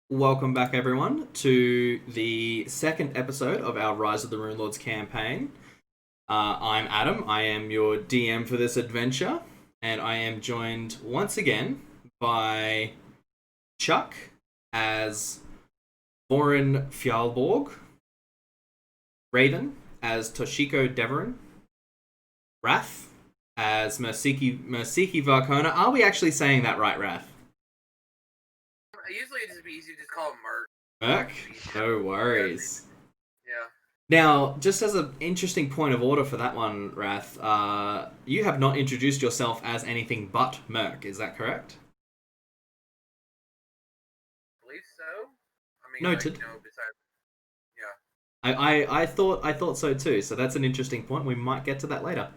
Welcome back, everyone, to the second episode of our Rise of the Runelords campaign. I'm Adam. I am your DM for this adventure, and I am joined once again by Chuck as Vorin Fjalborg, Raven as Toshiko Deverin, Wrath as Mersiki Varkona. Are we actually saying that right, Wrath? Usually it'd just be easy to just call him Merc. Merc? No worries. Yeah. Now, just as an interesting point of order for that one, Wrath, you have not introduced yourself as anything but Merc, is that correct? I believe so. I mean, Noted. besides, yeah. I thought so too, so that's an interesting point. We might get to that later.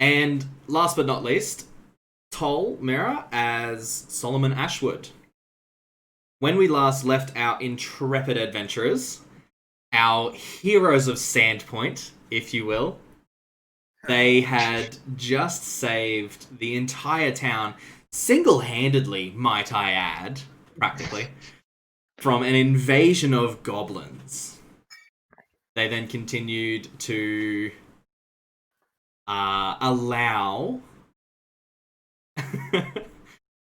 And last but not least, Toll Mira as Solomon Ashwood. When we last left our intrepid adventurers, our heroes of Sandpoint, if you will, they had just saved the entire town, single-handedly, might I add, practically, from an invasion of goblins. They then continued to allow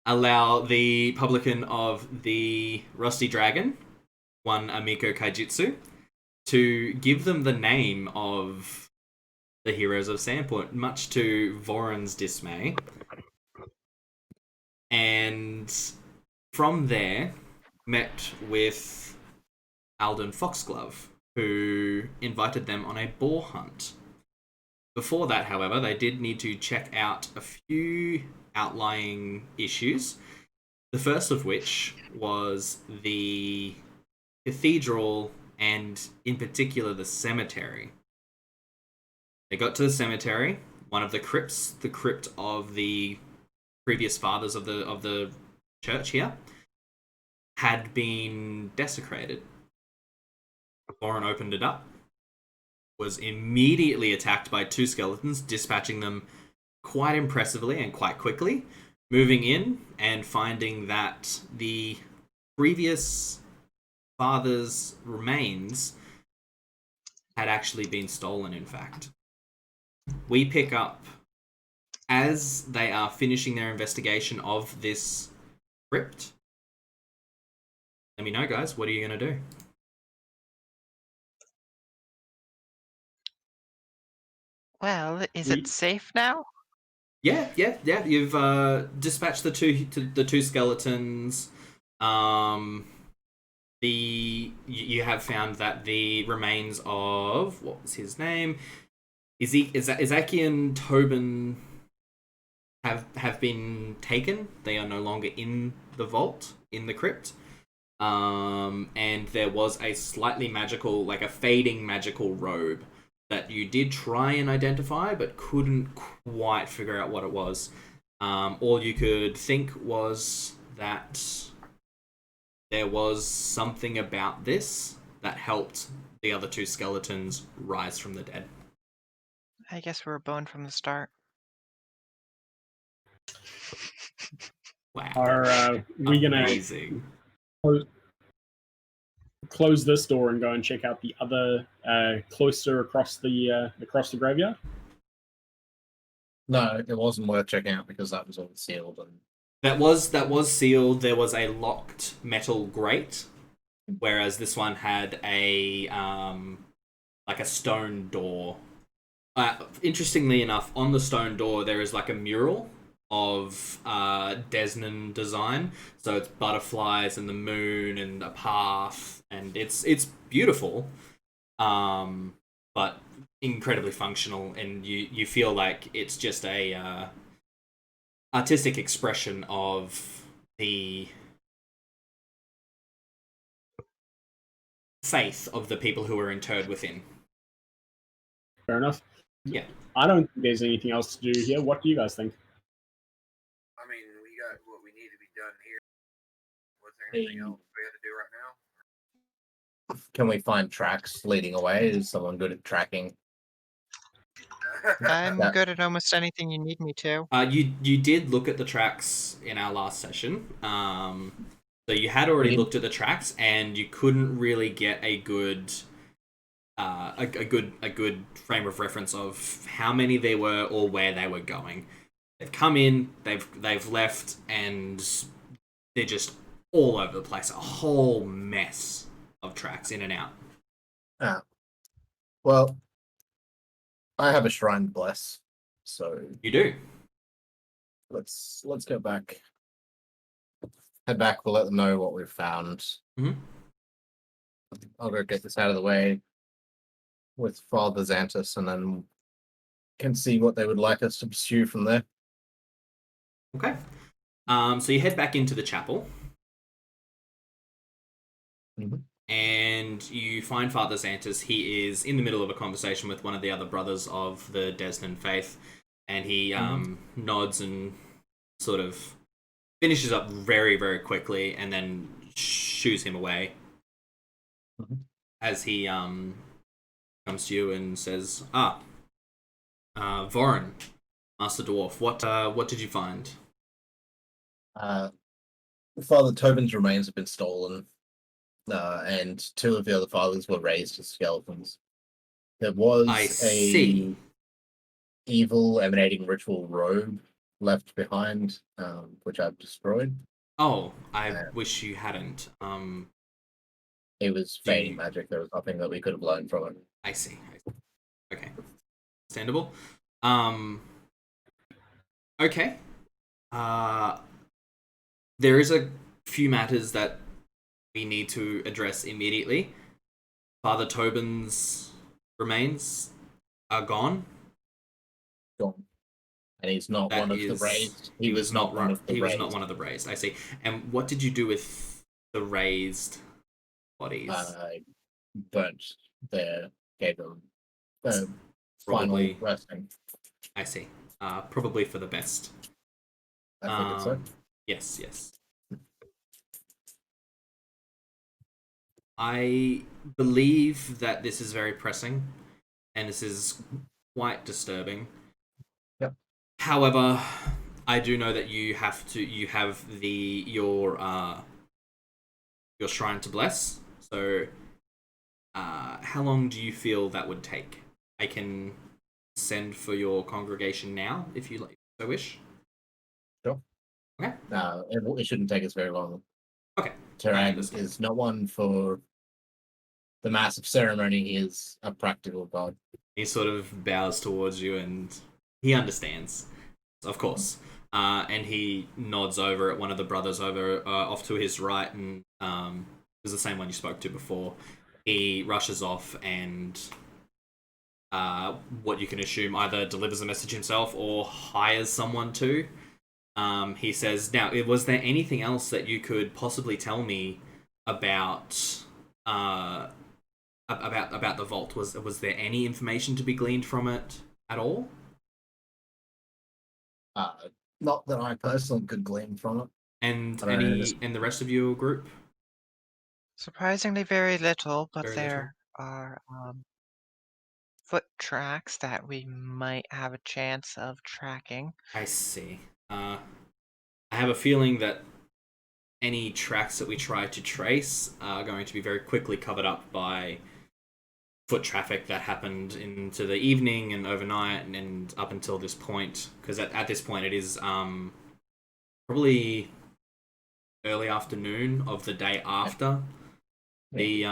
allow the publican of the Rusty Dragon, one Amiko Kaijitsu, to give them the name of the heroes of Sandpoint, much to Vorin's dismay. And from there, met with Alden Foxglove, who invited them on a boar hunt. Before that, however, they did need to check out a few outlying issues. The first of which was the cathedral and, in particular, the cemetery. They got to the cemetery, one of the crypts, the crypt of the previous fathers of the church here, had been desecrated. Vorin opened it up, was immediately attacked by two skeletons, dispatching them quite impressively and quite quickly, moving in and finding that the previous father's remains had actually been stolen, in fact. We pick up as they are finishing their investigation of this crypt. Let me know, guys. What are you going to do? Well, is it safe now? Yeah. You've dispatched the two skeletons. You have found that the remains of, what was his name? Ezekiel Tobin have been taken. They are no longer in the vault, in the crypt. And there was a slightly magical, like a fading magical robe that you did try and identify, but couldn't quite figure out what it was. All you could think was that there was something about this that helped the other two skeletons rise from the dead. I guess we were boned from the start. Wow. Are we Amazing. gonna close this door and go and check out the other cloister across the graveyard? No, it wasn't worth checking out because that was all sealed. And That was sealed. There was a locked metal grate, whereas this one had a like a stone door. Interestingly enough, on the stone door there is like a mural of Desnan design. So it's butterflies and the moon and a path, and it's beautiful, but incredibly functional, and you feel like it's just a artistic expression of the faith of the people who are interred within. Fair enough. Yeah. I don't think there's anything else to do here. What do you guys think? I mean, we got what we need to be done here. Was there anything else we had to do right now? can we find tracks leading away? Is someone good at tracking? I'm That- good at almost anything you need me to. You did look at the tracks in our last session. So you had already Yeah. looked at the tracks, and you couldn't really get a good a good frame of reference of how many there were or where they were going. They've come in, they've left, and they're just all over the place. A whole mess of tracks in and out. Ah, well, I have a shrine to bless, so You do. let's go back. Head back. We'll let them know what we've found. Mhm. I'll go get this out of the way with Father Xantus, and then can see what they would like us to pursue from there. Okay. So you head back into the chapel. Mhm. And you find Father Xantus. He is in the middle of a conversation with one of the other brothers of the Desnan faith, and he nods and sort of finishes up very, very quickly, and then shoos him away Mhm. as he comes to you and says, Vorin, Master Dwarf, what did you find?" Father Tobin's remains have been stolen, and two of the other fathers were raised as skeletons. There was I a see. evil emanating ritual robe left behind, which I've destroyed. Oh, I Uh, wish you hadn't. It was Do fading you- magic. There was nothing that we could have learned from it. I see. Okay. Understandable. Um, okay. Uh, there is a few matters that we need to address immediately. Father Tobin's remains are gone. Gone. And he's not That one of the is, raised. He was not one of the he was raised. not one of the raised. I see. And what did you do with the raised bodies? I burnt their, gave them final Probably. resting. I see. Probably for the best. I figured so. Yes, yes. I believe that this is very pressing, and this is quite disturbing. Yep. However, I do know that you have your shrine to bless. So, how long do you feel that would take? I can send for your congregation now, if you so wish. Sure. Okay. It shouldn't take us very long. Okay. I Terran understand. is not one for the massive ceremony. He is a practical god. He sort of bows towards you, and he understands, of course. And he nods over at one of the brothers over off to his right, and is the same one you spoke to before. He rushes off and what you can assume either delivers a message himself or hires someone to. He says, "Now, was there anything else that you could possibly tell me about about the vault? Was there any information to be gleaned from it at all?" Not that I personally could glean from it. And I don't know, and the rest of your group? Surprisingly very little, but Very little. there are foot tracks that we might have a chance of tracking. I see. I have a feeling that any tracks that we try to trace are going to be very quickly covered up by foot traffic that happened into the evening and overnight and up until this point. Because at this point, it is probably early afternoon of the day after the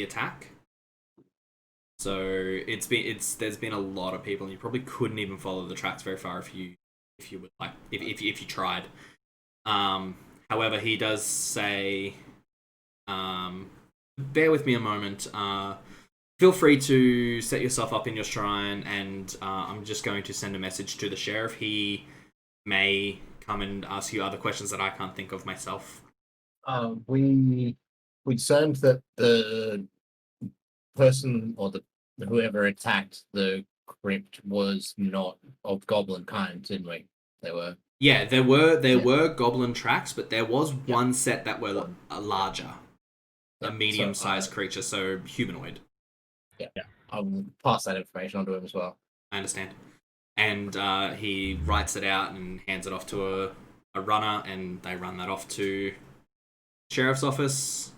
attack. So there's been a lot of people, and you probably couldn't even follow the tracks very far if you would like if you tried. However, he does say, bear with me a moment. Feel free to set yourself up in your shrine, and I'm just going to send a message to the sheriff. He may come and ask you other questions that I can't think of myself. We discerned that the person or whoever attacked the crypt was not of goblin kind, didn't we? They were. Yeah, there were goblin tracks, but there was one set that were larger, a medium-sized creature, so humanoid. Yeah, I will pass that information on to him as well. I understand. And he writes it out and hands it off to a runner, and they run that off to sheriff's office.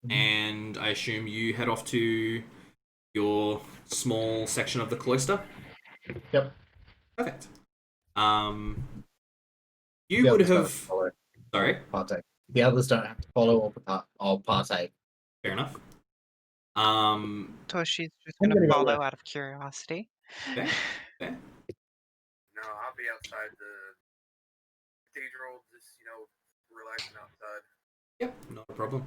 Mhm. And I assume you head off to your small section of the cloister. Yep. Perfect. The You would others don't have to have. follow Sorry. or partake. The others don't have to follow or partake. Fair enough. Toshi's just I'm gonna gonna go follow left. out of curiosity. Fair. Fair. No, I'll be outside the cathedral, just relaxing outside. Yep, not a problem.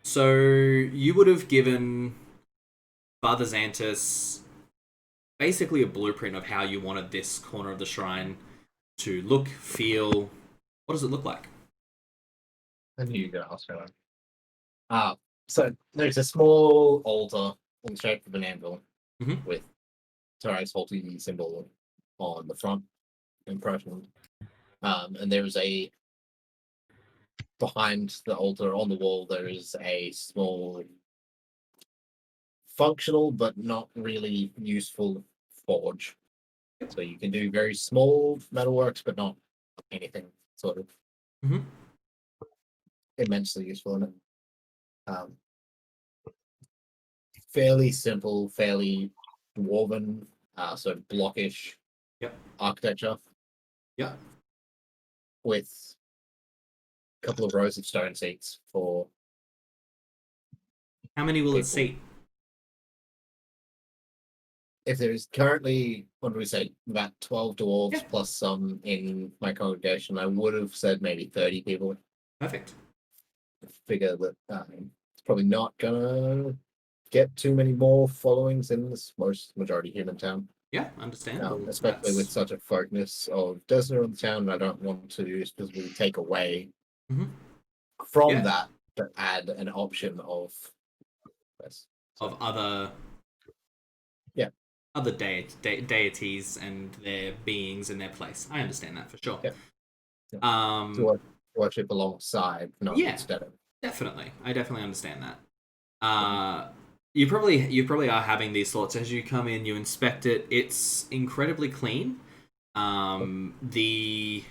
So you would have given Father Xantus basically a blueprint of how you wanted this corner of the shrine to look, feel. What does it look like? I knew you were going to ask that. So there's a small altar in the shape of an anvil Mhm. with Torai's halty symbol on the front impression. And there is behind the altar on the wall, there is a small, functional but not really useful forge. So you can do very small metalworks, but not anything sort of Mhm. immensely useful in it. Fairly simple, fairly dwarven, sort of blockish Yep. architecture Yeah. with a couple of rows of stone seats for How many will it people. seat? If there is currently, what do we say, about 12 dwarves Yeah. plus some in my congregation, I would have said maybe 30 people. Perfect. Figure that it's probably not gonna get too many more followings in this majority human town. Yeah, understandable. Especially with such a focus of Desner on the town. I don't want to specifically take away Mhm. from Yeah. that, but add an option of this. So, Of other. Yeah. Other deities and their beings in their place. I understand that for sure. Yeah. to worship alongside, not Yeah. instead of. Definitely. I definitely understand that. You probably are having these thoughts as you come in, you inspect it. It's incredibly clean. It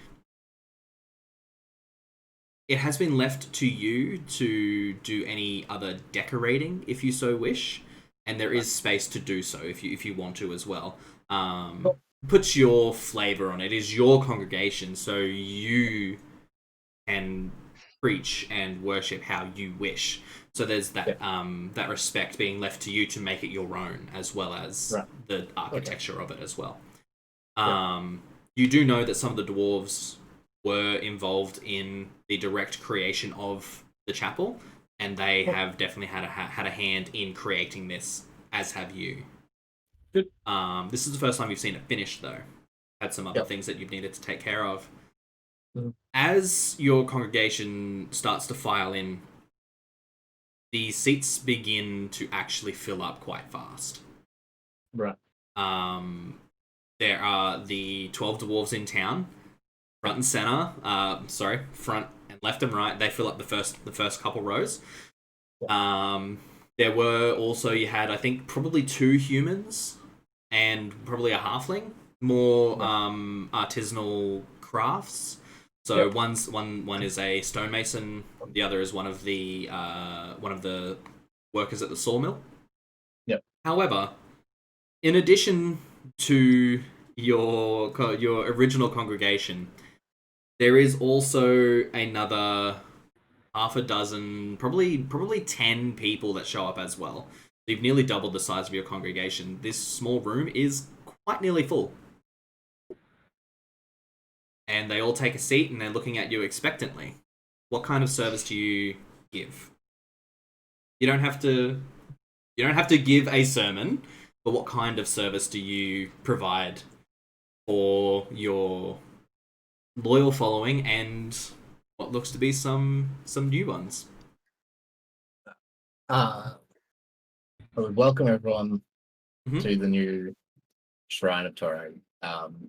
has been left to you to do any other decorating if you so wish, and there is space to do so if you want to as well. Put your flavor on it. It is your congregation, so you can preach and worship how you wish. So there's that that respect being left to you to make it your own, as well as the architecture of it as well. You do know that some of the dwarves were involved in the direct creation of the chapel, and they have definitely had a hand in creating this, as have you. Good. This is the first time you've seen it finished, though. Had some other things that you've needed to take care of. As your congregation starts to file in, the seats begin to actually fill up quite fast. Right. There are the 12 dwarves in town, front and center. Front and left and right. They fill up the first couple rows. There were also, you had, I think, probably 2 humans and probably a halfling. More artisanal crafts. So one is a stonemason. The other is one of the workers at the sawmill. Yep. However, in addition to your original congregation, there is also another half a dozen, probably 10 people that show up as well. So you've nearly doubled the size of your congregation. This small room is quite nearly full. And they all take a seat and they're looking at you expectantly. What kind of service do you give? You don't have to give a sermon, but what kind of service do you provide for your loyal following and what looks to be some new ones? I would welcome everyone Mhm. to the new Shrine of Torag.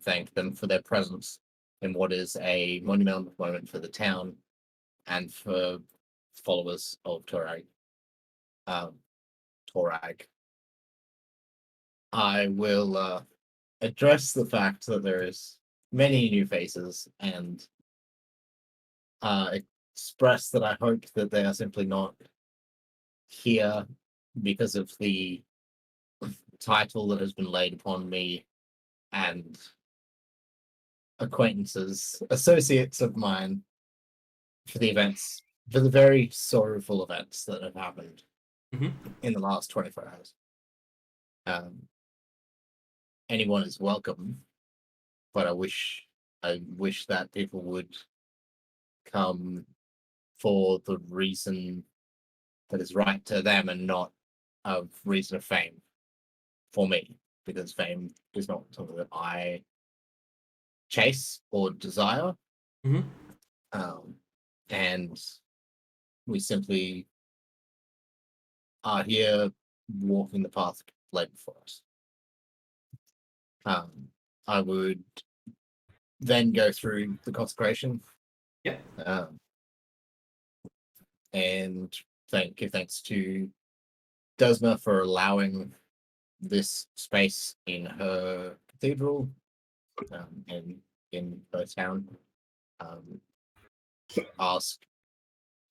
Thank them for their presence in what is a monumental moment for the town and for followers of Torag. Torag. I will address the fact that there is many new faces and express that I hope that they are simply not here because of the title that has been laid upon me and acquaintances, associates of mine for the events, for the very sorrowful events that have happened Mhm. in the last 24 hours. Anyone is welcome, but I wish that people would come for the reason that is right to them and not of reason of fame for me, because fame is not something that I chase or desire. Mhm. And we simply are here walking the path laid before us. I would then go through the consecration. Yep. And give thanks to Desna for allowing this space in her cathedral and in her town. Ask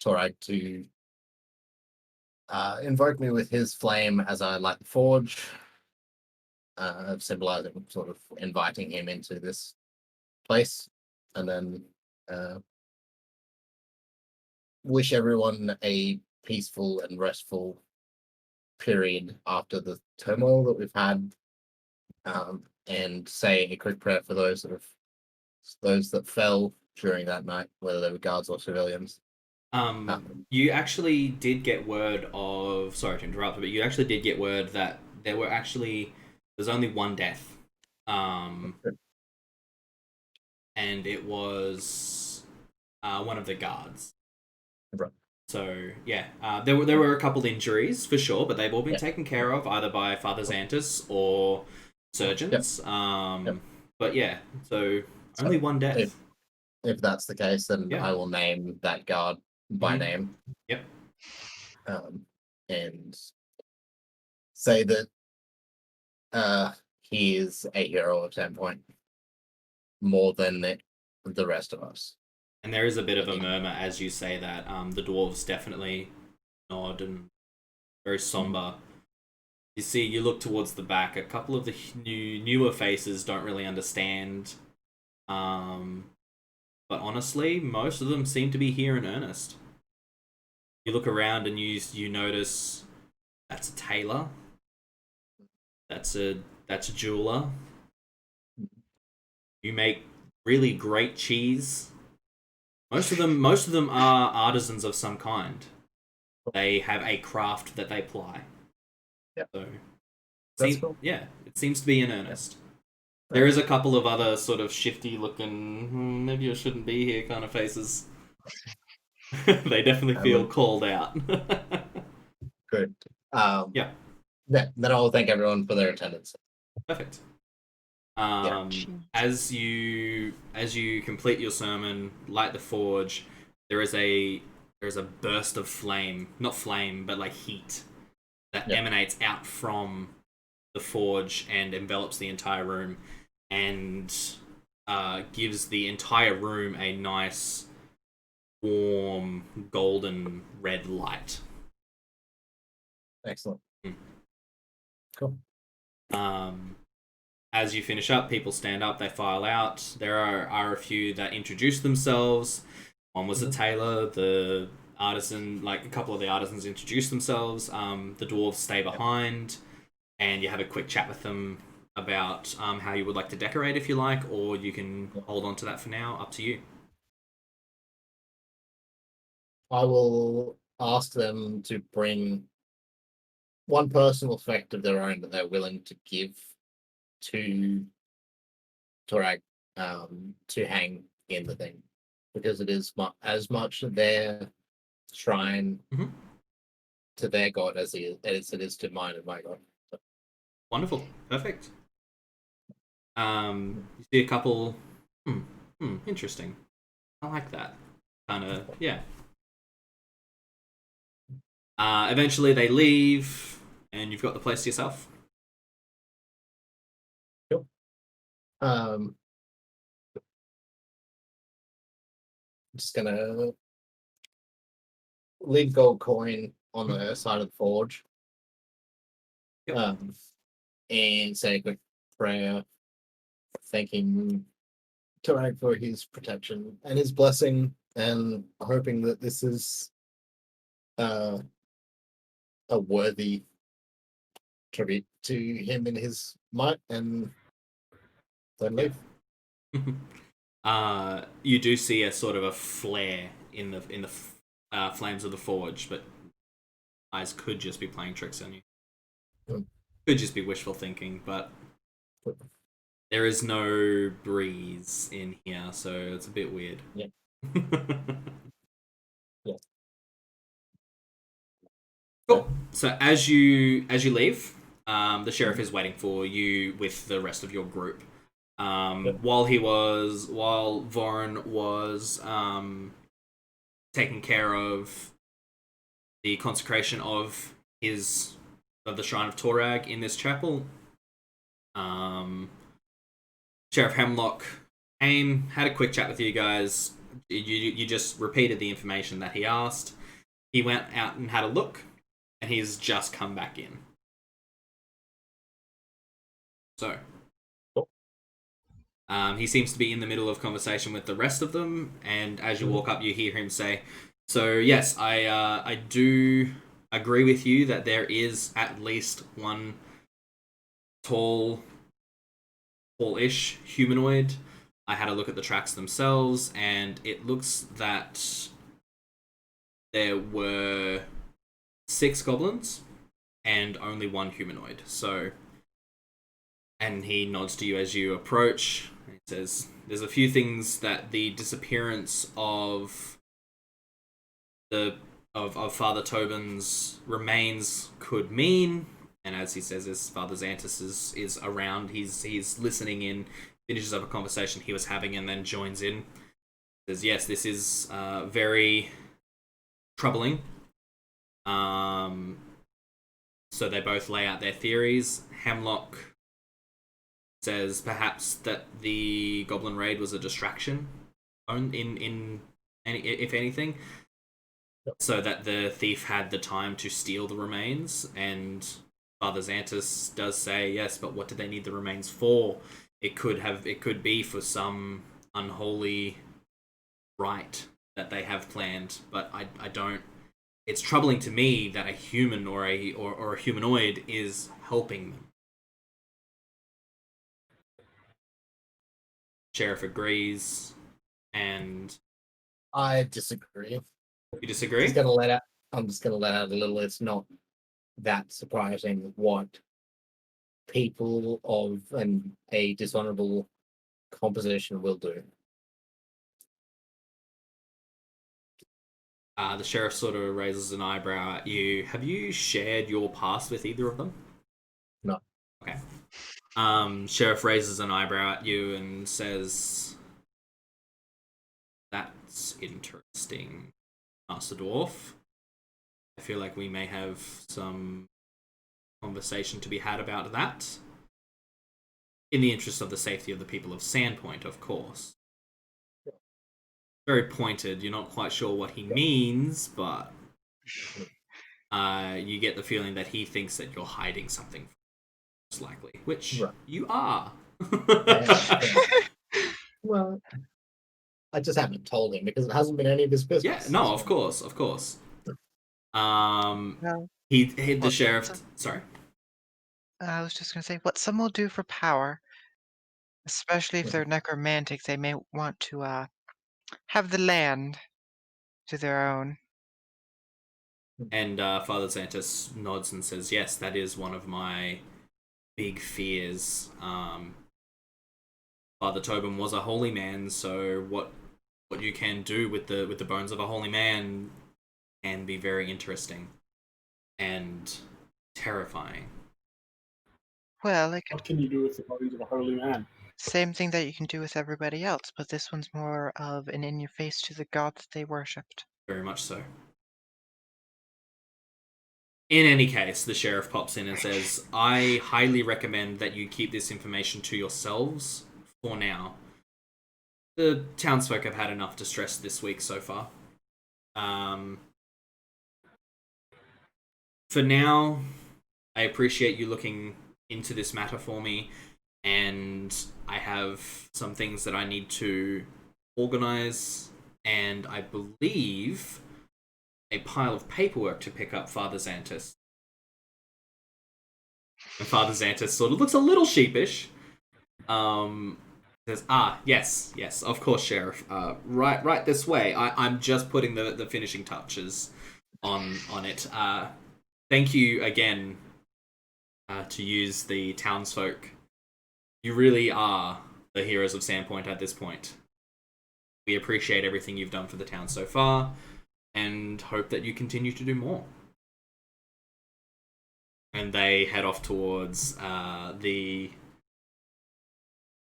Torag to invoke me with his flame as I light the forge, symbolizing sort of inviting him into this place, and then wish everyone a peaceful and restful period after the turmoil that we've had, and say a quick prayer for those that fell during that night, whether they were guards or civilians. You actually did get word of. Sorry to interrupt, but you actually did get word that there's only one death, and it was one of the guards. Right. So yeah, there were a couple injuries for sure, but they've all been Yeah. taken care of either by Father Xantus or surgeons. Yep. But yeah, so only one death. If that's the case, then Yeah. I will name that guard by Mhm. name. Yep. And say that he is a hero of Sandpoint more than the rest of us. And there is a bit of a murmur as you say that. The dwarves definitely nod and very somber. You see, you look towards the back. A couple of the newer faces don't really understand. But honestly, most of them seem to be here in earnest. You look around and you notice that's a tailor. That's a jeweler. You make really great cheese. Most of them are artisans of some kind. They have a craft that they ply. Yep. So, That's cool. Yeah, it seems to be in earnest. There is a couple of other sort of shifty looking, maybe I shouldn't be here kind of faces. They definitely feel called out. Good. Yeah. Then I'll thank everyone for their attendance. Perfect. As Jeez. you complete your sermon, light the forge, there's a burst of flame, not flame, but like heat that emanates out from the forge and envelops the entire room and gives the entire room a nice warm golden red light. Excellent. Cool. As you finish up, people stand up, they file out. There are a few that introduce themselves. One was a tailor, the artisan, like a couple of the artisans introduce themselves. The dwarves stay behind, and you have a quick chat with them about how you would like to decorate if you like, or you can hold on to that for now, up to you. I will ask them to bring one personal effect of their own that they're willing to give to Torag to hang in the thing, because it is as much their shrine to their god as it is to mine and my god. So. Wonderful. Perfect. You see a couple. Interesting. I like that. Kind of, yeah. Eventually they leave, and you've got the place to yourself. Cool. just gonna leave gold coin on the side of the forge. Yep. And say a quick prayer, thanking Tarag for his protection and his blessing, and hoping that this is a worthy tribute to him and his might, and then leave. You do see a sort of a flare in the flames of the forge, but eyes could just be playing tricks on you. Could just be wishful thinking, but there is no breeze in here, so it's a bit weird. Yeah. Yeah. Cool. So as you leave, the sheriff is waiting for you with the rest of your group. While Vorin was taking care of the consecration of the Shrine of Torag in this chapel, Sheriff Hemlock came, had a quick chat with you guys. You just repeated the information that he asked. He went out and had a look, and he's just come back in. So, he seems to be in the middle of conversation with the rest of them, and as you walk up, you hear him say, "So yes, I do agree with you that there is at least one tall-ish humanoid. I had a look at the tracks themselves, and it looks that there were 6 goblins and only 1 humanoid. So," and he nods to you as you approach. He says, "There's a few things that the disappearance of Father Tobin's remains could mean." And as he says this, Father Xantus is around. He's listening in, finishes up a conversation he was having, and then joins in. Says, "Yes, this is very troubling." So they both lay out their theories. Hemlock says perhaps that the goblin raid was a distraction, if anything, so that the thief had the time to steal the remains. And Father Xantus does say, yes, but what do they need the remains for? It could be for some unholy rite that they have planned, but I don't. It's troubling to me that a human or a humanoid is helping them. Sheriff agrees, and I disagree. you disagree? I'm just gonna let out a little. It's not that surprising what people of a dishonorable composition will do. The sheriff sort of raises an eyebrow at you. Have you shared your past with either of them? No. Okay. Sheriff raises an eyebrow at you and says, "That's interesting, Master Dwarf. I feel like we may have some conversation to be had about that. In the interest of the safety of the people of Sandpoint, of course." Very pointed. You're not quite sure what he means, but you get the feeling that he thinks that you're hiding something, most likely, which you are. Well, I just haven't told him because it hasn't been any of his business. Yeah, no, of course. The sheriff. Sorry. I was just going to say, what some will do for power, especially if they're necromantic, they may want to have the land to their own. And Father Xantus nods and says, "Yes, that is one of my big fears. Father Tobin was a holy man, so what you can do with the bones of a holy man can be very interesting and terrifying." Well, What can you do with the bones of a holy man? same thing that you can do with everybody else, but this one's more of an in-your-face to the god that they worshipped. Very much so. In any case, the sheriff pops in and says, "I highly recommend that you keep this information to yourselves for now. the townsfolk have had enough distress this week so far. For now, I appreciate you looking into this matter for me, and I have some things that I need to organize, and I believe a pile of paperwork to pick up, Father Xantus. And Father Xantus sort of looks a little sheepish. Says, yes, of course, Sheriff. Right this way. I'm just putting the finishing touches on it. Thank you again to use the townsfolk. You really are the heroes of Sandpoint at this point. We appreciate everything you've done for the town so far, and hope that you continue to do more. And they head off towards the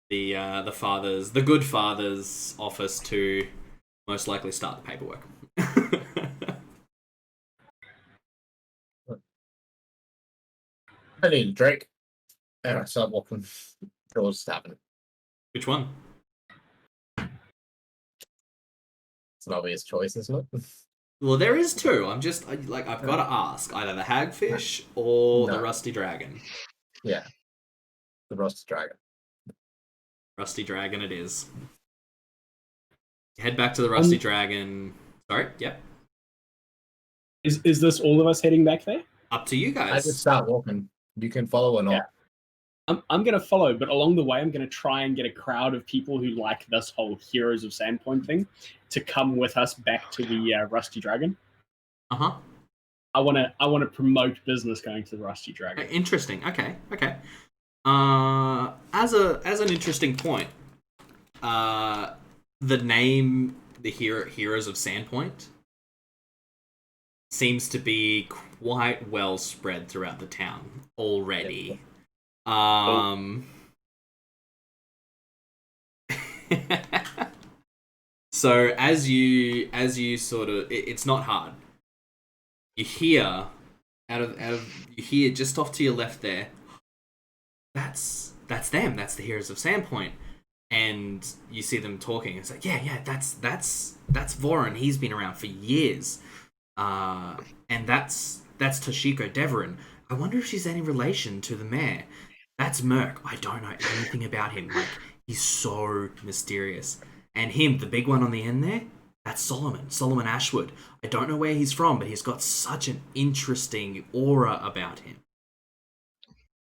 good father's office to most likely start the paperwork. I need a drink. And I start walking towards the tavern. Which one? It's an obvious choice, isn't it? Well, there is two. I've got to ask either the hagfish or the No. rusty dragon. Yeah. The Rusty Dragon. Rusty dragon, it is. Head back to the rusty dragon. Sorry. Yep. Is this all of us heading back there? Up to you I guys. just start walking. You can follow or not. Yeah. I'm going to follow, but along the way, I'm going to try and get a crowd of people who like this whole Heroes of Sandpoint thing to come with us back to the Rusty Dragon. Uh-huh. I want to promote business going to the Rusty Dragon. Interesting. Okay. As an interesting point, the name the Heroes of Sandpoint seems to be quite well spread throughout the town already. So as you sort of, it's not hard. You hear you hear just off to your left there. That's them. That's the Heroes of Sandpoint, and you see them talking. It's like, yeah, that's Vorin. He's been around for years, and that's Toshiko Deverin. I wonder if she's any relation to the mayor. That's Merc. I don't know anything about him. Like, he's so mysterious. And him, the big one on the end there, that's Solomon Ashwood. I don't know where he's from, but he's got such an interesting aura about him.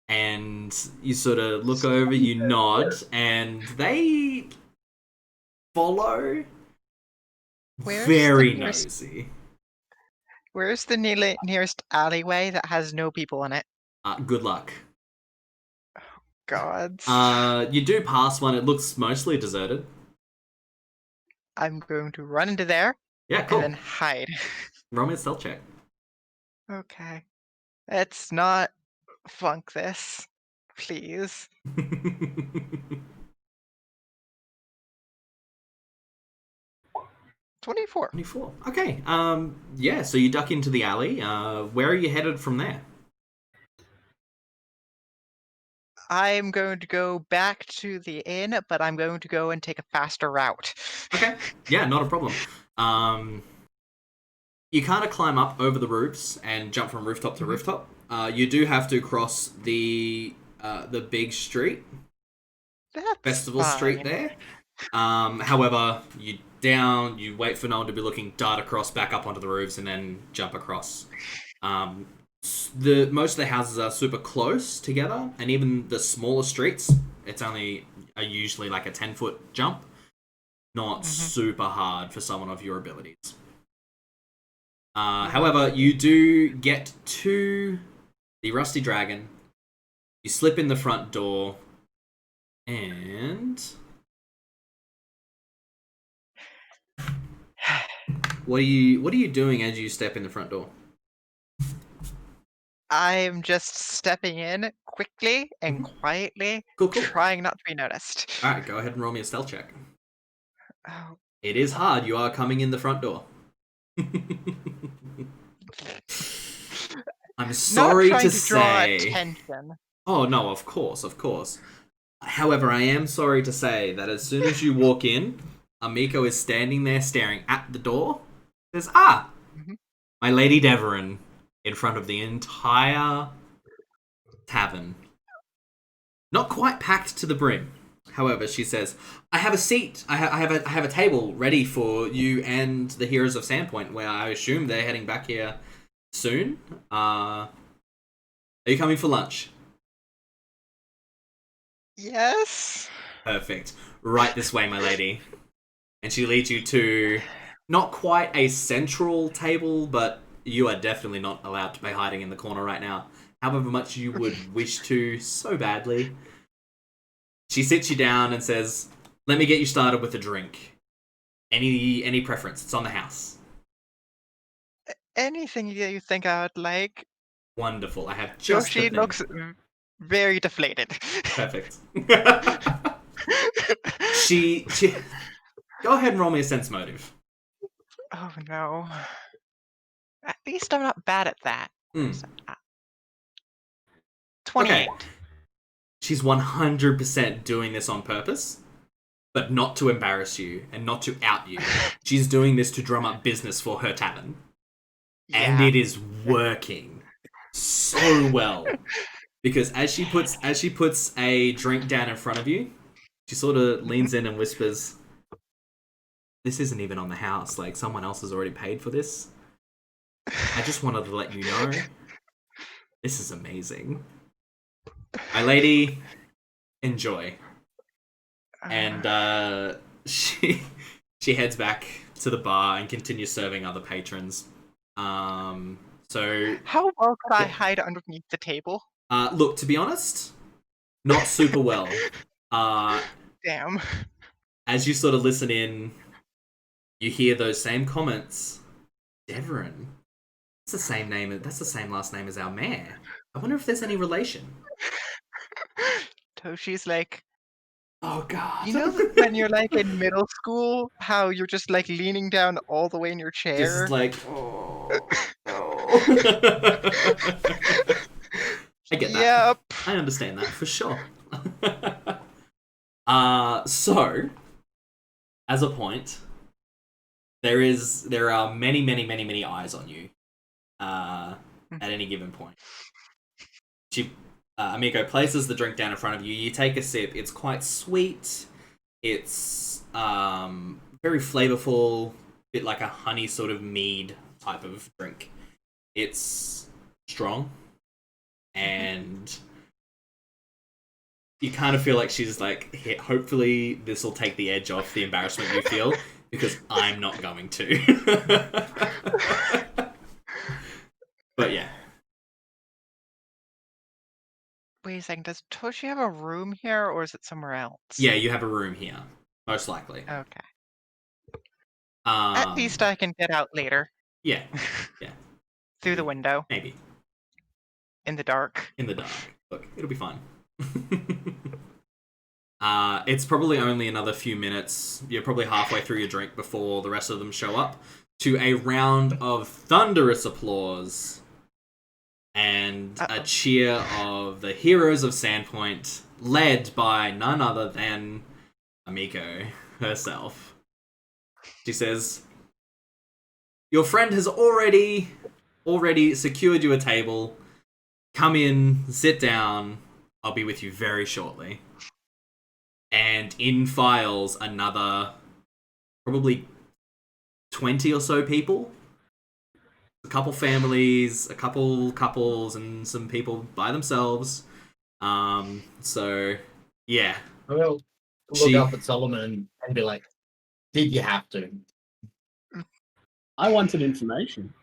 And you sort of look over, you nod, and they follow. Very nosy. Where's the nearest alleyway that has no people in it? Good luck. Gods. You do pass one. It looks mostly deserted. I'm going to run into there Yeah, cool. and then hide. Roll me a stealth check. Okay. Let's not flunk this, please. 24. 24. Okay. Yeah, so you duck into the alley. Where are you headed from there? I'm going to go back to the inn, but I'm going to go and take a faster route. Okay. Yeah, not a problem. You kind of climb up over the roofs and jump from rooftop to rooftop. You do have to cross the big street, That's Festival Street there. However, you wait for no one to be looking, dart across, back up onto the roofs, and then jump across. Most of the houses are super close together, and even the smaller streets, it's only usually like a 10-foot jump. Not super hard for someone of your abilities. However, you do get to the Rusty Dragon. You slip in the front door, and what are you doing as you step in the front door? I'm just stepping in quickly and quietly, Cool. trying not to be noticed. All right, go ahead and roll me a stealth check. Oh, It is hard. You are coming in the front door. I'm sorry not trying to draw say. attention. Oh no, of course. However, I am sorry to say that as soon as you walk in, Amiko is standing there staring at the door. Says, Mhm. my Lady Deverin, in front of the entire tavern. Not quite packed to the brim. However, she says, I have a seat. I have a table ready for you and the heroes of Sandpoint, where I assume they're heading back here soon. Are you coming for lunch? Yes. Perfect. Right this way, my lady. And she leads you to not quite a central table, but you are definitely not allowed to be hiding in the corner right now. However much you would wish to so badly. She sits you down and says, let me get you started with a drink. Any preference? It's on the house. Anything you think I would like. Wonderful. I have just the Toshi thing. looks very deflated. Perfect. she go ahead and roll me a sense motive. Oh no. At least I'm not bad at that. Hmm. 28. Okay. She's 100% doing this on purpose, but not to embarrass you and not to out you. She's doing this to drum up business for her tavern. And Yeah. it is working so well. Because as she puts a drink down in front of you, she sort of leans in and whispers, this isn't even on the house. Like, someone else has already paid for this. I just wanted to let you know. This is amazing. My lady, enjoy. And she heads back to the bar and continues serving other patrons. So How well could I Yeah. hide underneath the table? Look, to be honest, not super well. Damn. As you sort of listen in, you hear those same comments. Deverin. That's the same name. That's the same last name as our mayor. I wonder if there's any relation. Toshi's like, Oh God. you know when you're like in middle school, how you're just like leaning down all the way in your chair? Just like, oh no. I get that. Yep. I understand that for sure. So as a point, there are many eyes on you. At any given point. She Amiko places the drink down in front of you. You take a sip. It's quite sweet. It's very flavorful, bit like a honey sort of mead type of drink. It's strong, and you kind of feel like she's like, hopefully this will take the edge off the embarrassment you feel, because I'm not going to. But yeah. Wait a second, does Toshi have a room here or is it somewhere else? Yeah, you have a room here, most likely. Okay. At least I can get out later. Yeah, Through the maybe. window. Maybe. In the dark. In the dark. Look, it'll be fun. It's probably only another few minutes. You're probably halfway through your drink before the rest of them show up to a round of thunderous applause and a cheer of the heroes of Sandpoint, led by none other than Amiko herself. She says, your friend has already secured you a table. Come in, sit down. I'll be with you very shortly. And in files another probably 20 or so people. A couple families, a couple couples, and some people by themselves. So yeah. I will look up at Solomon and be like, did you have to? I wanted information.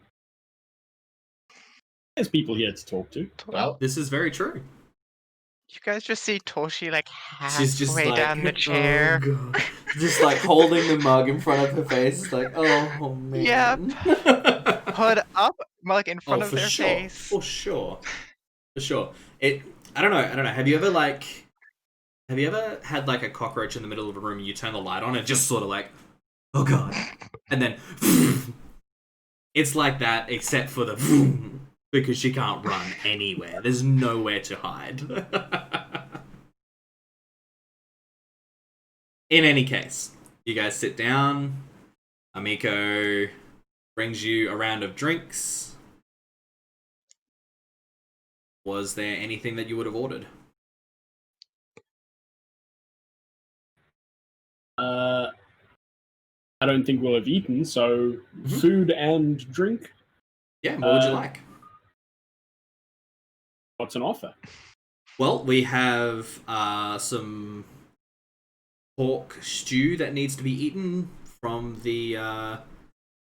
There's people here to talk to. Well, This is very true. You guys just see Toshi like She's just halfway like, down the chair. oh God. Just like holding the mug in front of her face, like, oh man. Yep. Put up, like in front of for their sure. face. For sure. I don't know. Have you ever had like a cockroach in the middle of a room and you turn the light on and just sort of like, oh God. And then it's like that except for the because she can't run anywhere. There's nowhere to hide. in any case, you guys sit down. Amiko brings you a round of drinks. Was there anything that you would have ordered? I don't think we'll have eaten, so food and drink. Yeah, what would you like? What's an offer? Well, we have some pork stew that needs to be eaten from the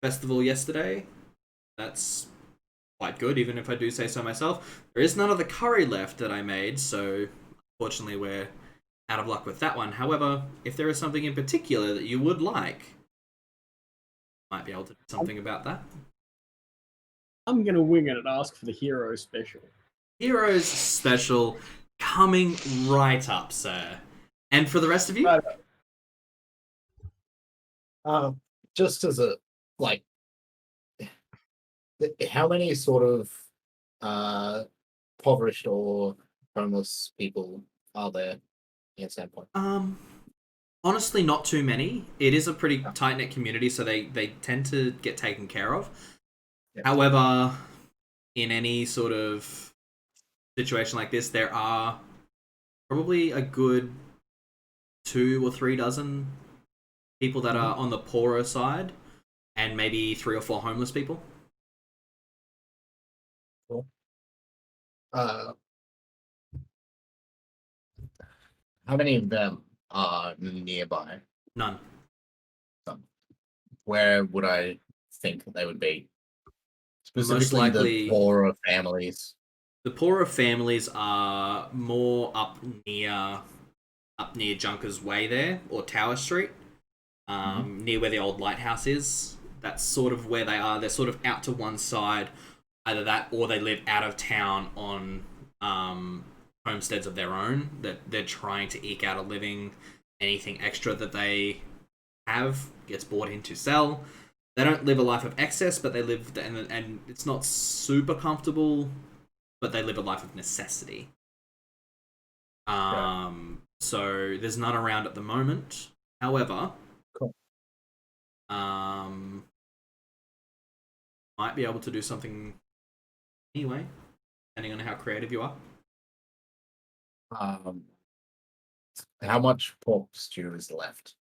festival yesterday. That's quite good, even if I do say so myself. There is none of the curry left that I made, so unfortunately we're out of luck with that one. However, if there is something in particular that you would like, might be able to do something about that. I'm gonna wing it and ask for the hero special. Heroes special coming right up, sir. And for the rest of you? Right. Just as a like, how many sort of impoverished or homeless people are there in Sandpoint? Honestly, not too many. It is a pretty tight-knit community, so they tend to get taken care of. Yep. However, in any sort of situation like this, there are probably a good 2 or 3 dozen people that are on the poorer side, and maybe 3 or 4 homeless people. Cool. How many of them are nearby? None. Where would I think they would be? Specifically, Most likely the poorer families. The poorer families are more up near Junkers Way there, or Tower Street, near where the old lighthouse is. That's sort of where they are. They're sort of out to one side, either that or they live out of town on homesteads of their own. That they're trying to eke out a living. Anything extra that they have gets bought in to sell. They don't live a life of excess, but they live, and it's not super comfortable, but they live a life of necessity. So there's none around at the moment. However, Cool. Might be able to do something anyway, depending on how creative you are. How much pork stew is left?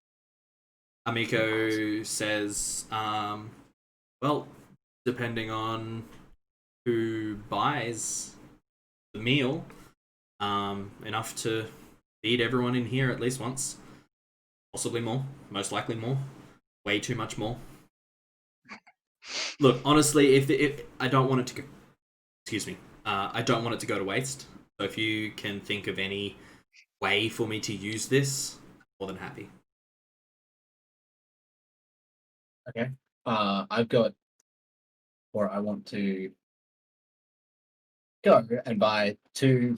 Amiko says, well, depending on who buys the meal, enough to feed everyone in here at least once. Possibly more. Most likely more. Way too much more. Look, honestly, if I don't want it to go... Excuse me. I don't want it to go to waste. So if you can think of any way for me to use this, more than happy. Okay. I want to go and buy 2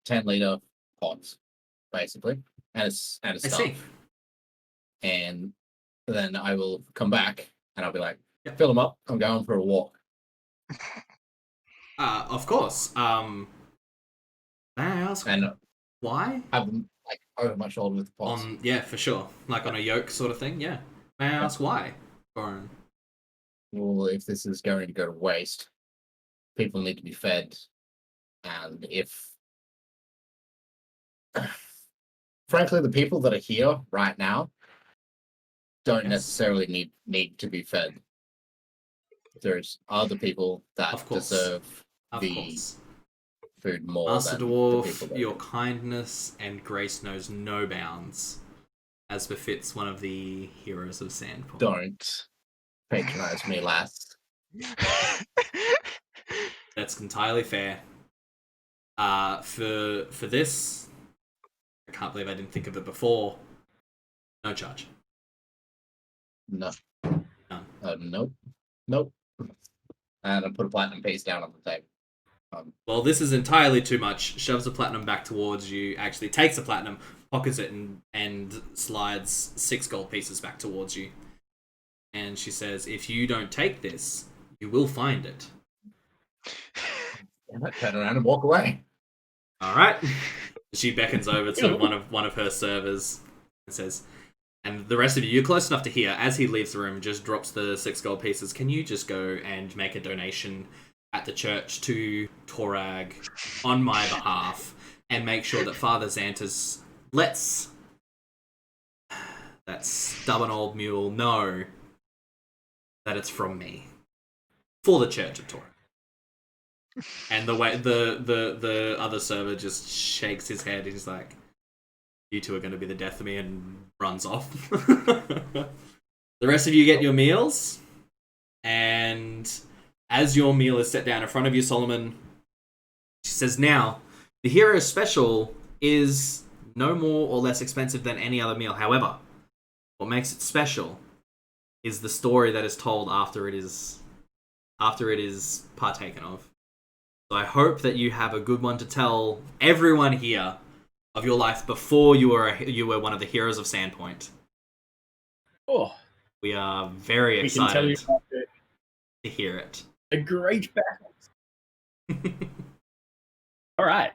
10-liter pots, basically, and a I stuff. see. And then I will come back and I'll be like, Yep. fill them up. I'm going for a walk. Of course. May I ask And why? have them like over my shoulder with the pots. Yeah, for sure. Like on a yoke sort of thing. Yeah. May I ask why, Vorin? Well, if this is going to go to waste, people need to be fed, and if frankly, the people that are here right now don't Yes. necessarily need to be fed. There's other people that Of course. deserve Of the course. food more Master than the Dwarf, people that your kindness and grace knows no bounds, as befits one of the heroes of Sandpoint. don't patronize me, lass. That's entirely fair. For this, I can't believe I didn't think of it before. No charge. No. None. Nope. And I put a platinum piece down on the table. Well, this is entirely too much. Shoves a platinum back towards you. Actually, takes a platinum, pockets it, and slides 6 gold pieces back towards you. And she says, "If you don't take this, you will find it." Turn around and walk away. All right. She beckons over to one of her servers and says, And the rest of you, you're close enough to hear, as he leaves the room, just drops the 6 gold pieces. Can you just go and make a donation at the church to Torag on my behalf and make sure that Father Xantus lets that stubborn old mule know that it's from me for the Church of Torag? And the way the other server just shakes his head. He's like, "You two are going to be the death of me," and runs off. The rest of you get your meals, and as your meal is set down in front of you, Solomon, she says, "Now, the hero special is no more or less expensive than any other meal. However, what makes it special is the story that is told after it is partaken of. So I hope that you have a good one to tell everyone here of your life before you were one of the heroes of Sandpoint. Oh, We are very we can tell you excited about to hear it." a great battle. All right.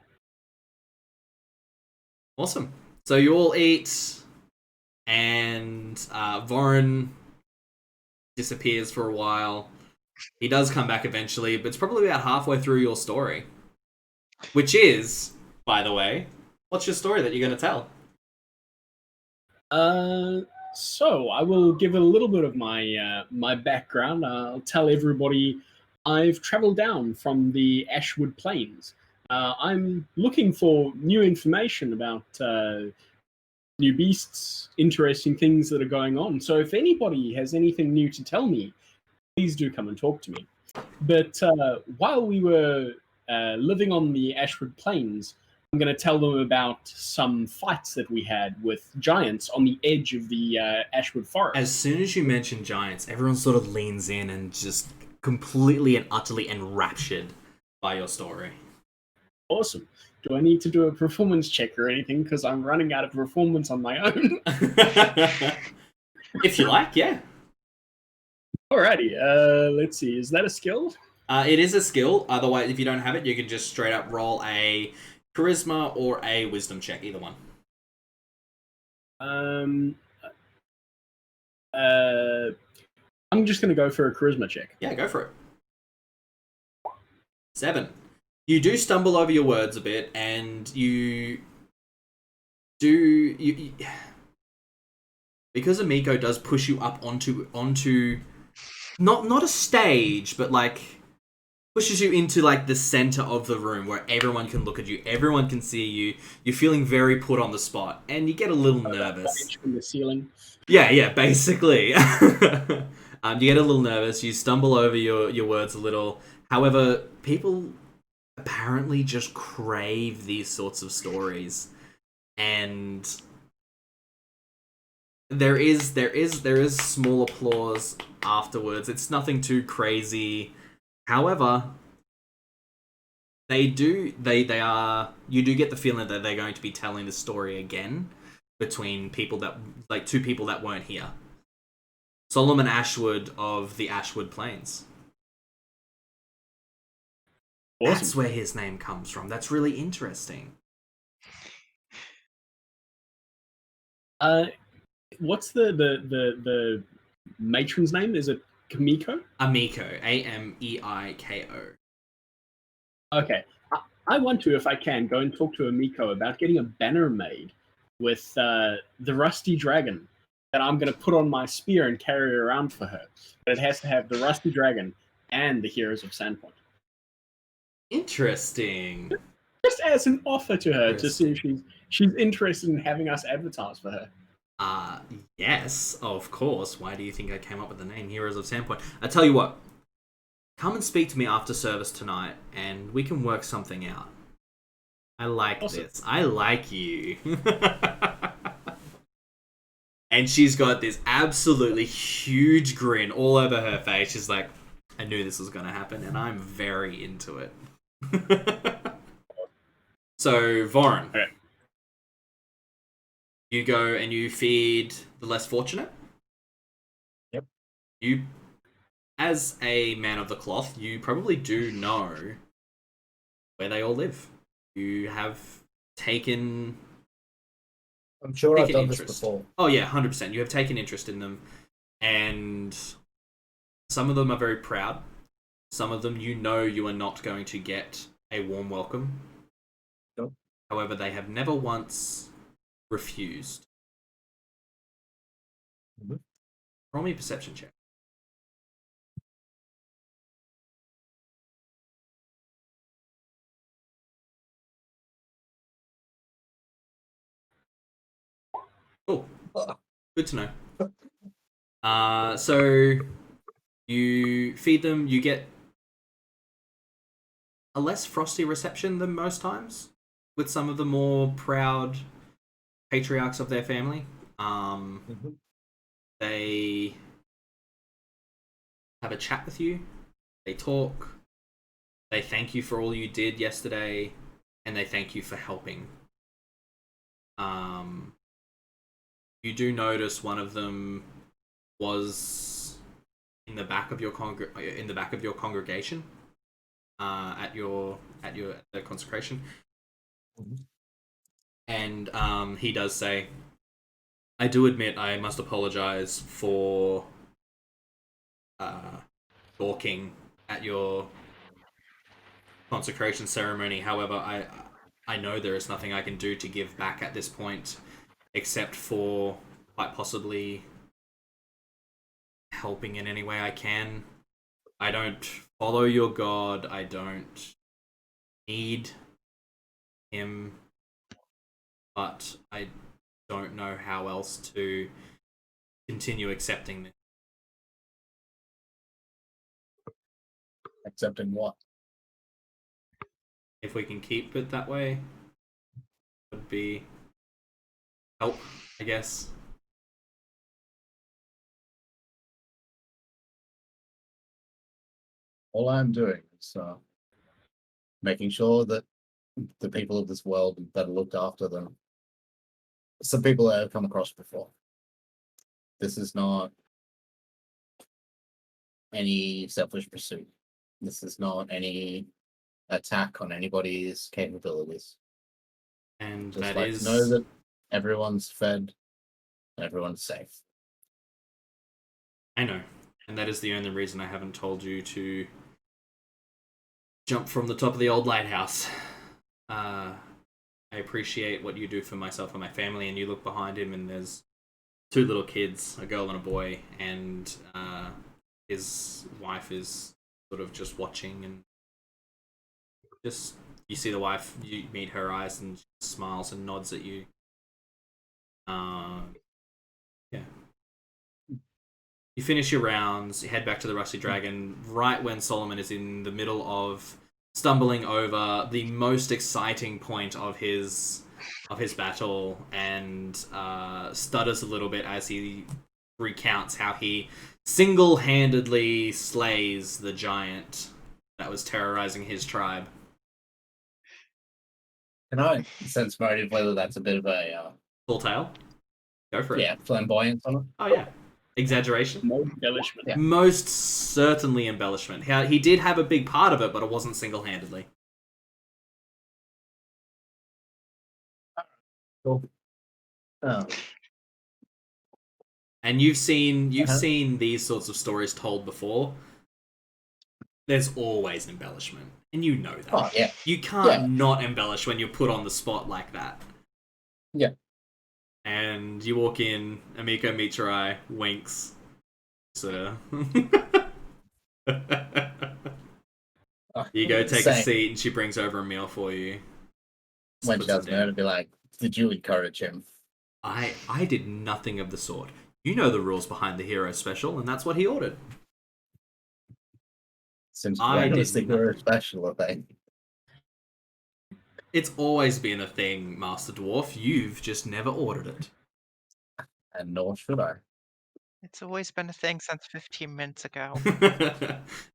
Awesome. So you all eat, and Vorin disappears for a while. He does come back eventually, but it's probably about halfway through your story. Which is, by the way, what's your story that you're going to tell? So I will give a little bit of my my background. I'll tell everybody I've traveled down from the Ashwood Plains. I'm looking for new information about new beasts, interesting things that are going on. So if anybody has anything new to tell me, please do come and talk to me. But while we were living on the Ashwood Plains, I'm going to tell them about some fights that we had with giants on the edge of the Ashwood Forest. As soon as you mention giants, everyone sort of leans in and just completely and utterly enraptured by your story. Awesome. Do I need to do a performance check or anything? Because I'm running out of performance on my own. If you like, yeah. Alrighty. Let's see. Is that a skill? It is a skill. Otherwise, if you don't have it, you can just straight up roll a charisma or a wisdom check, either one. I'm just going to go for a charisma check. Yeah, go for it. 7. You do stumble over your words a bit, and you because Amiko does push you up onto not a stage, but like pushes you into like the center of the room where everyone can look at you, everyone can see you. You're feeling very put on the spot, and you get a little nervous. From the ceiling. Yeah, basically. You get a little nervous. You stumble over your words a little. However, people apparently just crave these sorts of stories, and there is small applause afterwards. It's nothing too crazy. However, you do get the feeling that they're going to be telling the story again between people that, like, two people that weren't here. Solomon Ashwood of the Ashwood Plains. Awesome. That's where his name comes from. That's really interesting. What's the matron's name? Is it Kamiko? Amiko. Ameiko. Okay. I want to, if I can, go and talk to Amiko about getting a banner made with the Rusty Dragon that I'm going to put on my spear and carry around for her. But it has to have the Rusty Dragon and the Heroes of Sandpoint. Interesting. Just as an offer to her to see if she's interested in having us advertise for her. Yes, of course. Why do you think I came up with the name Heroes of Sandpoint? I tell you what, come and speak to me after service tonight, and we can work something out. I like this. I like you. And she's got this absolutely huge grin all over her face. She's like, I knew this was going to happen, and I'm very into it. So, Vorin. Okay. You go and you feed the less fortunate. Yep. You, as a man of the cloth, you probably do know where they all live. You have taken I'm sure I've taken done this interest. before. Oh yeah, 100%. You have taken interest in them, and some of them are very proud. Some of them, you are not going to get a warm welcome. Nope. However, they have never once refused. Mhm. Roll me a perception check. Cool. Good to know. So you feed them. You get a less frosty reception than most times, with some of the more proud patriarchs of their family. Mhm. They have a chat with you. They talk. They thank you for all you did yesterday, and they thank you for helping. You do notice one of them was in the back of your congregation at the consecration, Mhm. and he does say, "I do admit I must apologize for talking at your consecration ceremony. However, I know there is nothing I can do to give back at this point, except for quite possibly helping in any way I can. I don't follow your god. I don't need him, but I don't know how else to continue accepting this. Accepting what? If we can keep it that way, would be help, I guess." All I'm doing is making sure that the people of this world that are looked after them, some people that I've come across before. This is not any selfish pursuit. This is not any attack on anybody's capabilities. And Just that like is to know that everyone's fed and everyone's safe. I know. And that is the only reason I haven't told you to jump from the top of the old lighthouse. I appreciate what you do for myself and my family, and you look behind him, and there's two little kids, a girl and a boy, and his wife is sort of just watching, and just you see the wife, you meet her eyes, and she smiles and nods at you. Yeah. You finish your rounds, you head back to the Rusty Dragon, right when Solomon is in the middle of stumbling over the most exciting point of his battle, and stutters a little bit as he recounts how he single-handedly slays the giant that was terrorizing his tribe. Can I sense motive whether that's a bit of a Full tale? Go for it. flamboyance on it? Oh yeah. Exaggeration? More embellishment. Yeah. Most certainly embellishment. He did have a big part of it, but it wasn't single-handedly. Cool. Oh. And you've seen Uh-huh. these sorts of stories told before. There's always embellishment, and you know that. Oh yeah. You can't Yeah. not embellish when you're put on the spot like that. Yeah. And you walk in, Amiko meets your eye, winks, sort of. You go take a Same. seat, and she brings over a meal for you. When Puts she it does down. know to be like, did you encourage him? I did nothing of the sort. You know the rules behind the hero special, and that's what he ordered. Seems I quite did honestly very nothing. special, I think. It's always been a thing, Master Dwarf. You've just never ordered it. And nor should I. It's always been a thing since 15 minutes ago.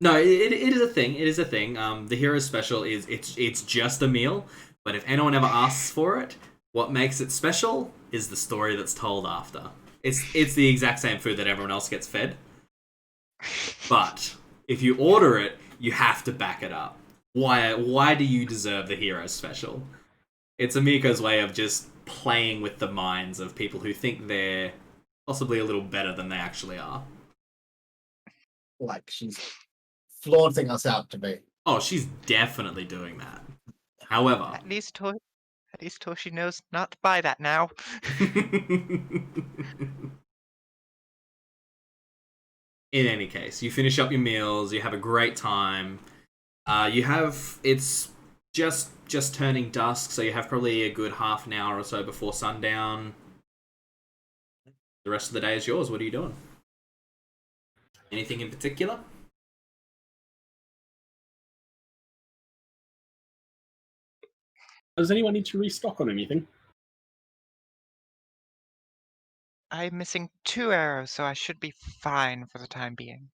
No, it is a thing. It is a thing. The hero special is it's just a meal, but if anyone ever asks for it, what makes it special is the story that's told after. It's the exact same food that everyone else gets fed, but if you order it, you have to back it up. Why do you deserve the hero special? It's Amiko's way of just playing with the minds of people who think they're possibly a little better than they actually are. Like she's flaunting us out to be. Oh, she's definitely doing that. However, At least Toshi knows not to buy that now. in any case, you finish up your meals, you have a great time. It's just turning dusk, so you have probably a good half an hour or so before sundown. The rest of the day is yours. What are you doing? Anything in particular? Does anyone need to restock on anything? I'm missing 2 arrows, so I should be fine for the time being.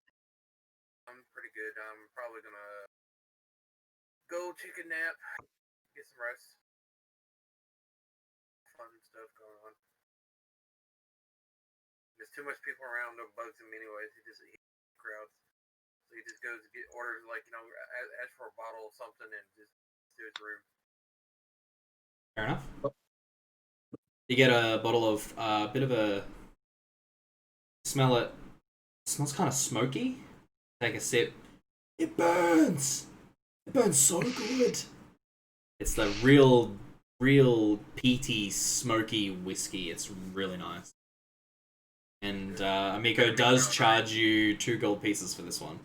I'm pretty good. I'm probably gonna go take a nap, get some rest. Fun stuff going on. There's too much people around, no bugs him anyways. He crowds. So he just goes to get orders, like, ask for a bottle of something and just to his room. Fair enough. You get a bottle of a bit of a smell. It smells kind of smoky. Take a sip. It burns. It burns so good. It's the real peaty, smoky whiskey. It's really nice. And Amiko does charge you 2 gold pieces for this one.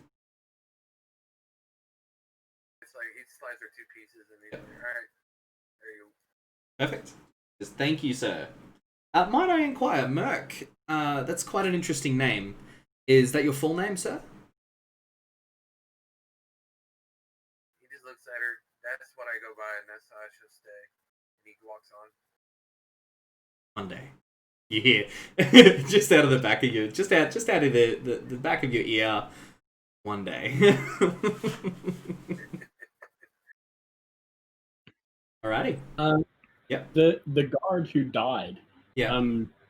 It's like he slides her 2 pieces and he's like, alright, there you go. Perfect. Just thank you, sir. Might I inquire, Merc? That's quite an interesting name. Is that your full name, sir? He just looks at her. That's what I go by, and that's how I should stay. And he walks on. One day. You hear just out of the back of your just out of the back of your ear. One day. Alrighty. Yep. The guard who died. Yeah.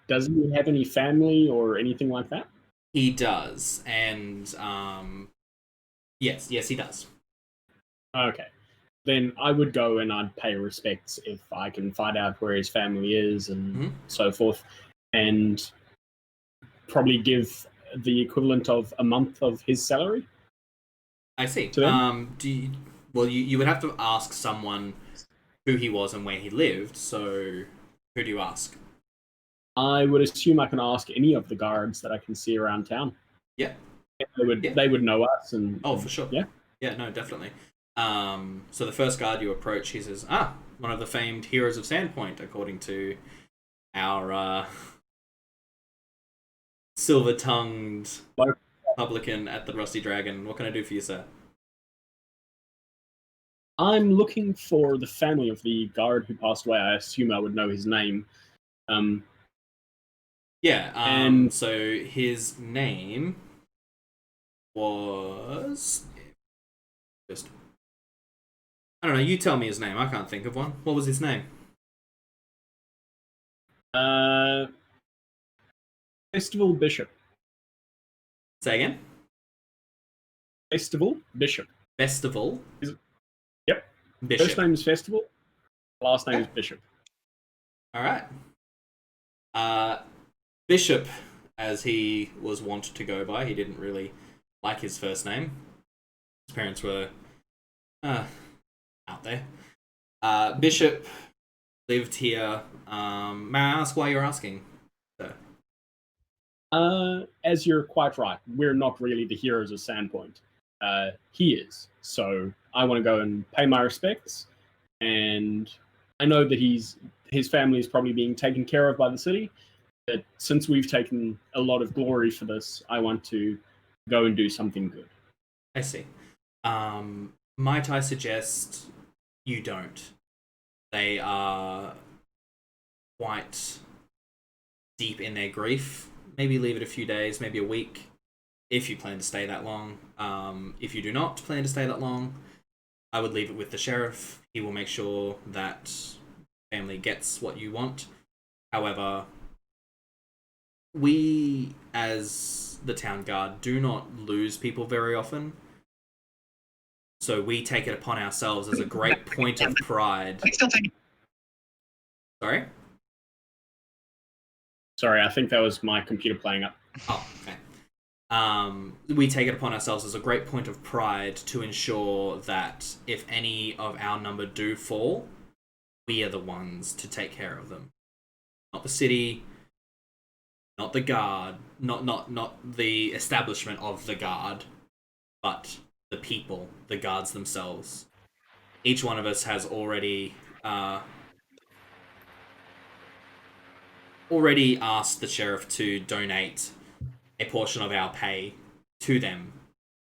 Does he have any family or anything like that? He does, and yes, he does. Okay. Then I would go and I'd pay respects if I can find out where his family is and so forth, and probably give the equivalent of a month of his salary. I see. To them? You would have to ask someone who he was and where he lived. So, who do you ask? I would assume I can ask any of the guards that I can see around town. Yeah. They would know us and for sure. Yeah. Yeah, no, definitely. So the first guard you approach, he says, one of the famed heroes of Sandpoint, according to our silver-tongued publican at the Rusty Dragon. What can I do for you, sir? I'm looking for the family of the guard who passed away. I assume I would know his name. So his name was I don't know, you tell me his name. I can't think of one. What was his name? Festival Bishop. Say again? Festival Bishop. Festival? Yep. Bishop. First name is Festival. Last name is Bishop. Alright. Bishop, as he was wont to go by, he didn't really like his first name. His parents were out there. Bishop lived here. May I ask why you're asking, sir? As you're quite right, we're not really the heroes of Sandpoint. He is. So I want to go and pay my respects. And I know that his family is probably being taken care of by the city. But since we've taken a lot of glory for this, I want to go and do something good. I see. Might I suggest you don't? They are quite deep in their grief. Maybe leave it a few days, maybe a week, if you plan to stay that long. If you do not plan to stay that long, I would leave it with the sheriff. He will make sure that family gets what you want. However, we, as the town guard, do not lose people very often. So we take it upon ourselves as a great point of pride. Sorry? Sorry, I think that was my computer playing up. Oh, okay. We take it upon ourselves as a great point of pride to ensure that if any of our number do fall, we are the ones to take care of them. Not the city, not the guard, not the establishment of the guard, but the people, the guards themselves. Each one of us has already asked the sheriff to donate a portion of our pay to them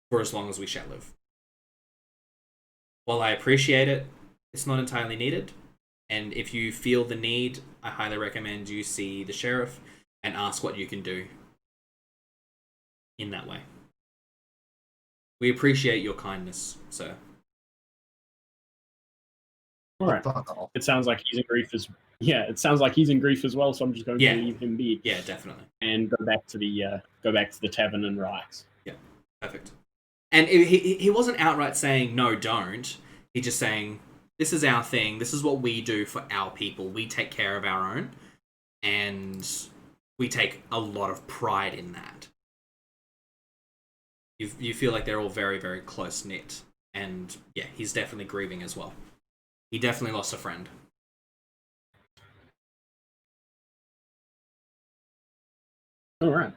for as long as we shall live. While I appreciate it, it's not entirely needed. And if you feel the need, I highly recommend you see the sheriff and ask what you can do in that way. We appreciate your kindness, sir. All right. Fuck off. It sounds like he's in grief as it sounds like he's in grief as well. So I'm just going Yeah. to leave him be. Yeah, definitely. And go back to the tavern and relax. Yeah, perfect. And he wasn't outright saying no, don't. He's just saying this is our thing. This is what we do for our people. We take care of our own, and we take a lot of pride in that. You feel like they're all very, very close knit, and yeah, he's definitely grieving as well. He definitely lost a friend. All right.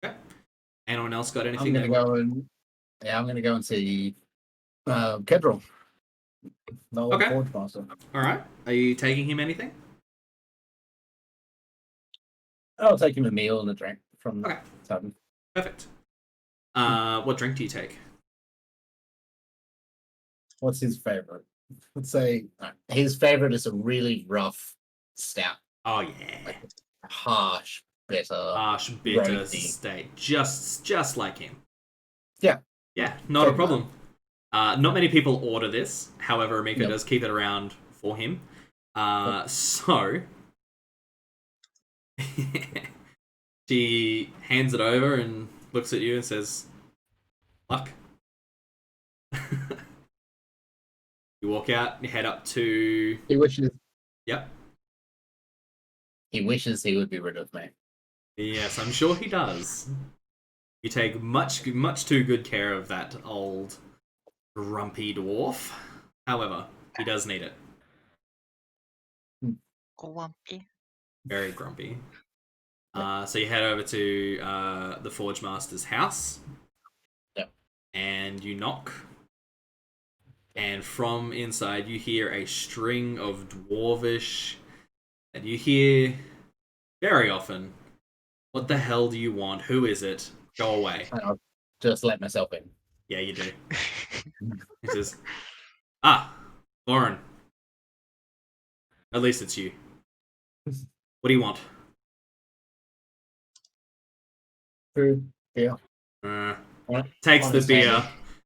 Okay. Anyone else got anything? I'm gonna go and see Kedril. No Okay. Forge Master. All right. Are you taking him anything? I'll take him a meal and a drink from the Okay. tavern. Perfect. What drink do you take? What's his favorite? Let's say his favorite is a really rough stout, Oh yeah, harsh, bitter. harsh, bitter roasty. state, just like him. Yeah. Yeah, not a Take problem. Not many people order this. However, Amika Nope. does keep it around for him. So she hands it over and looks at you and says, "Luck." You walk out. You head up to. He wishes. Yep. He wishes he would be rid of me. Yes, I'm sure he does. You take much too good care of that old grumpy dwarf. However, he does need it. Grumpy. Very grumpy. So you head over to the Forge Master's house. Yep. And you knock. And from inside you hear a string of dwarvish, and you hear very often, "What the hell do you want? Who is it? Go away." And I'll just let myself in. Yeah, you do. He says, Vorin. At least it's you. What do you want? Food. Yeah. Takes the beer. Understanding.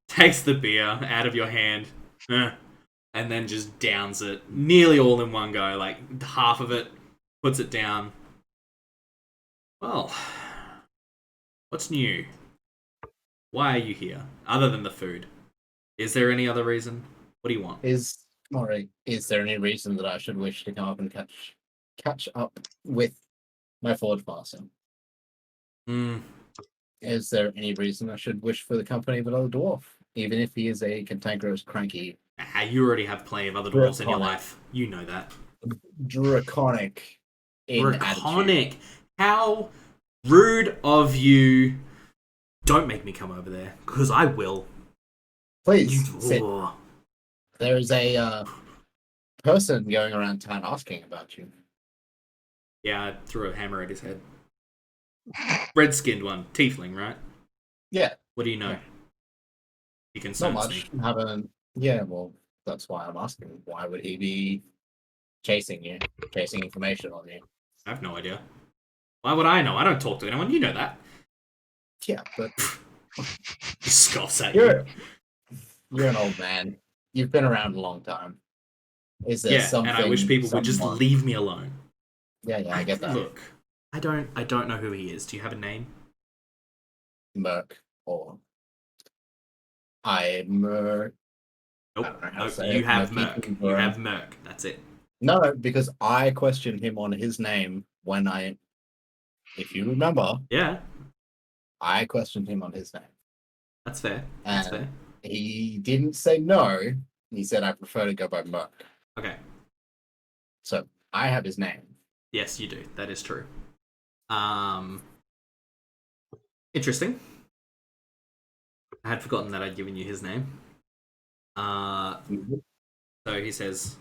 Takes the beer out of your hand. And then just downs it. Nearly all in one go. Like, half of it. Puts it down. Well, what's new? Why are you here? Other than the food. Is there any other reason? What do you want? Is there any reason that I should wish to come up and catch up with my Forge Master? Is there any reason I should wish for the company of another dwarf, even if he is a cantankerous, cranky, You already have plenty of other dwarves in your Draconic. life. You know that. draconic in attitude? Draconic. How rude of you. Don't make me come over there, because I will. Please sit. Ugh. There is a person going around town asking about you. Yeah, I threw a hammer at his head. Red-skinned one. Tiefling, right? Yeah, What do you know? Yeah. He not concerns much. me. Haven't. Yeah, well, that's why I'm asking. Why would he be chasing you, chasing information on you? I have no idea. Why would I know? I don't talk to anyone. You know that. Yeah, but He scoffs at you. you're an old man. You've been around a long time. Is there Yeah, something? and I wish people would just someone- leave me alone. Yeah, I get that. Look, I don't know who he is. Do you have a name? Merc or I'm Nope. don't know how to Nope. say You it. have Merc, Merc. You have Merc. That's it. no, because I questioned him on his name if you remember, Yeah, I questioned him on his name. that's fair. That's And fair. he didn't say no. He said, I prefer to go by Merc. Okay. So I have his name. Yes, you do. That is true. Interesting. I had forgotten that I'd given you his name. So he says,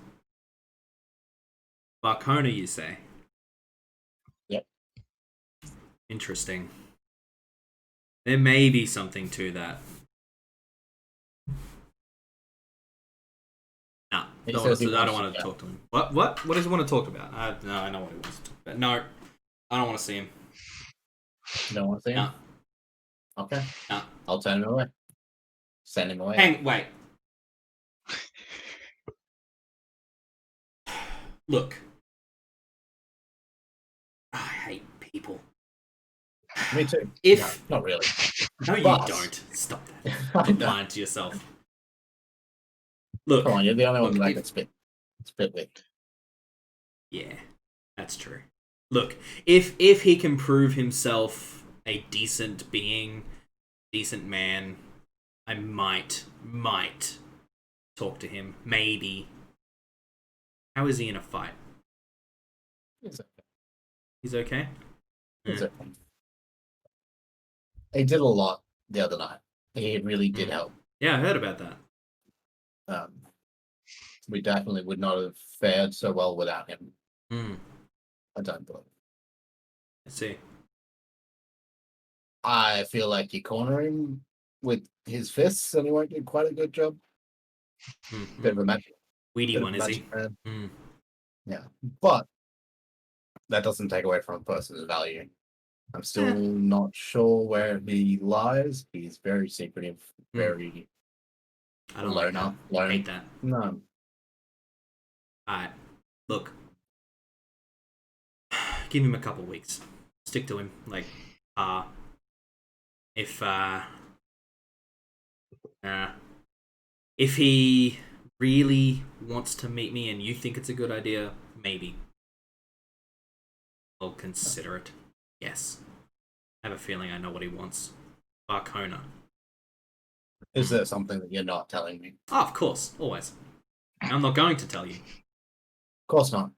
Barcona, you say? Yep. Interesting. There may be something to that. No, He I says he don't wants want to to go. talk to him. What? What does he want to talk about? No, I know what he wants to talk about. No, I don't want to see him. You don't want to see him? No, Okay. no. I'll turn him away. Send him away. Wait. Look. I hate people. Me too. If No, not really. no, you But- don't. Stop that. I Stop know. lying to yourself. Look. Come on, you're the only one look, that I if- can spit with. Yeah, that's true. Look, if he can prove himself a decent being, decent man, I might talk to him. Maybe. How is he in a fight? It's okay. He's okay? It's okay. He did a lot the other night. He really did Mm. help. Yeah, I heard about that. We definitely would not have fared so well without him. Hmm. I don't believe. I see. I feel like you corner him with his fists, and he won't do quite a good job. Mm-hmm. Bit of a magic, Weedy bit one, of a is he? magic man. Mm. Yeah, but that doesn't take away from a person's value. I'm still not sure where he lies. He's very secretive, very I don't like that. loner. Hate that. No, Alright. Look. Give him a couple weeks. Stick to him. Like, if he really wants to meet me and you think it's a good idea, maybe. I'll consider it. Yes. I have a feeling I know what he wants. Barcona. is there something that you're not telling me? Oh, of course. Always. I'm not going to tell you. Of course not.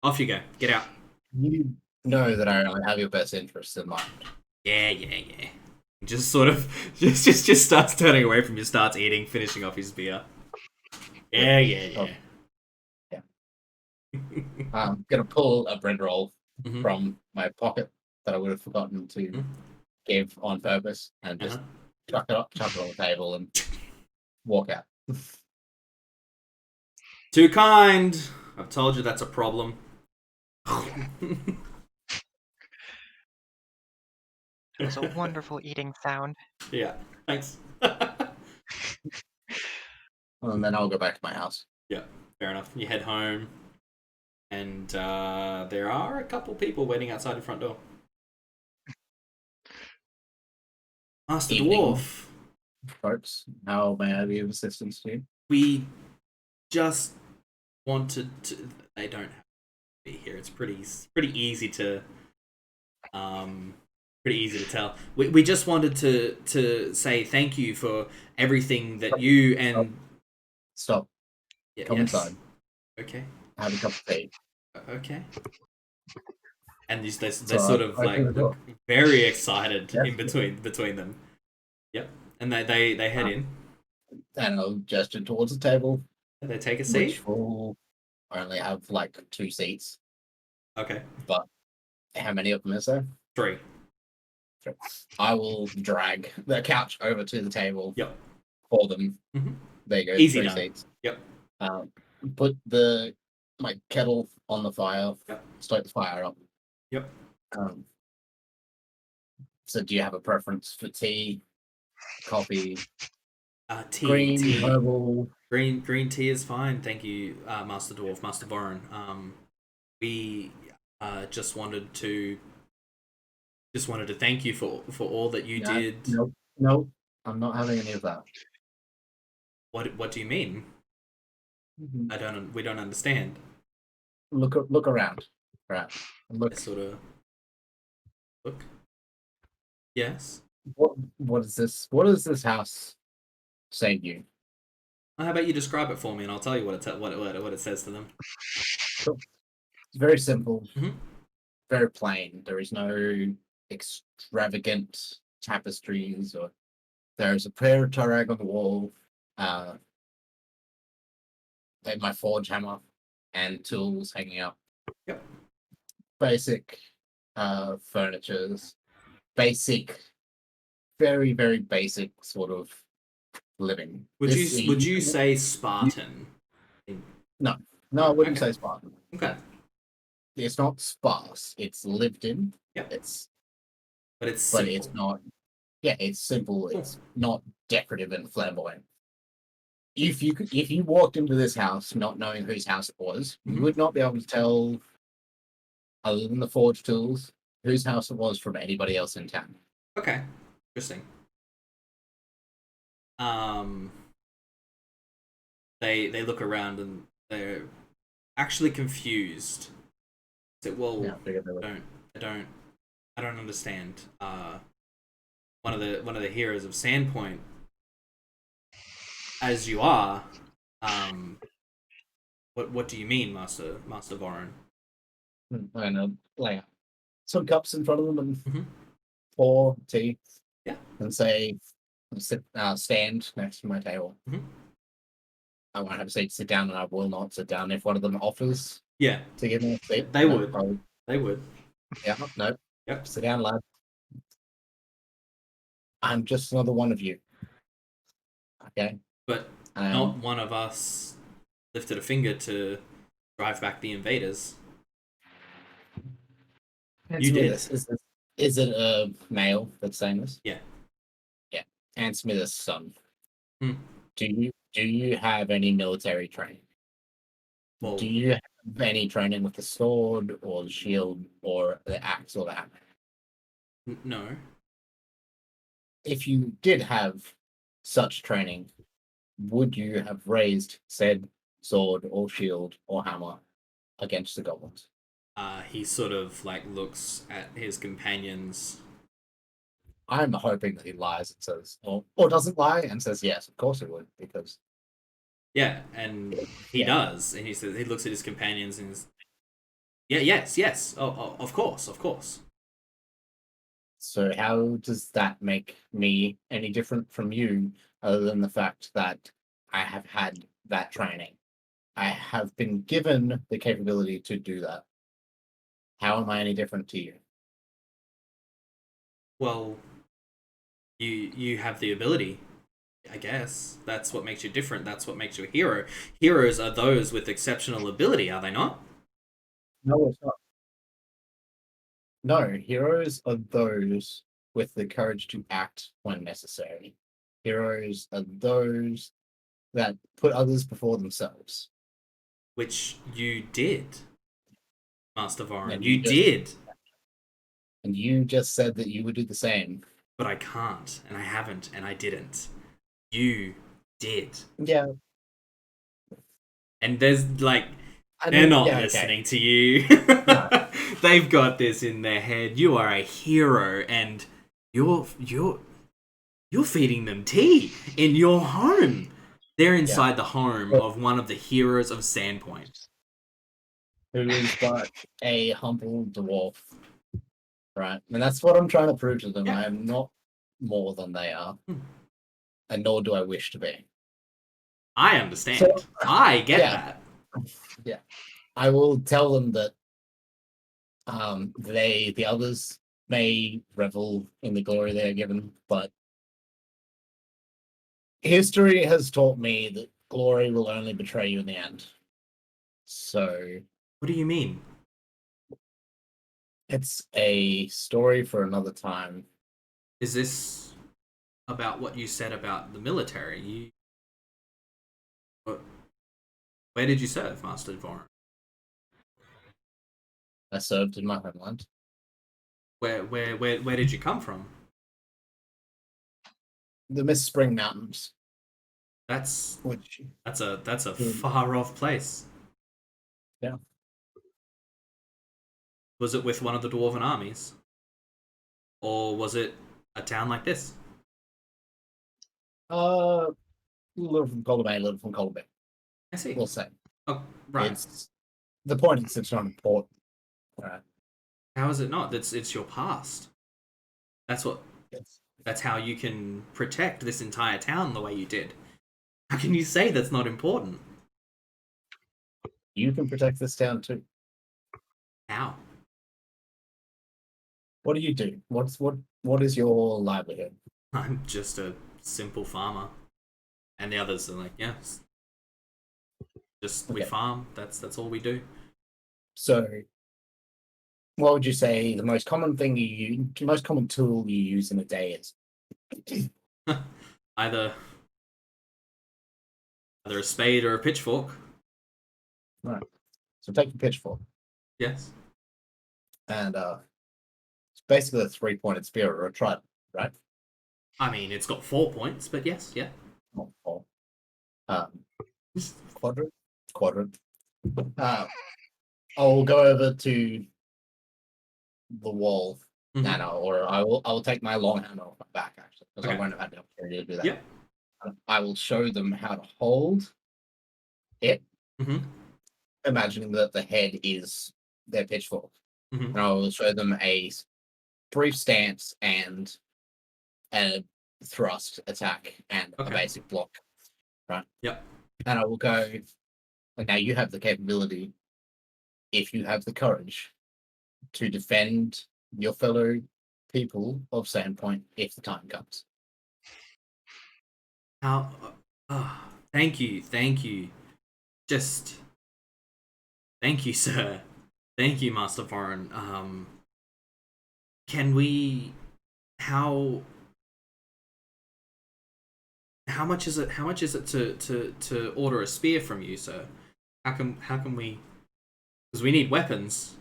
Off you go. Get out. You know that I only have your best interests in mind. Yeah. Just sort of just starts turning away from you, starts eating, finishing off his beer. Yeah. I'm gonna pull a bread roll Mhm. from my pocket that I would have forgotten to Mhm. give on purpose, and just chuck it on the table, and walk out. Too kind. I've told you that's a problem. It was a wonderful eating sound. Yeah. Thanks. And then I'll go back to my house. Yeah. Fair enough. You head home, and there are a couple people waiting outside the front door. Master Evening. Dwarf. Folks, how may I be of assistance to you? We just wanted to. They don't have to be here. It's pretty easy to tell. We just wanted to say thank you for everything that you and Stop. Come yes. inside. Okay. Have a cup of tea. Okay. And they So sort of I like open the look very excited Yes. in between them. Yep. And they head in. And I'll gesture towards the table, And they take a which seat. will only have like 2 seats. Okay. But how many of them is there? 3. I will drag the couch over to the table. Yep. For them. Mhm. There you go. Easy 3 done. seats. Yep. Put my kettle on the fire. Yep. Stoke the fire up. Yep. So do you have a preference for tea, coffee, Tea. green, Tea. herbal? Green tea is fine, thank you, Master Dwarf, Master Vorin. We just wanted to thank you for all that you did. Nope. I'm not having any of that. What do you mean? Mhm. We don't understand. Look around. Right. I Look, sort of look. Yes. what is this? What does this house say to you? How about you describe it for me, and I'll tell you what it says to them. Cool. It's very simple, Mhm. very plain. There is no extravagant tapestries, or there's a prayer tarag on the wall, uh, my forge hammer, and tools hanging up. Yep. Basic furnitures, basic, very, very basic sort of living. Would This you say Spartan? no, No. I wouldn't Okay. say Spartan. Okay. It's not sparse. It's lived in. Yep. It's But it's but simple. it's not. Yeah, it's simple. Cool. It's not decorative and flamboyant. If you walked into this house not knowing whose house it was, you Mhm. would not be able to tell, other than the forge tools, whose house it was from anybody else in town. Okay. Interesting. Um, they look around and they're actually confused. So, well, Yeah, I figured they would. I don't understand. One of the heroes of Sandpoint, as you are. What do you mean, Master Vorin? I know, lay some cups in front of them and Mhm. pour tea. Yeah. And say, stand next to my table. Mhm. I won't have a seat to sit down, and I will not sit down if one of them offers Yeah, to give me a seat. they No, would. They would. yeah, no. Yep. Sit down, lad. I'm just another one of you. Okay. But not one of us lifted a finger to drive back the invaders. You did. Is it a male that's saying this? Yeah. Yeah. And Smith's son. Hmm. Do you have any military training? Well, Do you have any training with the sword or the shield or the axe or the hammer? No. If you did have such training, would you have raised said sword or shield or hammer against the goblins? He sort of like looks at his companions. I'm hoping that he lies and says, or doesn't lie and says, yes, of course he would, because. Yeah, and he Yeah. does, and he says he looks at his companions and is, yeah, yes. Oh, of course. So, how does that make me any different from you, other than the fact that I have had that training? I have been given the capability to do that. How am I any different to you? Well, you have the ability. I guess that's what makes you different. That's what makes you a hero. Heroes are those with exceptional ability, are they not? No, it's not. No, heroes are those with the courage to act when necessary. Heroes are those that put others before themselves. Which you did, Master Vorin. And You did, you just said that you would do the same. but I can't, and I haven't, and I didn't. You did, Yeah, and there's like I they're mean, not yeah, listening to you. No. They've got this in their head. You are a hero, and you're feeding them tea in your home. They're inside the home But- of one of the heroes of Sandpoint. Who is but a humble dwarf, right? And that's what I'm trying to prove to them. Yeah. I am not more than they are, Hmm. and nor do I wish to be. I understand. So- I get Yeah. that. Yeah, I will tell them that the others may revel in the glory they are given, but history has taught me that glory will only betray you in the end. So What do you mean? it's a story for another time. Is this about what you said about the military? Where did you serve, Master Vorin? I served in my homeland. Where did you come from? The Miss Spring Mountains, That's which that's a Hmm. far off place. Yeah. Was it with one of the dwarven armies? Or was it a town like this? Little from column A, little from column B. I see. We'll say. Oh, right. It's the point is it's not important. Right. How is it not? It's your past. That's what. Yes. That's how you can protect this entire town the way you did. How can you say that's not important? You can protect this town too. How? What do you do? What is your livelihood? I'm just a simple farmer, and the others are like, yes, just we Okay. farm. That's all we do. So, what would you say the most common thing you use, the most common tool you use in a day is? Either a spade or a pitchfork. Right. So take your pitchfork, Yes. and it's basically a 3-pointed spear or a trident, right? I mean, it's got 4 points, but yes, yeah. Not 4. Quadrant. I'll go over to the wall, Mhm. or I will take my long hammer off my back actually, because Okay. I won't have had the opportunity to do that. Yep. I will show them how to hold it, Mhm. imagining that the head is their pitchfork, Mhm. and I will show them a brief stance and a thrust attack and a Okay. basic block, right? Yep. And I will go. Now you have the capability, if you have the courage, to defend your fellow people of Sandpoint if the time comes. How? Thank you. Just thank you, sir. Thank you, Master Vorin. Can we? How much is it? How much is it to order a spear from you, sir? How can we? Because we need weapons.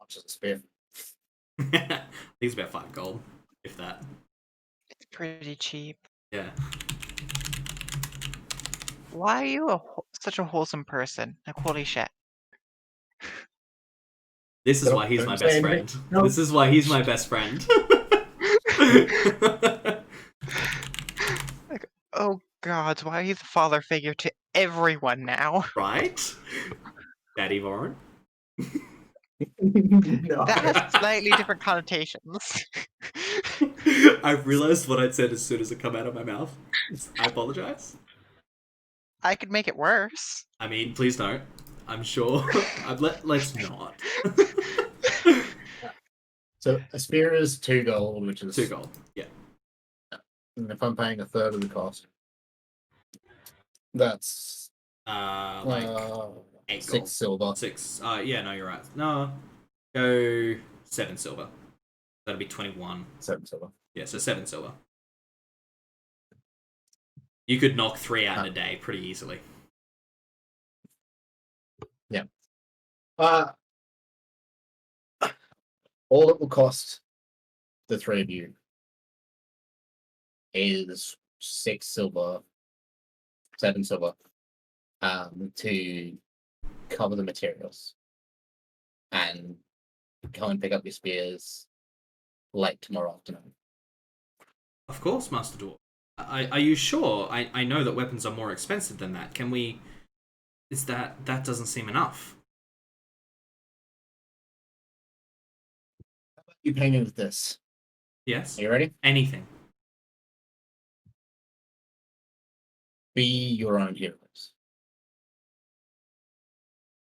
Much as a spear. I think it's about 5 gold, if that. It's pretty cheap. Yeah. Why are you such a wholesome person? Like, holy shit. This is Don't- why he's don't my say best anything. friend. No. This is why he's my best friend. Like, oh god, why are you the father figure to everyone now? Right? Daddy Vorin? No. That has slightly different connotations. I realized what I'd said as soon as it come out of my mouth. I apologize. I could make it worse. I mean, please don't. I'm sure. Let's not. So a spear is 2 gold, which is 2 gold. Yeah. And if I'm paying a third of the cost, that's Like 8 6 gold. silver. 6. Yeah, no, you're right. No. Go 7 silver. That'll be 21. 7 silver. Yeah, so 7 silver. You could knock 3 out in a day pretty easily. Yeah. All it will cost the 3 of you is 6 silver, 7 silver, to cover the materials and come and pick up your spears late tomorrow afternoon. Of course, Master Dwarf. Are you sure? I know that weapons are more expensive than that. Can we... Is that doesn't seem enough. You pay me with this. Yes? Are you ready? Anything. Be your own heroes.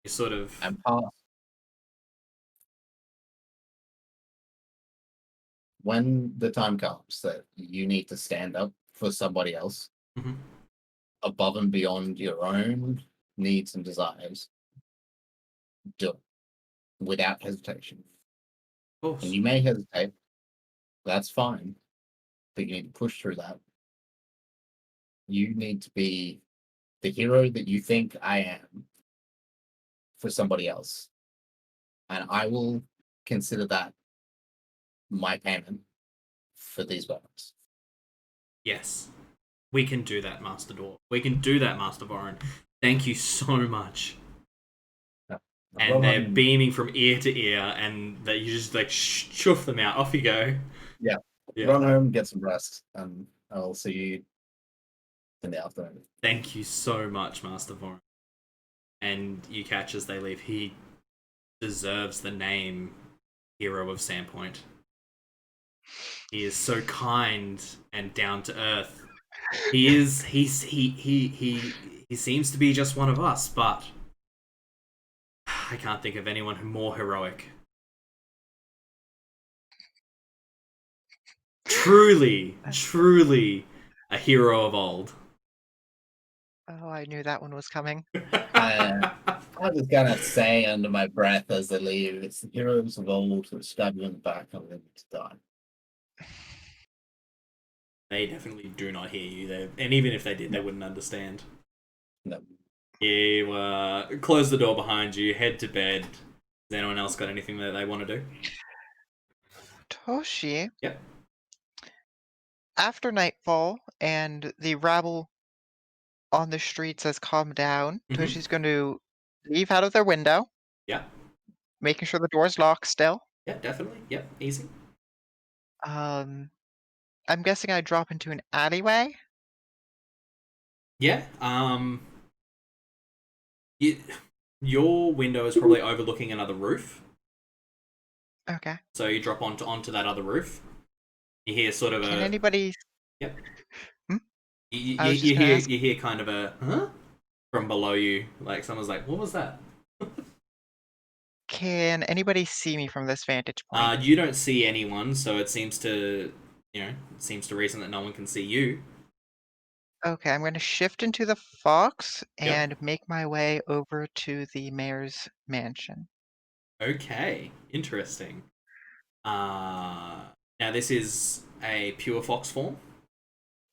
You sort of... And pass. When the time comes that you need to stand up for somebody else, Mhm. above and beyond your own needs and desires, do it without hesitation. Of course. And you may hesitate, that's fine, but you need to push through that. You need to be the hero that you think I am for somebody else. And I will consider that my payment for these weapons. Yes. We can do that, Master Dwarf. We can do that, Master Vorin. Thank you so much. and they're Run beaming from ear to ear, and that you just like chuff them out. Off you go. Yeah. Yeah. Run home, get some rest, and I'll see you in the afternoon. Thank you so much, Master Vorin. And you catch as they leave. He deserves the name Hero of Sandpoint. He is so kind and down to earth. He seems to be just one of us, but I can't think of anyone more heroic. Truly a hero of old. Oh, I knew that one was coming. I'm just gonna say under my breath as they leave, it's the heroes of old who stab you in the back and live to die. They definitely do not hear you, and even if they did, they wouldn't understand. No. You close the door behind you, head to bed. Has anyone else got anything that they want to do? Toshi. Yep. After nightfall and the rabble on the streets has calmed down, Mhm. Toshi's going to leave out of their window, Yeah. making sure the door's locked still. Yeah, definitely. Yep, easy. I'm guessing I drop into an alleyway. Yeah. Your window is probably overlooking another roof, Okay. so you drop onto that other roof. You hear sort of Can a anybody? yep. Hmm? You, I you, was just you gonna hear ask. you hear kind of a huh from below you, like someone's like, "What was that?" Can anybody see me from this vantage point? You don't see anyone, so it seems to reason that no one can see you. Okay, I'm going to shift into the fox Yep. and make my way over to the mayor's mansion. Okay. Interesting. Now this is a pure fox form.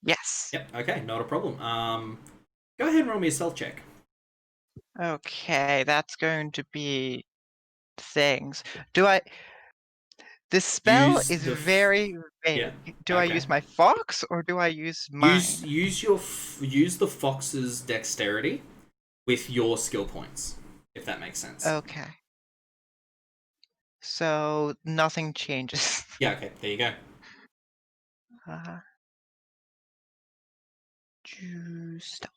Yes. Yep. Okay. Not a problem. Go ahead and roll me a stealth check. Okay, that's going to be things. Do I? This spell Use is the very yeah. vague. Do I Okay. use my fox or do I use Use mine? use the fox's dexterity with your skill points, if that makes sense. Okay. So nothing changes. Yeah. Okay. There you go. Uh, stuff.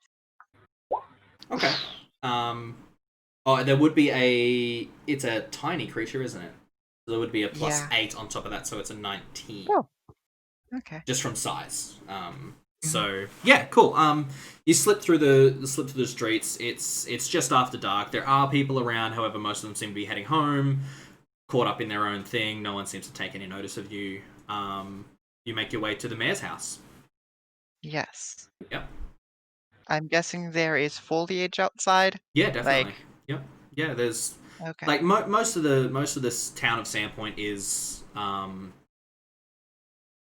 Okay. Um. Oh, there would be a. It's a tiny creature, isn't it? So there would be a plus Yeah. 8 on top of that, so it's a 19. Oh. Okay. Just from size. Mhm. So yeah, cool. You slip through the streets. It's just after dark. There are people around, however, most of them seem to be heading home, caught up in their own thing. No one seems to take any notice of you. You make your way to the mayor's house. Yes. Yep. I'm guessing there is foliage outside. Yeah, definitely. Like, Yep. Yeah, there's okay. like most of this town of Sandpoint is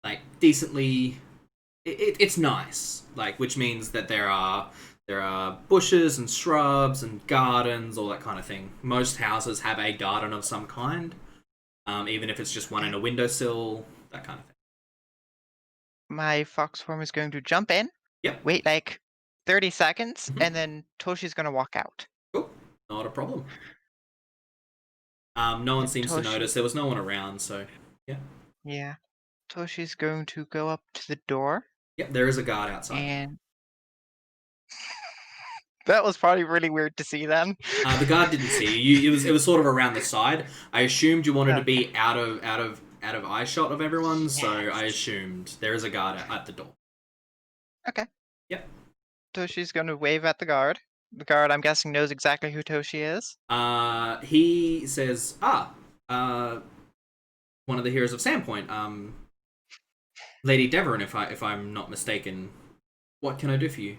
like decently. It's nice, like, which means that there are bushes and shrubs and gardens, all that kind of thing. Most houses have a garden of some kind, even if it's just one in a windowsill, that kind of thing. My fox form is going to jump in, Yep. wait like 30 seconds, Mhm. and then Toshi's going to walk out. Cool. Not a problem. No one And seems to notice. Toshi, There was no one around, so yeah. yeah. Toshi's going to go up to the door, Yep, there is a guard outside. and that was probably really weird to see then. The guard didn't see you. It was sort of around the side. I assumed you wanted to be out of eye shot of everyone, so I Yes. assumed there is a guard at the door. Okay. Yep. Toshi's going to wave at the guard. The guard, I'm guessing, knows exactly who Toshi is. He says, one of the heroes of Sandpoint, Lady Deverin, if I'm not mistaken. What can I do for you?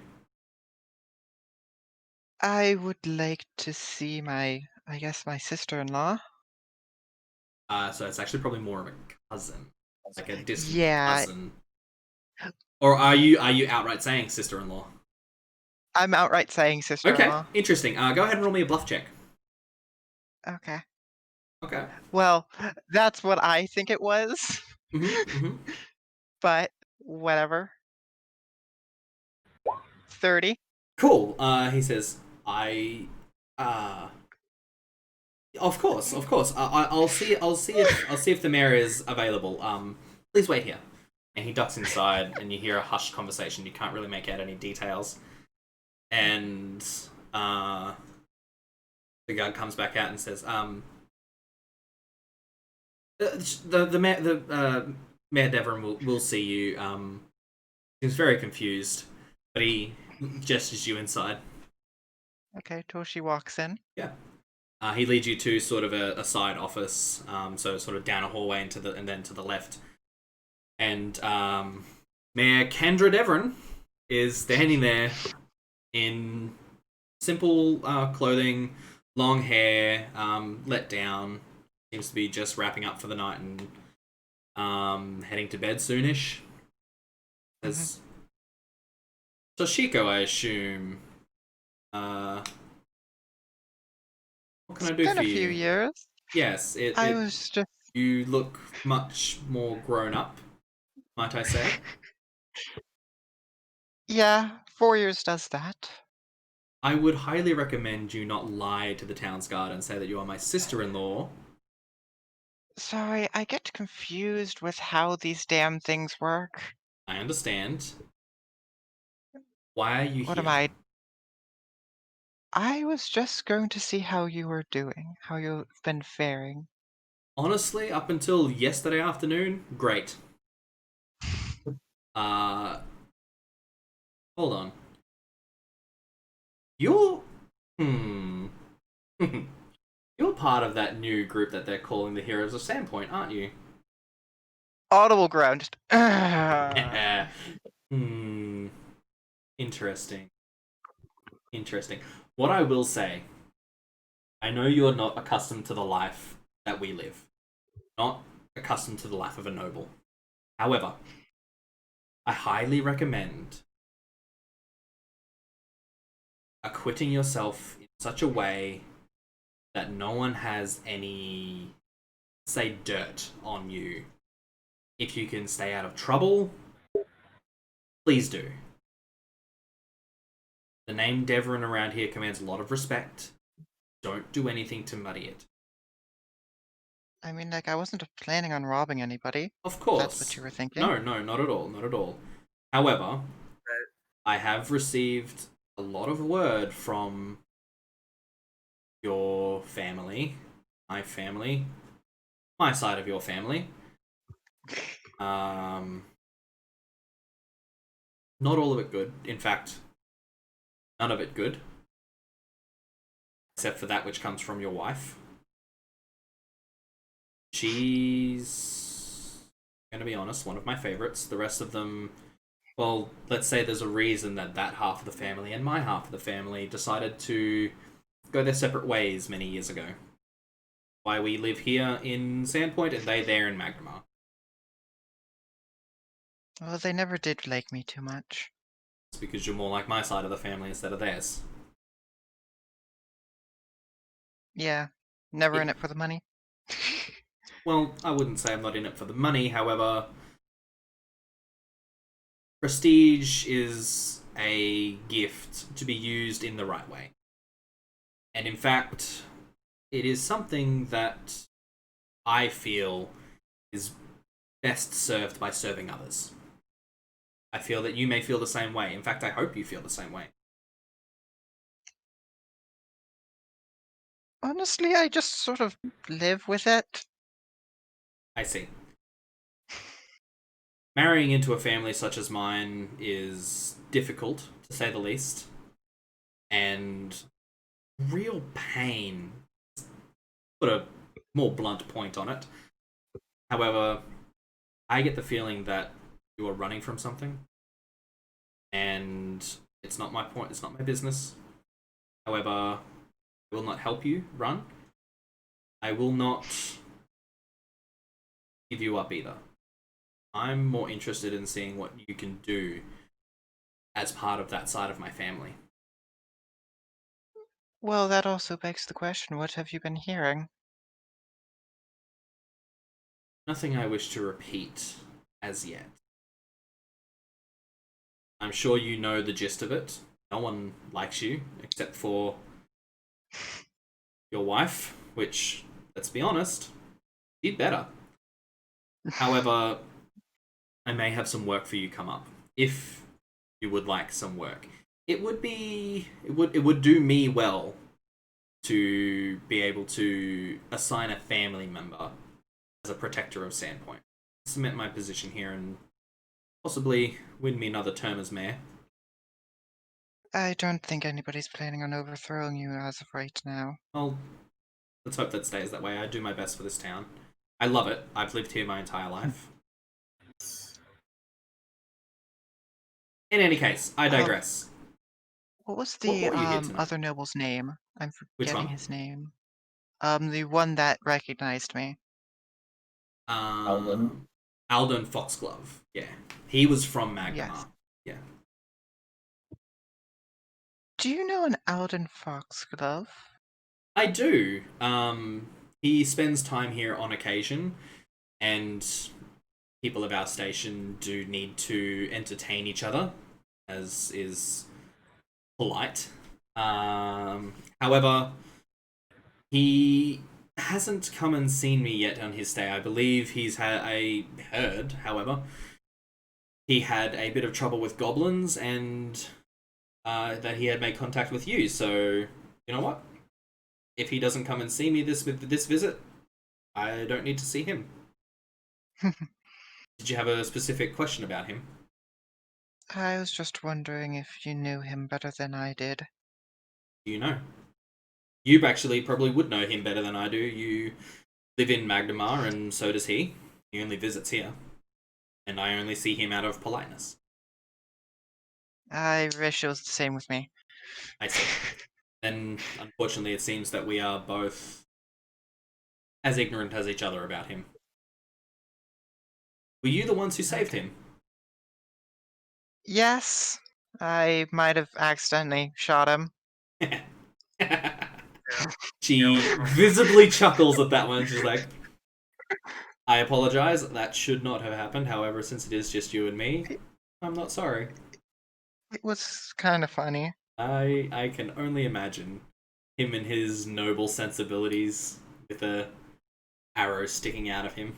I would like to see my sister-in-law. So it's actually probably more of a cousin, like a distant Yeah, cousin. Or are you outright saying sister-in-law? I'm outright saying Okay, sister-in-law. interesting. Go ahead and roll me a bluff check. Okay. Okay. Well, that's what I think it was, Mm-hmm. but whatever. 30. Cool. He says, I Of course, of course. I'll see if the mayor is available. Please wait here. And he ducks inside, and you hear a hushed conversation. You can't really make out any details. And the guard comes back out and says, the Mayor Devon will see you. He was very confused, but he gestures you inside. Okay, Toshi walks in. Yeah. He leads you to sort of a side office, so sort of down a hallway and then to the left. And Mayor Kendra Devon is standing there in simple clothing, long hair, let down. Seems to be just wrapping up for the night and heading to bed soonish. Says, Toshiko, I assume. What can I do Been for a few you? years. Yes, I was just. you look much more grown up, might I say? Yeah, 4 years does that. I would highly recommend you not lie to the town's guard and say that you are my sister-in-law. Sorry, I get confused with how these damn things work. I understand. Why are you What am here? I? I was just going to see how you were doing, how you've been faring. Honestly, up until yesterday afternoon, great. Uh, hold on. You're... Hmm... You're part of that new group that they're calling the Heroes of Sandpoint, aren't you? Audible ground. Just. Hmm... Interesting. Interesting. What I will say, I know you're not accustomed to the life that we live. Not accustomed to the life of a noble. However, I highly recommend acquitting yourself in such a way that no one has any, say, dirt on you. If you can stay out of trouble, please do. The name Devon around here commands a lot of respect. Don't do anything to muddy it. I mean, like, I wasn't planning on robbing anybody. Of If that's what course. you were thinking. No, not at all, not at all. However, That I have received a lot of word from your family, my family, my side of your family. Um, not all of it good. In fact, none of it good, except for that which comes from your wife. She's, gonna be honest, one of my favorites. The rest of them, well, let's say there's a reason that that half of the family and my half of the family decided to go their separate ways many years ago. Why we live here in Sandpoint and they there in Magnemar. Well, they never did like me too much. It's because you're more like my side of the family instead of theirs. Yeah, never Yeah. in it for the money. Well, I wouldn't say I'm not in it for the money, however, prestige is a gift to be used in the right way. And in fact, it is something that I feel is best served by serving others. I feel that you may feel the same way. In fact, I hope you feel the same way. Honestly, I just sort of live with it. I see. Marrying into a family such as mine is difficult, to say the least, and real pain. Put a more blunt point on it. However, I get the feeling that you are running from something, and it's not my point, it's not my business. However, I will not help you run. I will not give you up either. I'm more interested in seeing what you can do as part of that side of my family. Well, that also begs the question, what have you been hearing? Nothing I wish to repeat as yet. I'm sure you know the gist of it. No one likes you except for your wife. which, let's be honest, did better. However, I may have some work for you come up. If you would like some work, it would do me well to be able to assign a family member as a protector of Sandpoint. Cement my position here and possibly win me another term as mayor. I don't think anybody's planning on overthrowing you as of right now. Well, let's hope that stays that way. I do my best for this town. I love it. I've lived here my entire life. In any case, I digress. What was What the were you here tonight? other noble's name? I'm Which forgetting one? his name. The one that recognized me. Alden. Alden Foxglove. Yeah. He was from Magnemar. Yes. Yeah. Do you know an Alden Foxglove? I do. He spends time here on occasion, and people of our station do need to entertain each other, as is polite. However, he hasn't come and seen me yet on his stay. I believe I heard, however, he had a bit of trouble with goblins and that he had made contact with you. So, you know what? If he doesn't come and see me this visit, I don't need to see him. Did you have a specific question about him? I was just wondering if you knew him better than I did. Do you know? You actually probably would know him better than I do. You live in Magnemar, and so does he. He only visits here. And I only see him out of politeness. I wish it was the same with me. I see. And unfortunately, it seems that we are both as ignorant as each other about him. Were you the ones who saved him? Yes, I might have accidentally shot him. She visibly chuckles at that one. She's like, I apologize. That should not have happened. However, since it is just you and me, I'm not sorry. It was kind of funny. I can only imagine him and his noble sensibilities with a arrow sticking out of him.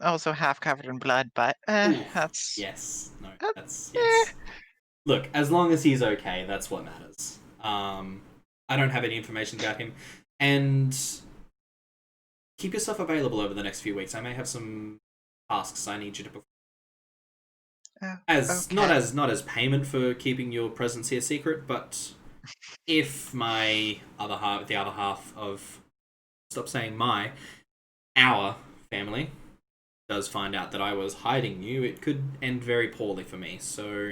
Also half covered in blood, but Oof. that's... Yes. No, Uh, that's... Yes. Look, as long as he's okay, that's what matters. I don't have any information about him. And keep yourself available over the next few weeks. I may have some tasks I need you to perform. okay. Not as payment for keeping your presence here secret, but if the other half of our family does find out that I was hiding you, it could end very poorly for me. So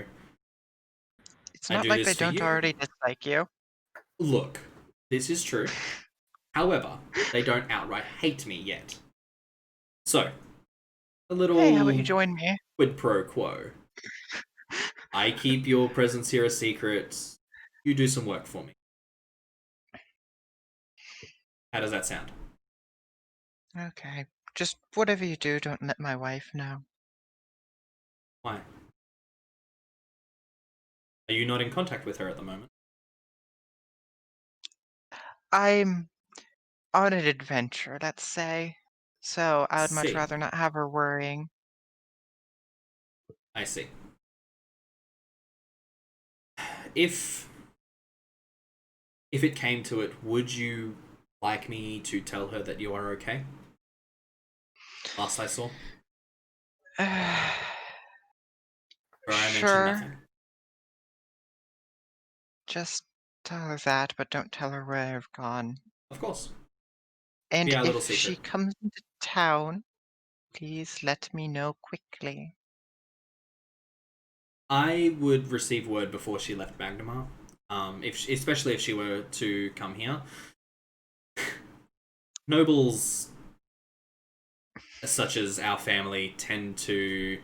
It's I not do like this they for don't you. already dislike you. Look, this is true. However, they don't outright hate me yet. So, a little Hey, how about you join me? quid pro quo. I keep your presence here a secret. You do some work for me. How does that sound? Okay. Just whatever you do, don't let my wife know. Why? Are you not in contact with her at the moment? I'm on an adventure, let's say. So I would much See. rather not have her worrying. I see. If it came to it, would you like me to tell her that you are okay? Last I saw. Or I mentioned Sure. nothing. Just tell her that, but don't tell her where I've gone. Of course. And Be our little if she secret. comes into town, please let me know quickly. I would receive word before she left Magnemar. Especially if she were to come here. Nobles such as our family tend to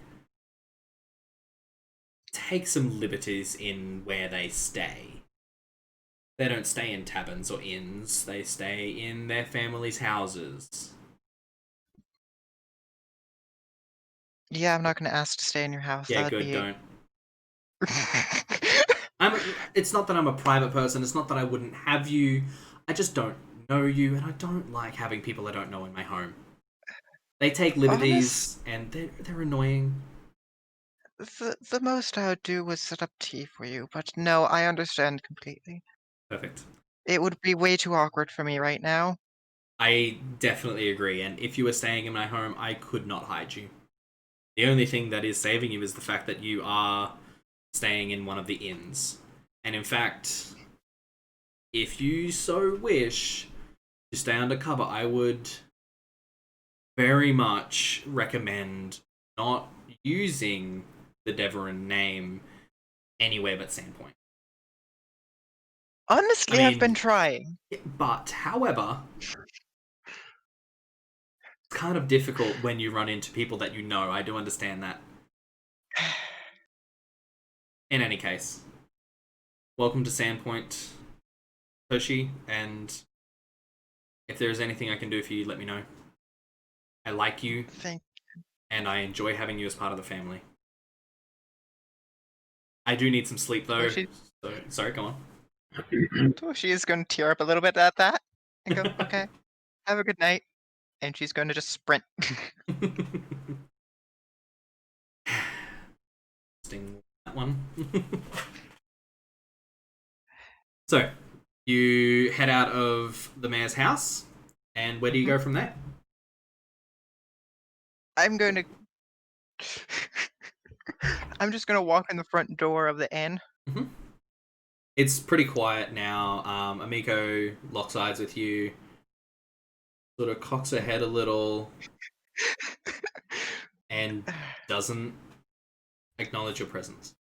take some liberties in where they stay. They don't stay in taverns or inns, they stay in their family's houses. Yeah, I'm not going to ask to stay in your house. Yeah, That would good, be... don't. It's not that I'm a private person, it's not that I wouldn't have you. I just don't know you, and I don't like having people I don't know in my home. They take liberties, and they're annoying. The most I would do was set up tea for you, but no, I understand completely. Perfect. It would be way too awkward for me right now. I definitely agree, and if you were staying in my home, I could not hide you. The only thing that is saving you is the fact that you are staying in one of the inns. And in fact, if you so wish to stay undercover, I would very much recommend not using the Deverin name anywhere but Sandpoint. Honestly, I've been trying. But, however, it's kind of difficult when you run into people that you know. I do understand that. In any case, welcome to Sandpoint, Toshi, and if there is anything I can do for you, let me know. I like you, Thank and I enjoy having you as part of the family. I do need some sleep, though. Toshi, So, sorry, go on. Toshi is going to tear up a little bit at that and go, okay, have a good night. And she's going to just sprint. That one. So, you head out of the mayor's house, and where do you go from there? I'm going to... I'm just going to walk in the front door of the inn. Mm-hmm. It's pretty quiet now. Amiko locks eyes with you, sort of cocks her head a little, and doesn't acknowledge your presence.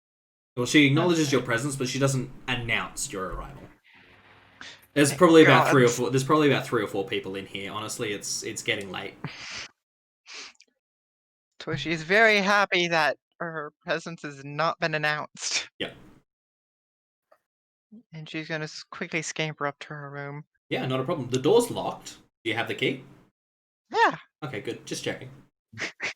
Well, she acknowledges your presence, but she doesn't announce your arrival. There's probably about three or four. There's probably about 3 or 4 people in here. Honestly, it's getting late. Toshi is very happy that her presence has not been announced. Yeah. And she's gonna quickly scamper up to her room. Yeah, not a problem. The door's locked. Do you have the key? Yeah. Okay, good. Just checking.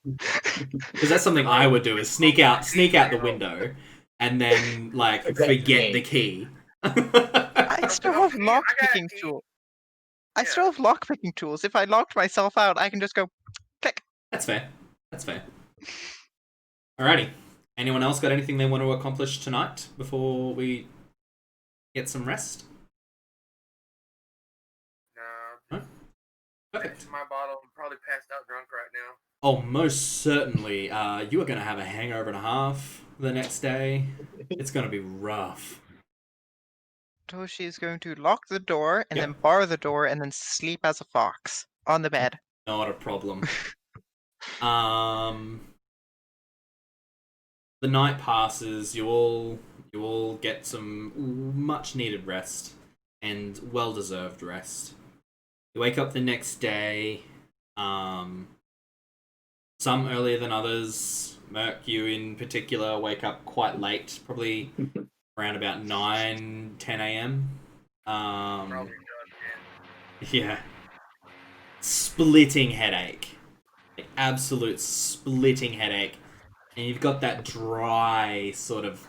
Because that's something I would do: is sneak out the window, and then like forget the key. I still have lockpicking tools. I still have lockpicking tools. If I locked myself out, I can just go click. That's fair. That's fair. Alrighty. Anyone else got anything they want to accomplish tonight before we get some rest? No. Perfect. My bottle. I'm probably passed out drunk right now. Oh, most certainly. You are going to have a hangover and a half the next day. It's going to be rough. Toshi is going to lock the door and then bar the door and then sleep as a fox on the bed. Not a problem. The night passes. You all get some much needed rest and well deserved rest. You wake up the next day. Some earlier than others. Merc, you in particular, wake up quite late, probably around about 9, 10 a.m. Probably done, Yeah. Splitting headache. Like, absolute splitting headache. And you've got that dry sort of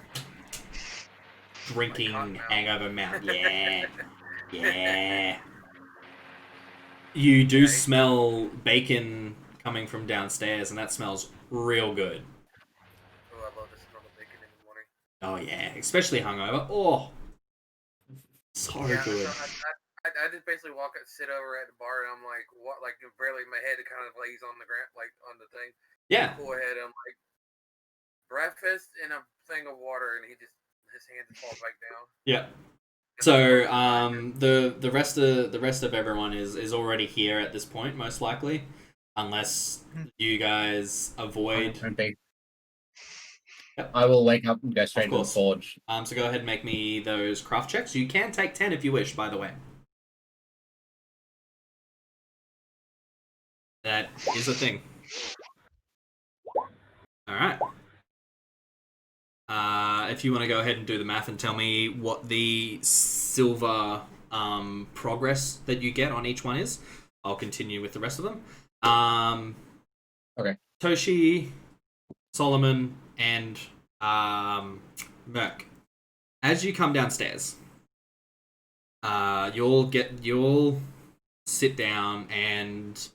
drinking hangover mouth. Yeah. Yeah. You do smell bacon coming from downstairs, and that smells real good. Oh, I love the smell of bacon in the morning. Oh yeah, especially hungover. Oh, so good. So I just basically sit over at the bar, and I'm like, what? Like barely my head kind of lays on the ground, like on the thing. Yeah. Cool head. I'm like, breakfast and a thing of water, and his hand just falls back down. Yeah. So the rest of everyone is already here at this point, most likely, unless you guys avoid. Yep. I will wake up and go straight to the forge. So go ahead and make me those craft checks. You can take 10 if you wish, by the way. That is a thing. Alright. If you want to go ahead and do the math and tell me what the silver progress that you get on each one is, I'll continue with the rest of them. Okay. Toshi, Solomon, and Merc. As you come downstairs, You'll sit down and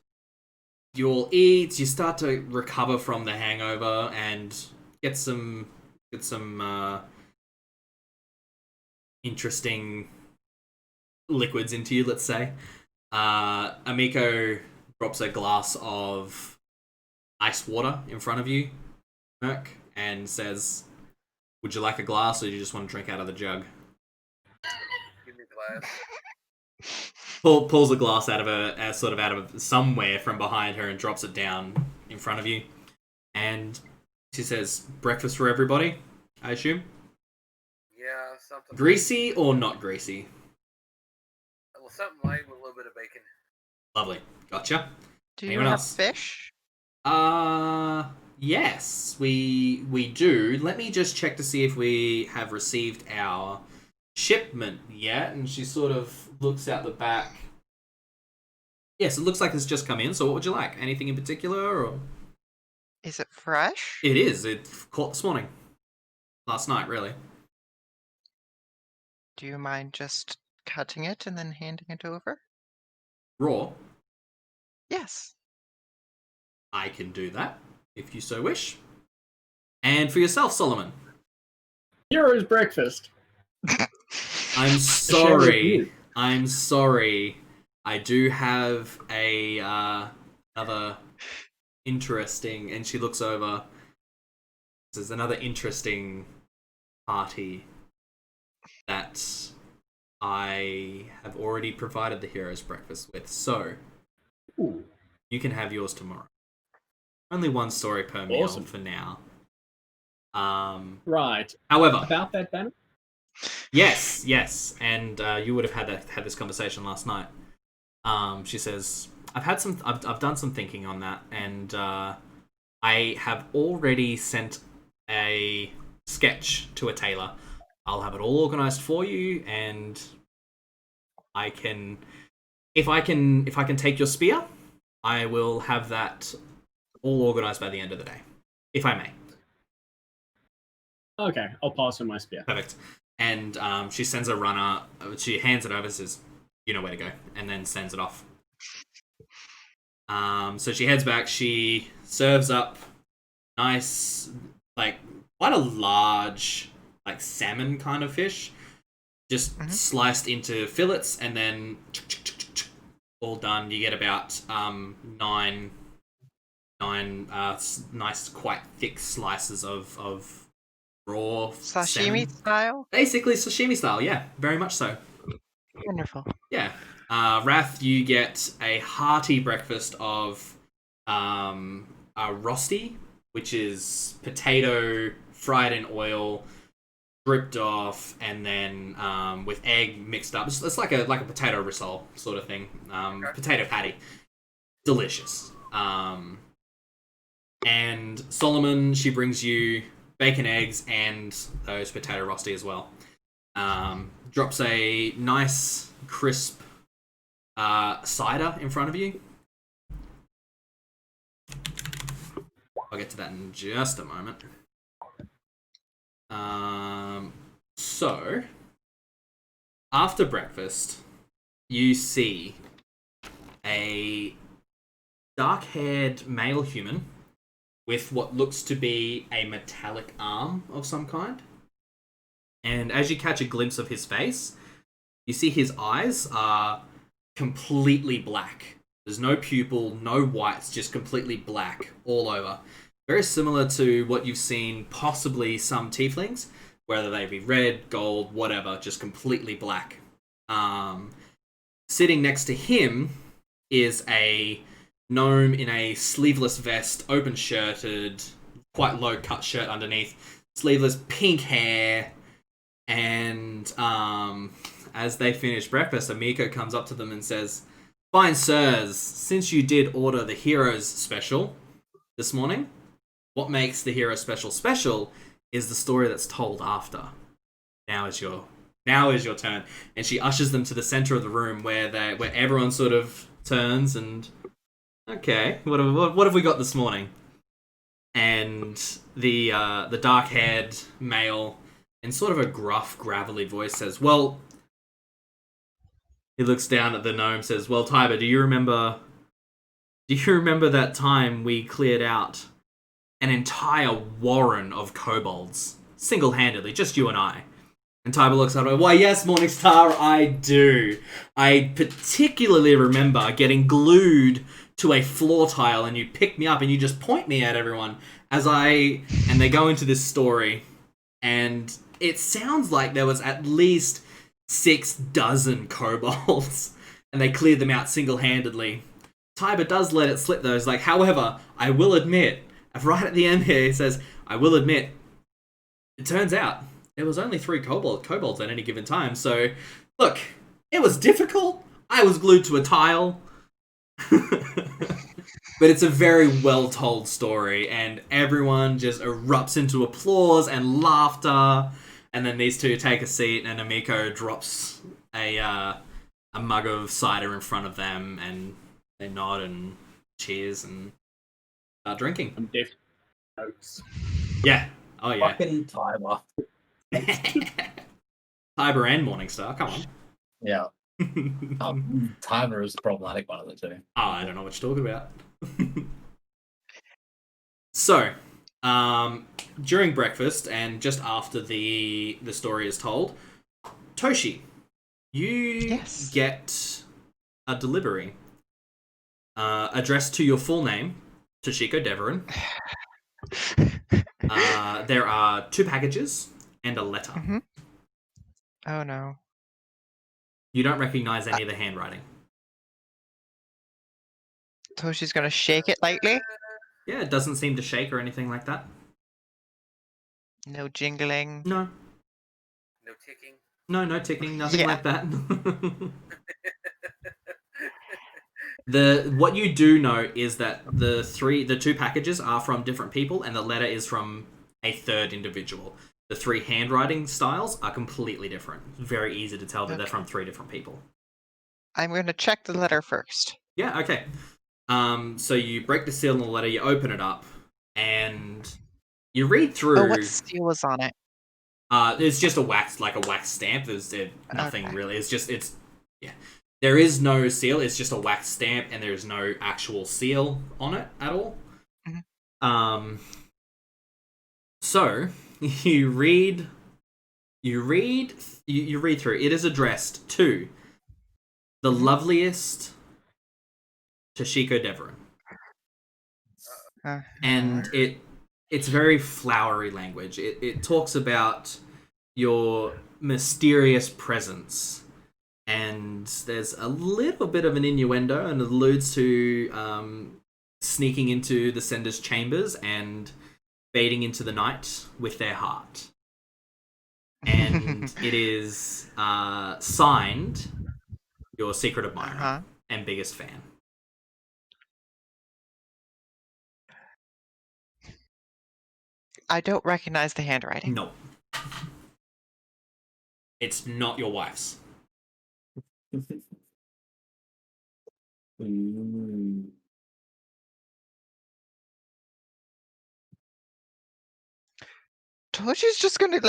you'll eat. You start to recover from the hangover and get some interesting liquids into you. Let's say. Amiko drops a glass of ice water in front of you, Merc, and says, "Would you like a glass, or do you just want to drink out of the jug?" Give me a glass. Pulls a glass out of out of somewhere from behind her and drops it down in front of you. And she says, "Breakfast for everybody, I assume? Yeah, something. Greasy or not greasy?" Well, something light with a little bit of bacon. Lovely. Gotcha. Do you Anyone have else? fish? Yes, we do. Let me just check to see if we have received our shipment yet. And she sort of looks out the back. Yes, it looks like it's just come in. So what would you like? Anything in particular, or? Is it fresh? It is. It caught this morning. Last night, really. Do you mind just cutting it and then handing it over? Raw. Yes. I can do that, if you so wish. And for yourself, Solomon. Hero's breakfast. I'm Share with sorry. you. I'm sorry. I do have a another interesting, and she looks over. There's another interesting party that I have already provided the hero's breakfast with. So Ooh, you can have yours tomorrow. Only one story per meal Awesome. for now. right. However, About that banner? yes, and you would have had this conversation last night. She says, I've done some thinking on that, and I have already sent a sketch to a tailor. I'll have it all organized for you, and I can, if I can take your spear, I will have that all organized by the end of the day, if I may. Okay, I'll pass on my spear. Perfect. And she sends a runner. She hands it over, says, "You know where to go," and then sends it off. So she heads back. She serves up nice, like quite a large, like salmon kind of fish, just sliced into fillets, and then all done. You get about nine nice, quite thick slices of raw Sashimi salmon. style? Basically sashimi style, yeah, very much so. Wonderful. Yeah. Wrath, you get a hearty breakfast of rosti, which is potato fried in oil, dripped off, and then with egg mixed up. It's like a potato risol sort of thing. Potato patty. Delicious. And Solomon, she brings you bacon, eggs, and those potato rosti as well. Drops a nice, crisp cider in front of you. I'll get to that in just a moment. So, after breakfast, you see a dark-haired male human with what looks to be a metallic arm of some kind. And as you catch a glimpse of his face, you see his eyes are completely black. There's no pupil, no whites, just completely black all over. Very similar to what you've seen possibly some tieflings, whether they be red, gold, whatever, just completely black. Sitting next to him is a gnome in a sleeveless vest, open-shirted, quite low-cut shirt underneath, sleeveless pink hair, and as they finish breakfast, Amiko comes up to them and says, "Fine sirs, since you did order the Heroes Special this morning, what makes the Hero Special is the story that's told after. Now is your turn." And she ushers them to the center of the room where everyone sort of turns and, okay, what have we got this morning? And the dark-haired male, in sort of a gruff, gravelly voice, says, "Well, He looks down at the gnome, says, "Well, Tiber, do you remember that time we cleared out an entire warren of kobolds single-handedly, just you and I?" And Tiber looks at her. "Why, yes, Morningstar, I do. I particularly remember getting glued to a floor tile, and you pick me up and you just point me at everyone and they go into this story, and it sounds like there was at least 6 dozen kobolds, and they cleared them out single-handedly. Tiber does let it slip though. He's like, however, I will admit, right at the end here, he says, I will admit, it turns out there was only 3 kobolds at any given time. So, look, it was difficult. I was glued to a tile. But it's a very well-told story, and everyone just erupts into applause and laughter. And then these two take a seat, and Amiko drops a mug of cider in front of them, and they nod and cheers and start drinking. I'm deaf. Notes. Yeah. Oh, yeah. Fucking Tiber. Tiber and Morningstar, come on. Yeah. Tiber is the problematic one of the two. Oh, I don't know what you're talking about. So, during breakfast and just after the story is told, Toshi, you get a delivery addressed to your full name, Toshiko Deverin. There are 2 packages and a letter. Mm-hmm. Oh no. You don't recognize any of the handwriting. Toshi's gonna shake it lightly. Yeah, it doesn't seem to shake or anything like that. No jingling. No. No ticking. No ticking, nothing Yeah. like that. What you do know is that the 2 packages are from different people, and the letter is from a third individual. The 3 handwriting styles are completely different. It's very easy to tell that they're from 3 different people. I'm gonna check the letter first. Yeah, okay. So you break the seal on the letter, you open it up, and you read through. Oh, what seal was on it? It's just a wax stamp. There's nothing Okay. really. Yeah. There is no seal. It's just a wax stamp, and there's no actual seal on it at all. Mhm. So you read through. It is addressed to the loveliest Toshiko Deverin. And it's very flowery language. It talks about your mysterious presence, and there's a little bit of an innuendo, and it alludes to sneaking into the sender's chambers and fading into the night with their heart. And it is signed your secret admirer and biggest fan. I don't recognize the handwriting. No. It's not your wife's. Toshi's just gonna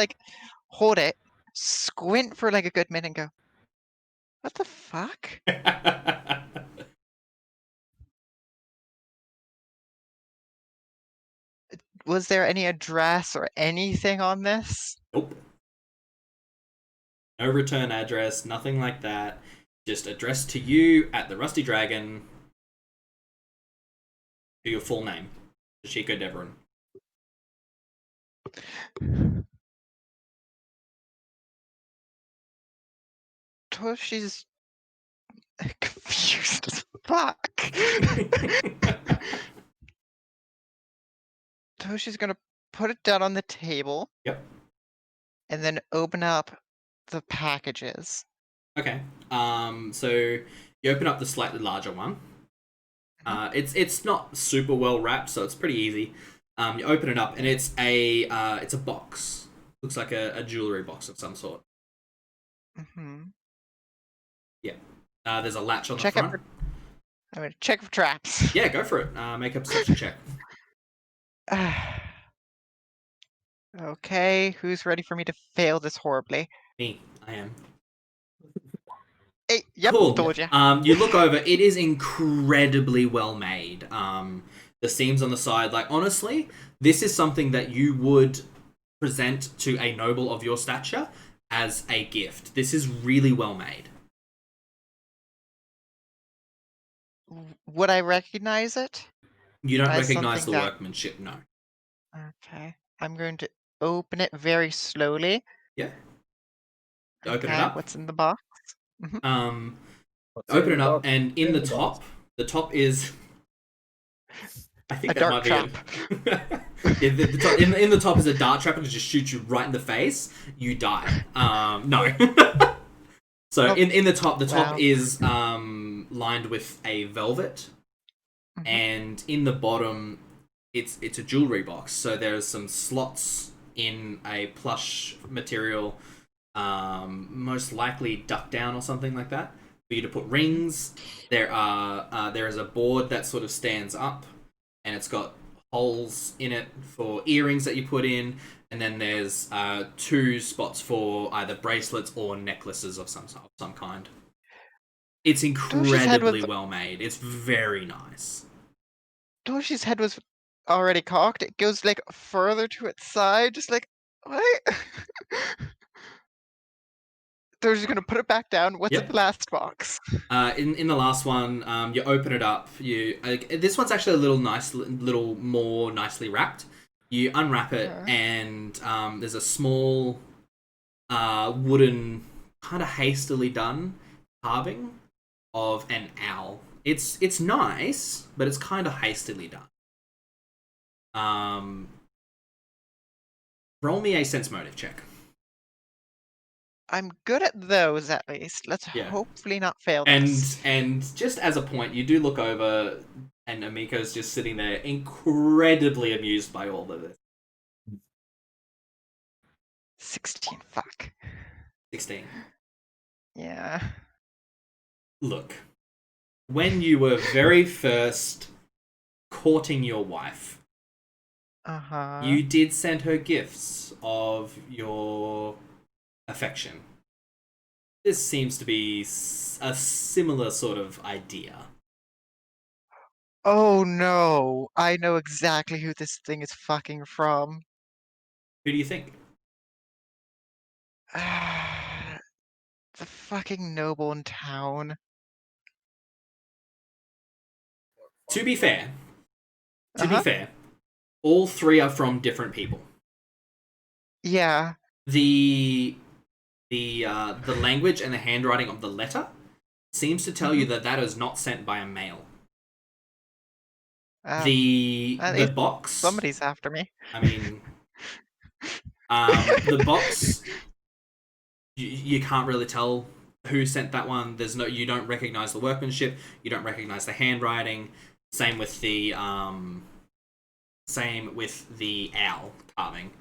hold it, squint for a good minute and go, what the fuck? Was there any address or anything on this? Nope. No return address, nothing like that. Just addressed to you at the Rusty Dragon. To your full name, Toshiko Deverin. Toshi's confused as fuck. Toshi's gonna put it down on the table. Yep. And then open up the packages. Okay. So you open up the slightly larger one. It's not super well wrapped, so it's pretty easy. You open it up, and it's a box. Looks like a jewelry box of some sort. Mm-hmm. Yeah. There's a latch on the I'm front. gonna check for traps. Yeah, go for it. Make a perception check. Okay, who's ready for me to fail this horribly? Me, I am. Hey, yep, Cool. told you. You look over. It is incredibly well made. The seams on the side, like honestly, this is something that you would present to a noble of your stature as a gift. This is really well made. Would I recognize it You don't as recognize something the that? workmanship, no. Okay. I'm going to open it very slowly. Yeah. Open it Okay, up. what's in the box? Um, What's open in it the up, box? and in In the the top, box. the top is. I think A that dart might trap. be it. Yeah, the top, in the top is a dart trap and it just shoots you right in the face. You die. No. So Oh, in the top wow. is lined with a velvet, Mhm. and in the bottom, it's a jewelry box. So there's some slots in a plush material, most likely duck down or something like that, for you to put rings. There is a board that sort of stands up, and it's got holes in it for earrings that you put in, and then there's 2 spots for either bracelets or necklaces of some kind. It's Toshi's head was incredibly well made. It's very nice. Toshi's head was already cocked. It goes like further to its side, just like what? Toshi's gonna put it back down. What's in Yep. the last box? In the last one, you open it up. This one's actually a little more nicely wrapped. You unwrap it, and there's a small wooden, kind of hastily done carving of an owl. It's nice, but it's kind of hastily done. Roll me a sense motive check. I'm good at those at least. Let's Yeah. hopefully not fail And this. just as a point, you do look over, and Amiko's just sitting there, incredibly amused by all of this. 16. Fuck. 16. Yeah. Look, when you were very first courting your wife, Uh-huh. you did send her gifts of your affection. This seems to be a similar sort of idea. Oh no. I know exactly who this thing is fucking from. Who do you think? The fucking noble in town. To be fair, Uh-huh. all 3 are from different people. Yeah. The language and the handwriting of the letter seems to tell you that is not sent by a male. The At least box. somebody's after me. I mean, the box. You can't really tell who sent that one. You don't recognize the workmanship. You don't recognize the handwriting. Same with the owl carving.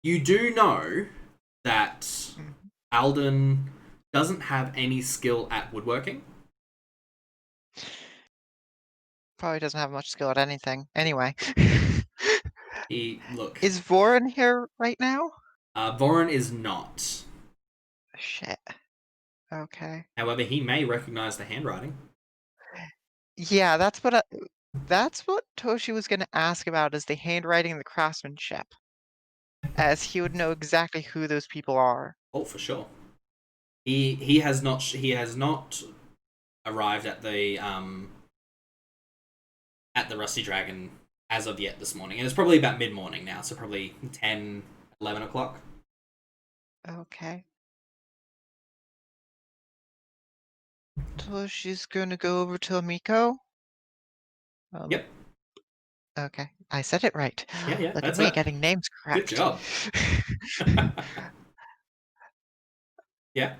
You do know that Alden doesn't have any skill at woodworking. Probably doesn't have much skill at anything. Anyway. Look. Is Vorin here right now? Vorin is not. Shit. Okay. However, he may recognize the handwriting. Yeah, that's what Toshi was going to ask about, is the handwriting and the craftsmanship, as he would know exactly who those people are. Oh, for sure. He has not arrived at the Rusty Dragon as of yet this morning, and it's probably about mid-morning now, so probably 10, 11 o'clock. Okay. Toshi's going to go over to Amiko. Yep. Okay, I said it right. Yeah, Look that's at me it. getting names correct. Good job. Yeah.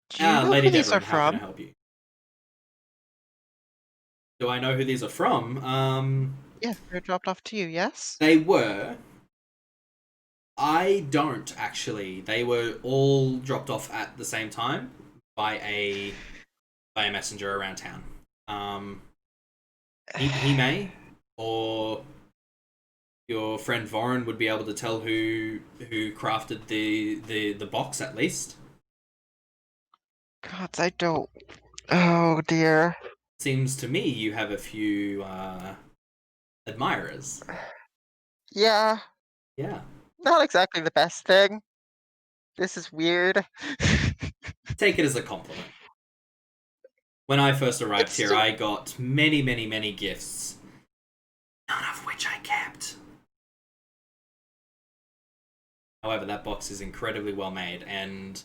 Do you know Lady who these are Deverin, how can I from? help you? Do I know who these are from? Yeah, they're dropped off to you, yes? They were. I don't actually. They were all dropped off at the same time by a messenger around town. He may, or your friend Vorin would be able to tell who crafted the box at least. Gods, I don't. Oh dear. Seems to me you have a few admirers. Yeah, Yeah. not exactly the best thing. This is weird. Take it as a compliment. When I first arrived It's here, still- I got many, many, many gifts, none of which I kept. However, that box is incredibly well made, and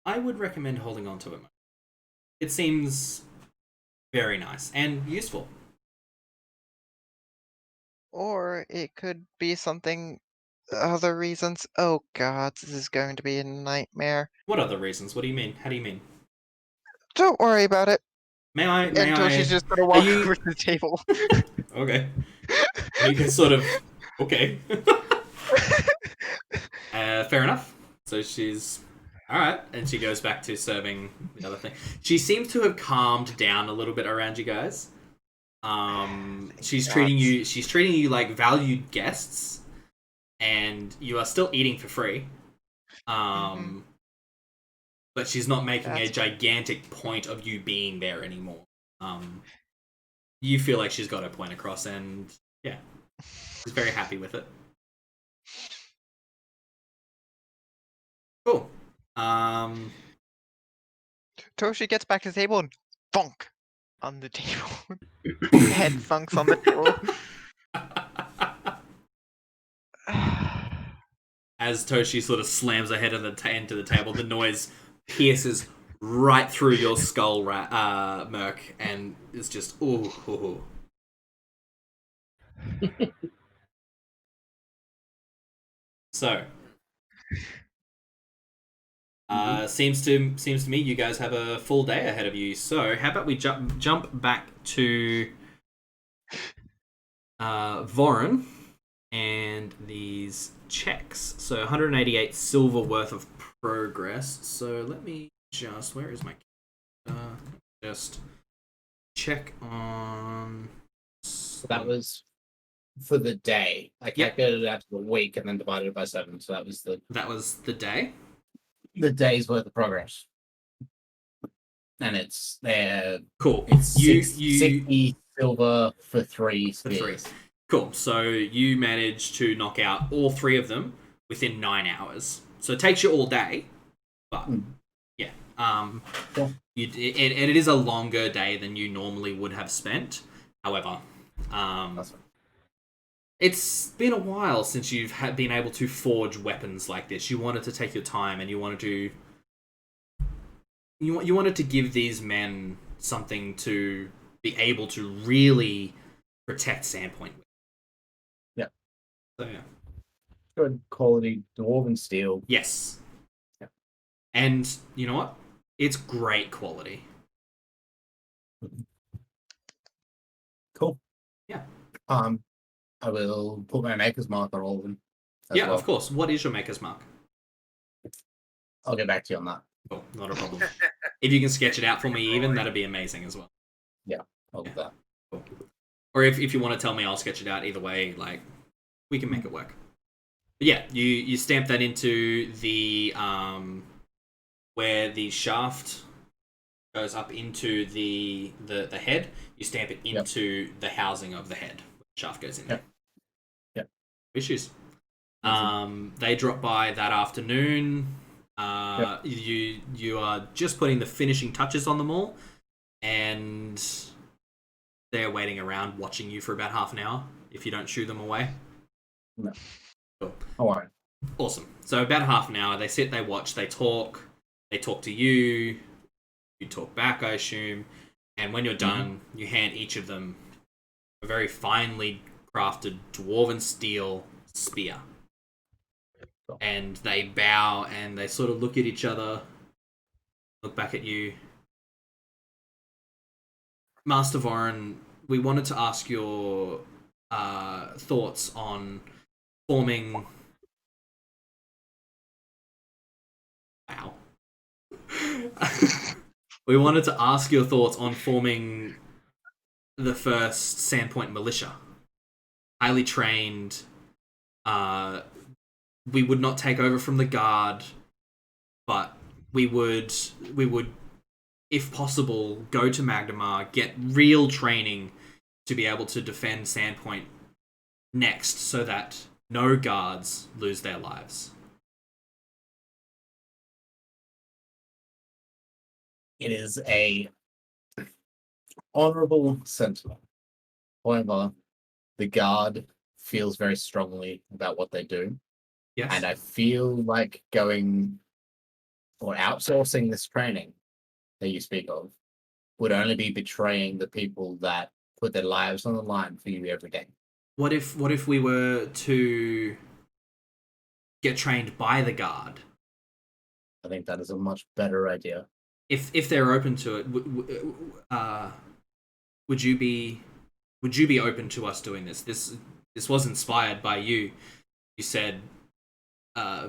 I would recommend holding on to it. It seems very nice and useful. Or it could be something. Other reasons. Oh god, this is going to be a nightmare. What other reasons? What do you mean? How do you mean? Don't worry about it. May I? May And Toshi's I? just gonna Are walk you over to the table. okay? You can sort of okay. Fair enough. So she's all right, and she goes back to serving the other thing. She seems to have calmed down a little bit around you guys. She's treating you. She's treating you like valued guests, and you are still eating for free. But she's not making a gigantic point of you being there anymore. You feel like she's got her point across, and yeah, she's very happy with it. Cool. Toshi gets back to the table and thunk on the table. Head thunks on the table. As Toshi sort of slams her head into the table, the noise pierces right through your skull, Merc, and it's just ooh. So, seems to me you guys have a full day ahead of you. So, how about we jump back to Vorin and these checks. So 188 silver worth of progress. So let me just where is my just check on. So that was for the day. I calculated it out to the week and then divided it by 7. So that was the day. The day's worth of progress. And it's there. Cool. It's you 60 silver for 3 spears. For 3. Cool. So you managed to knock out all 3 of them within 9 hours. So it takes you all day, but yeah. Cool. It is a longer day than you normally would have spent. However, it's been a while since you've been able to forge weapons like this. You wanted to take your time, and you wanted to. You wanted to give these men something to be able to really protect Sandpoint with. Yeah. So yeah. Good quality dwarven steel. Yes. Yeah. And you know what? It's great quality. Cool. Yeah. I will put my maker's mark on all of them. Yeah, of course. What is your maker's mark? I'll get back to you on that. Cool, not a problem. If you can sketch it out for me even, that'd be amazing as well. Yeah, I'll do that. Cool. Or if you want to tell me, I'll sketch it out. Either way, like, we can make it work. But yeah, you stamp that into the where the shaft goes up into the head. You stamp it into the housing of the head. The shaft goes in there. Yep. Issues. They drop by that afternoon. You are just putting the finishing touches on them all, and they're waiting around watching you for about half an hour if you don't shoo them away. No. Cool. All right. Awesome. So about half an hour, they sit, they watch, they talk to you, you talk back, I assume, and when you're done, you hand each of them a very finely crafted dwarven steel spear. Cool. And they bow and they sort of look at each other, look back at you. Master Vorin, we wanted to ask your thoughts on forming... Wow. We wanted to ask your thoughts on forming the first Sandpoint militia. Highly trained. We would not take over from the guard, but we would, if possible, go to Magnemar, get real training to be able to defend Sandpoint next, so that no guards lose their lives. It is a honorable sentiment. However, the guard feels very strongly about what they do, Yes. and I feel like going or outsourcing this training that you speak of would only be betraying the people that put their lives on the line for you every day. What if we were to get trained by the guard? I think that is a much better idea. If they're open to it, would you be open to us doing this? This was inspired by you. You said,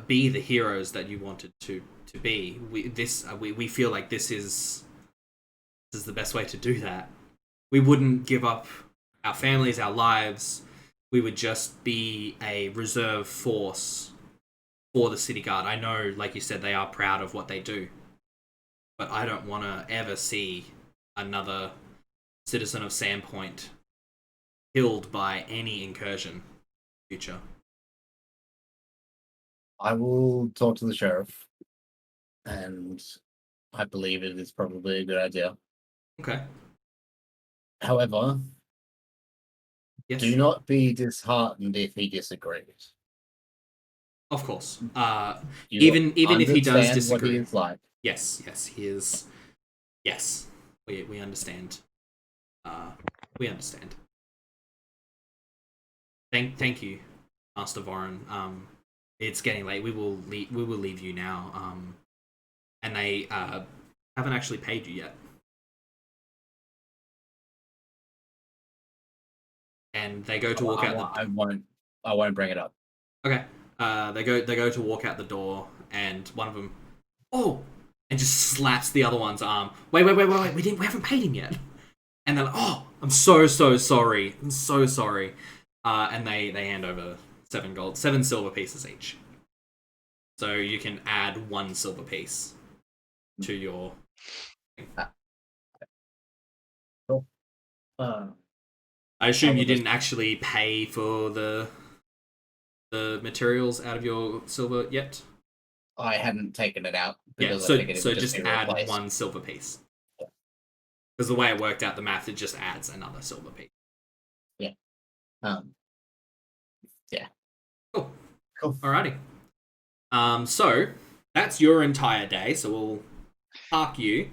be the heroes that you wanted to be. We feel like this is the best way to do that. We wouldn't give up our families, our lives. We would just be a reserve force for the city guard. I know, like you said, they are proud of what they do, but I don't want to ever see another citizen of Sandpoint killed by any incursion in the future. I will talk to the sheriff, and I believe it is probably a good idea. Okay. However, Yes. do not be disheartened if he disagrees. Of course. You Even if he does understand disagree. what he is like. Yes, he is. Yes, we understand. We understand. Thank you, Master Vorin. It's getting late. We will leave you now. And they haven't actually paid you yet. And they go to walk out. I won't bring it up. Okay. They go to walk out the door, and one of them, oh, and just slaps the other one's arm. Wait. We haven't paid him yet. And they're like, oh, I'm so sorry. I'm so sorry. And they hand over 7 silver pieces each. So you can add 1 silver piece to your thing. Cool. I assume you didn't actually pay for the materials out of your silver yet? I hadn't taken it out. Yeah, because I figured it so would just be add replaced. 1 silver piece. Because the way it worked out, the math, it just adds another silver piece. Yeah. Yeah. Cool. Cool. Alrighty. So that's your entire day. So we'll park you.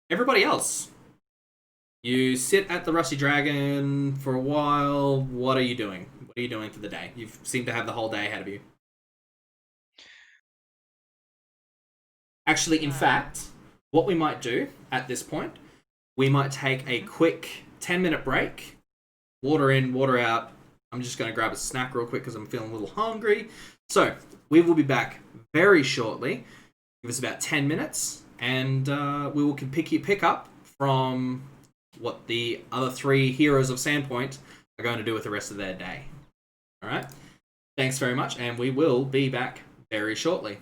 Everybody else, you sit at the Rusty Dragon for a while. What are you doing? What are you doing for the day? You seem to have the whole day ahead of you. Actually, in fact, what we might do at this point, we might take a quick 10-minute break. Water in, water out. I'm just going to grab a snack real quick because I'm feeling a little hungry. So, we will be back very shortly. Give us about 10 minutes, and we will pick up from what the other 3 heroes of Sandpoint are going to do with the rest of their day. Alright? Thanks very much, and we will be back very shortly.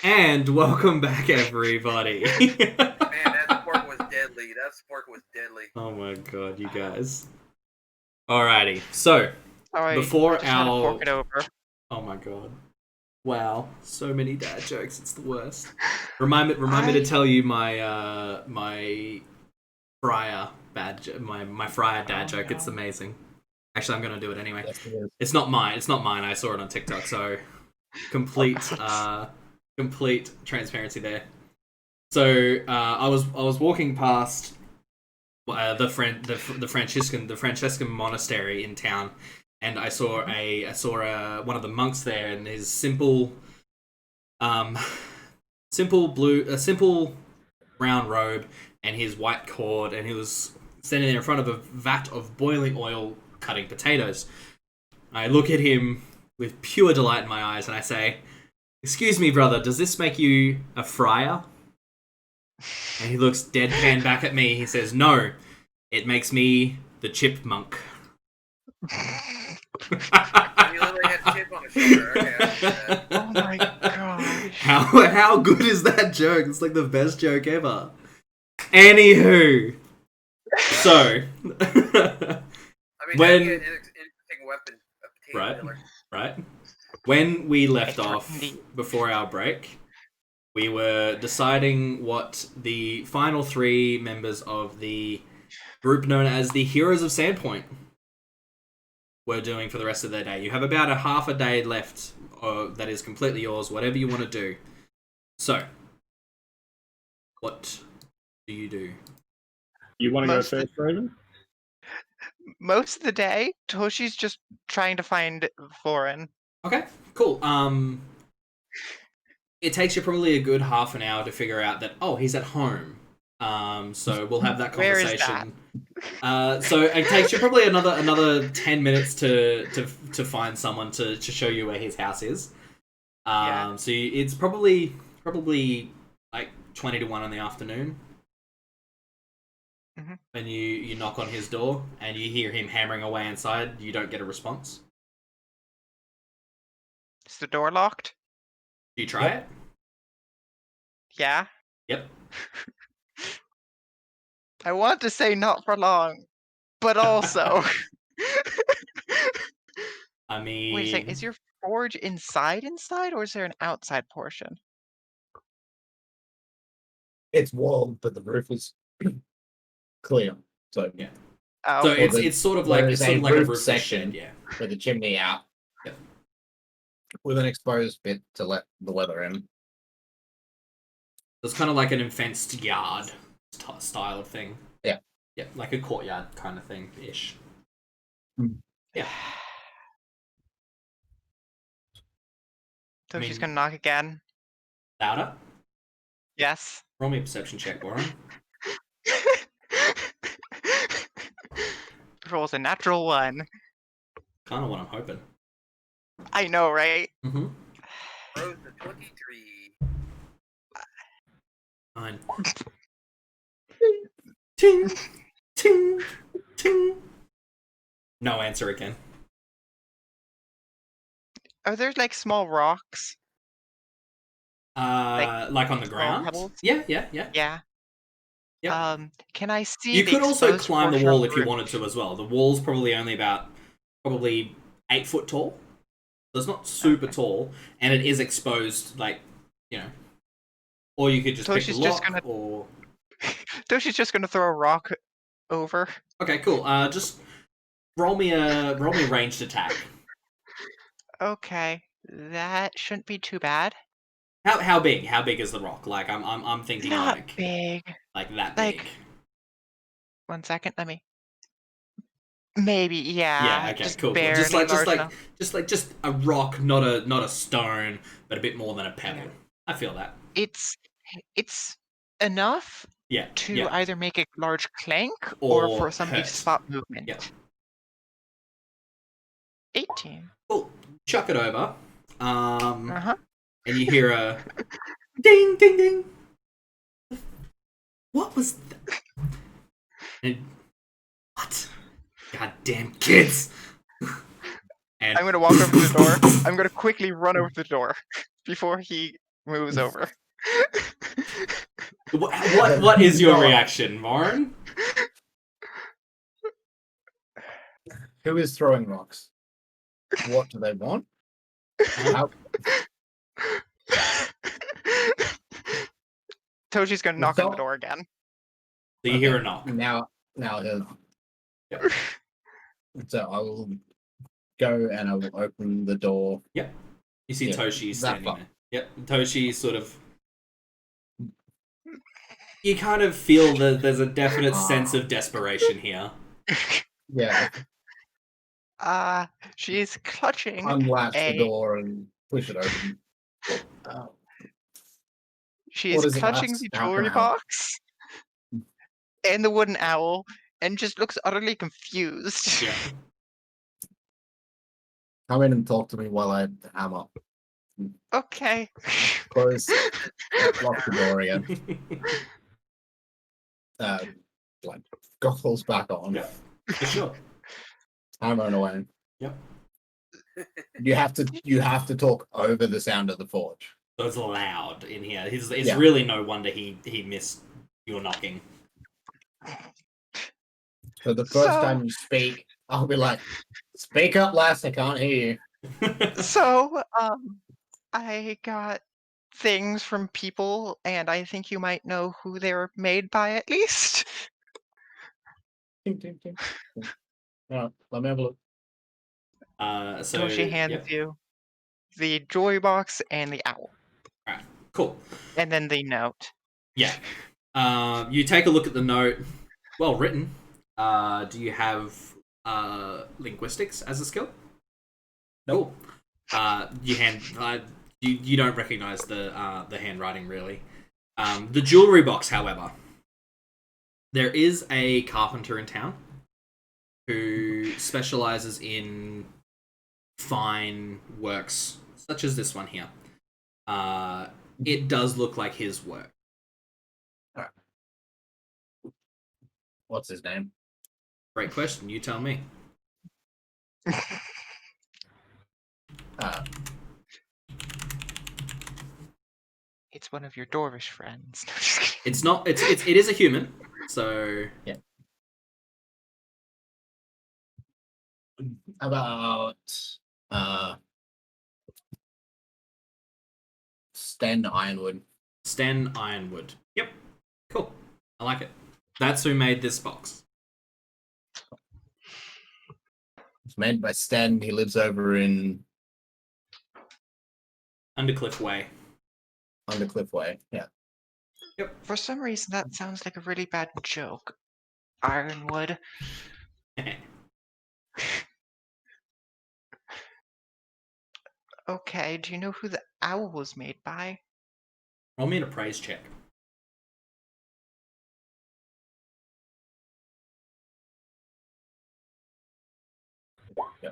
And welcome back, everybody. Man, that spork was deadly. That spork was deadly. Oh my god, you guys. Alrighty, so Sorry, before I just had to fork our it over. oh my god, wow, so many dad jokes. It's the worst. Remind me to tell you my my Friar my Friar dad joke. It's amazing. Actually, I'm gonna do it anyway. Yes, it is. It's not mine. It's not mine. I saw it on TikTok. So complete transparency there. So I was walking past the Franciscan monastery in town, and I saw one of the monks there in his simple brown robe and his white cord, and he was standing there in front of a vat of boiling oil cutting potatoes. I look at him with pure delight in my eyes, and I say, "Excuse me, brother, does this make you a friar?" And he looks deadpan back at me. He says, "No, it makes me the chipmunk." He literally had chip on his shoulder. Okay, I see that. Oh my gosh. How good is that joke? It's like the best joke ever. Anywho, so I mean, When- that'd be an interesting weapon. A potato Right. killer. right when we left off Indeed. before our break, we were deciding what the final 3 members of the group known as the Heroes of Sandpoint were doing for the rest of their day. You have about a half a day left that is completely yours, whatever you want to do. So, what do you do? You want to go Most of first, Raven? Most of the day, Toshi's just trying to find Vorin. Okay, cool. It takes you probably a good half an hour to figure out that, oh, he's at home. So we'll have that Where is conversation. So it takes you probably another 10 minutes to find someone to show you where his house is. Yeah. So it's probably like 20 to 1 in the afternoon. Mhm. And you knock on his door and you hear him hammering away inside. You don't get a response. Is the door locked? Do you try it? Yeah. Yep. I want to say not for long, but also. I mean, Wait a second, is your forge inside, or is there an outside portion? It's walled, but the roof is clear. So Yeah. Oh, so okay. it's sort of there like is a roof roofless section shed, yeah. with the chimney out. Yep. With an exposed bit to let the weather in. It's kind of like an fenced yard style of thing. Yeah. Yeah, like a courtyard kind of thing ish. Yeah. So I she's mean- gonna knock again. Louder. Yes. Roll me a perception check, Warren. Rolls a natural 1. Kind of what I'm hoping. I know, right? Mm-hmm. Rose to 23. 9. Ting, ting, ting. No answer again. Are there like small rocks? Like on the small ground? pebbles? Yeah. Yeah. Yep. Can I see? You the could also exposed climb the portion of wall if you roof? wanted to as well. The wall's probably only about 8 foot tall. So it's not super Okay. tall, and it is exposed, like, you know. Or you could just So pick she's the just lock, gonna- or... So she's just gonna throw a rock over. Okay, cool. Just roll me a ranged attack. Okay, that shouldn't be too bad. How big? How big is the rock? Like I'm thinking Not like big. that Like, big. 1 second, let me. Maybe, yeah. Yeah. Okay. Just Cool. barely large enough. Just a rock, not a stone, but a bit more than a pebble. Yeah. I feel that. It's enough Yeah. to yeah. either make a large clank or Or for somebody hurt. to stop movement. Yeah. 18. Cool. Chuck it over. Uh-huh. And you hear a ding, ding, ding. What was that? And, what? Goddamn kids! And I'm gonna walk over to the door. I'm gonna quickly run over to the door before he moves over. What is your No. reaction, Vorin? Who is throwing rocks? What do they want? How, Toshi's gonna knock on the So- door again. So you hear a knock. Now he'll Yep. So I will go and I will open the door. You see Yeah, Toshi that standing far. there. Yep, Toshi sort of. You kind of feel that there's a definite sense of desperation here. Yeah, She's clutching unlatch the a. door and push it open. She's What is it, clutching lass? the How can jewelry I help? box and the wooden owl, and just looks utterly confused. Yeah. Come in and talk to me while I hammer. Okay. Close. Lock the door again. Like goggles back on. Yep. For sure. Hammer away. Yep. You have to talk over the sound of the forge. So it's loud in here. It's Yeah. really no wonder he missed your knocking. So the first So- time you speak, I'll be like, "Speak up, lass. I can't hear you." So, I got things from people, and I think you might know who they were made by at least. Ting, ting, ting. All right, let me have a look. So So she hands yep. you the jewelry box and the owl, Cool. and then the note. Yeah. You take a look at the note. Well written. Do you have linguistics as a skill? Nope. Cool. You don't recognize the handwriting really. The jewelry box, however, there is a carpenter in town who specializes in fine works such as this one here. It does look like his work. What's his name? Great question. You tell me. It's one of your dwarvish friends. No, just kidding. It's not. It is a human. So About Sten Ironwood. Stan Ironwood. Yep. Cool. I like it. That's who made this box. It's made by Sten. He lives over in Undercliff Way. Undercliff Way. Yeah. For some reason, that sounds like a really bad joke. Ironwood. Okay, do you know who the owl was made by? Roll me an appraise check. Yeah.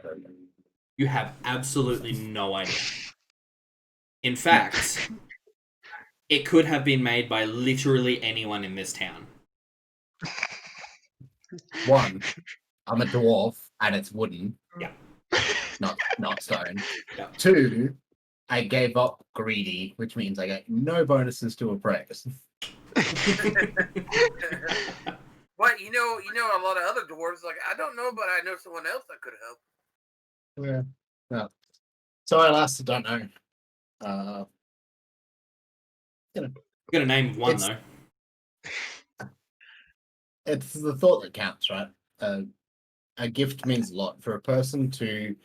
You have absolutely no idea. In fact, it could have been made by literally anyone in this town. One, I'm a dwarf and it's wooden. Yeah. Not stone. Yeah. Two, I gave up greedy, which means I get no bonuses to appraise. But you know a lot of other dwarves. Like I don't know, but I know someone else that could help. Yeah. No. Sorry, lass, I don't know. I'm gonna name one It's- though. It's the thought that counts, right? A gift means a lot for a person to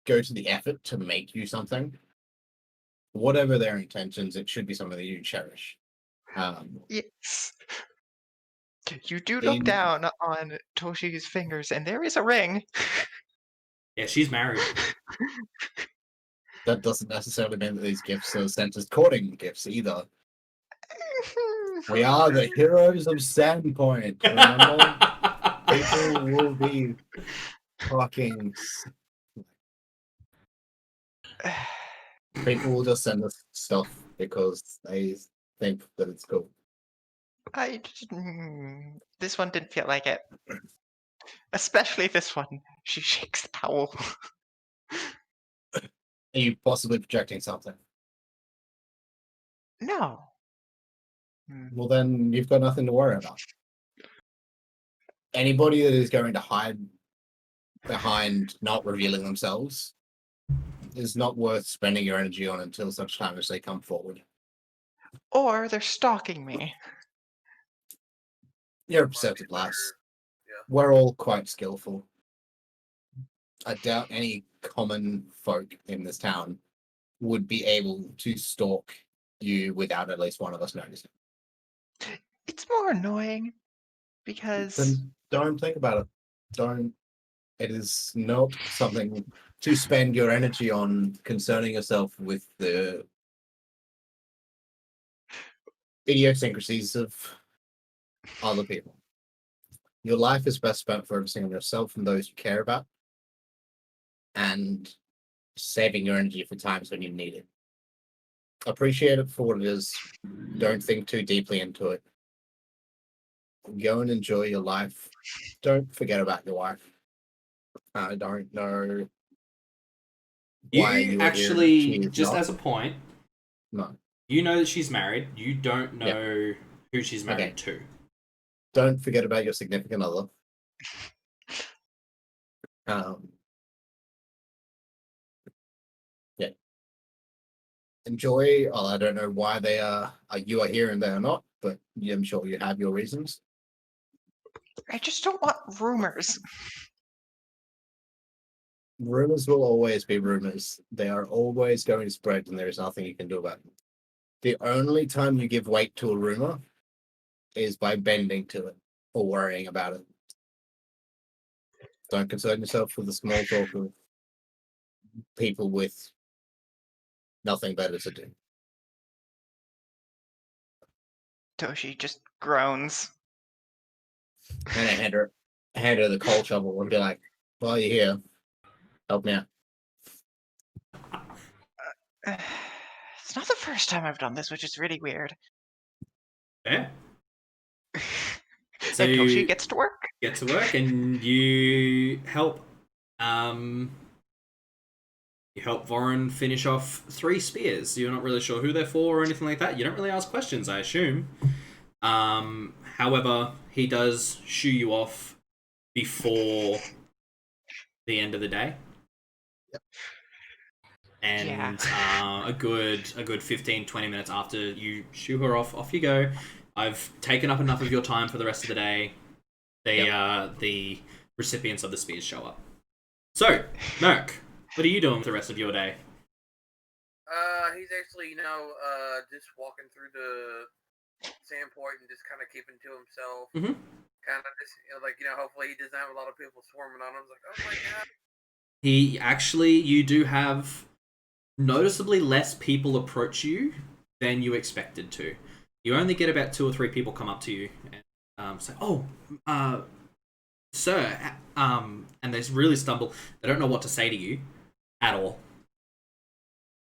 go to the effort to make you something. Whatever their intentions, it should be something that you cherish. Yes. You do look In- down on Toshi's fingers, and there is a ring. Yeah, she's married. That doesn't necessarily mean that these gifts are sent as courting gifts either. We are the heroes of Sandpoint. Remember? People will be talking. People will just send us stuff because they think that it's cool. This one didn't feel like it. Especially this one. She shakes the owl. Are you possibly projecting something? No. Hmm. Well, then you've got nothing to worry about. Anybody that is going to hide behind not revealing themselves is not worth spending your energy on until such time as they come forward. Or they're stalking me. You're a Might be perceptive lass. better. Yeah. We're all quite skillful. I doubt any common folk in this town would be able to stalk you without at least one of us noticing. It's more annoying because Then don't think about it. Don't. It is not something to spend your energy on concerning yourself with the idiosyncrasies of other people. Your life is best spent focusing on yourself and those you care about and saving your energy for times when you need it. Appreciate it for what it is. Don't think too deeply into it. Go and enjoy your life. Don't forget about your wife. I don't know why You you are here. actually, She is just not. as a point, No. you know that she's married. You don't know who she's married Okay. to. Don't forget about your significant other. Yeah. Enjoy. Well, I don't know why they are you are here and they are not, but I'm sure you have your reasons. I just don't want rumors. Rumors will always be rumors. They are always going to spread, and there is nothing you can do about it. The only time you give weight to a rumor is by bending to it or worrying about it. Don't concern yourself with the small talk of people with nothing better to do. Toshi just groans. And I hand her the coal shovel and be like, "While you're here, help me out." It's not the first time I've done this, which is really weird. Yeah. So Until she you gets to work. get to work and you help Vorin finish off 3 spears. You're not really sure who they're for or anything like that. You don't really ask questions, I assume. However, he does shoo you off before the end of the day. Yep. And a good 15-20 minutes after you shoo her off you go. I've taken up enough of your time for the rest of the day. The recipients of the spears show up. So, Merc, what are you doing for the rest of your day? He's actually, just walking through the Sandpoint and just kind of keeping to himself. Mhm. Kind of just, hopefully he doesn't have a lot of people swarming on him. It's like, oh my god. You do have noticeably less people approach you than you expected to. You only get about 2 or 3 people come up to you and say, "Oh, sir," and they really stumble. They don't know what to say to you at all.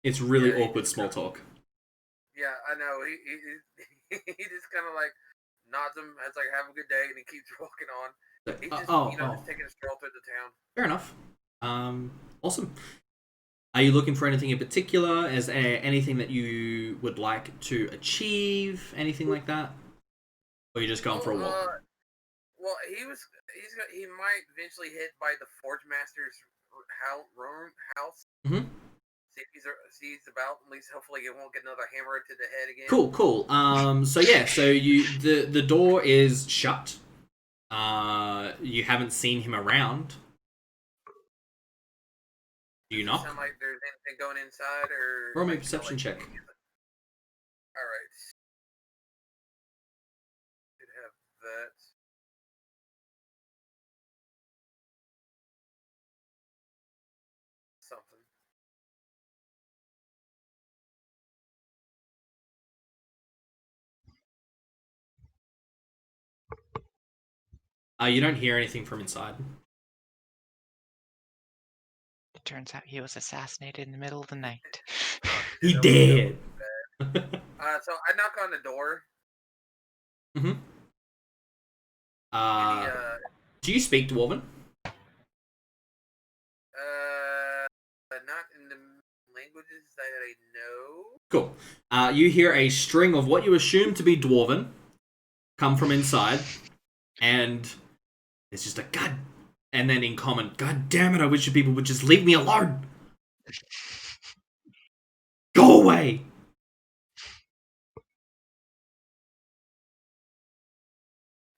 It's really awkward small talk. Yeah, I know. He just kind of like nods him as like, "Have a good day," and he keeps walking on. He's just, just taking a stroll through the town. Fair enough. Awesome. Are you looking for anything in particular? Is there anything that you would like to achieve? Anything like that? Or are you just going for a walk? Well, he might eventually hit by the Forge Master's house. Mm-hmm. See if he's about. At least, hopefully, he won't get another hammer to the head again. Cool. So the door is shut. You haven't seen him around. Do you knock? Sound like there's anything going inside, or roll me a perception check. All right. Should have that. Something. You don't hear anything from inside. It turns out he was assassinated in the middle of the night. He did. So I knock on the door. Mm-hmm. Do you speak Dwarven? Not in the language just say that I know. Cool. You hear a string of what you assume to be dwarven come from inside, and it's just a god. And then in common, God damn it! I wish you people would just leave me alone. Go away.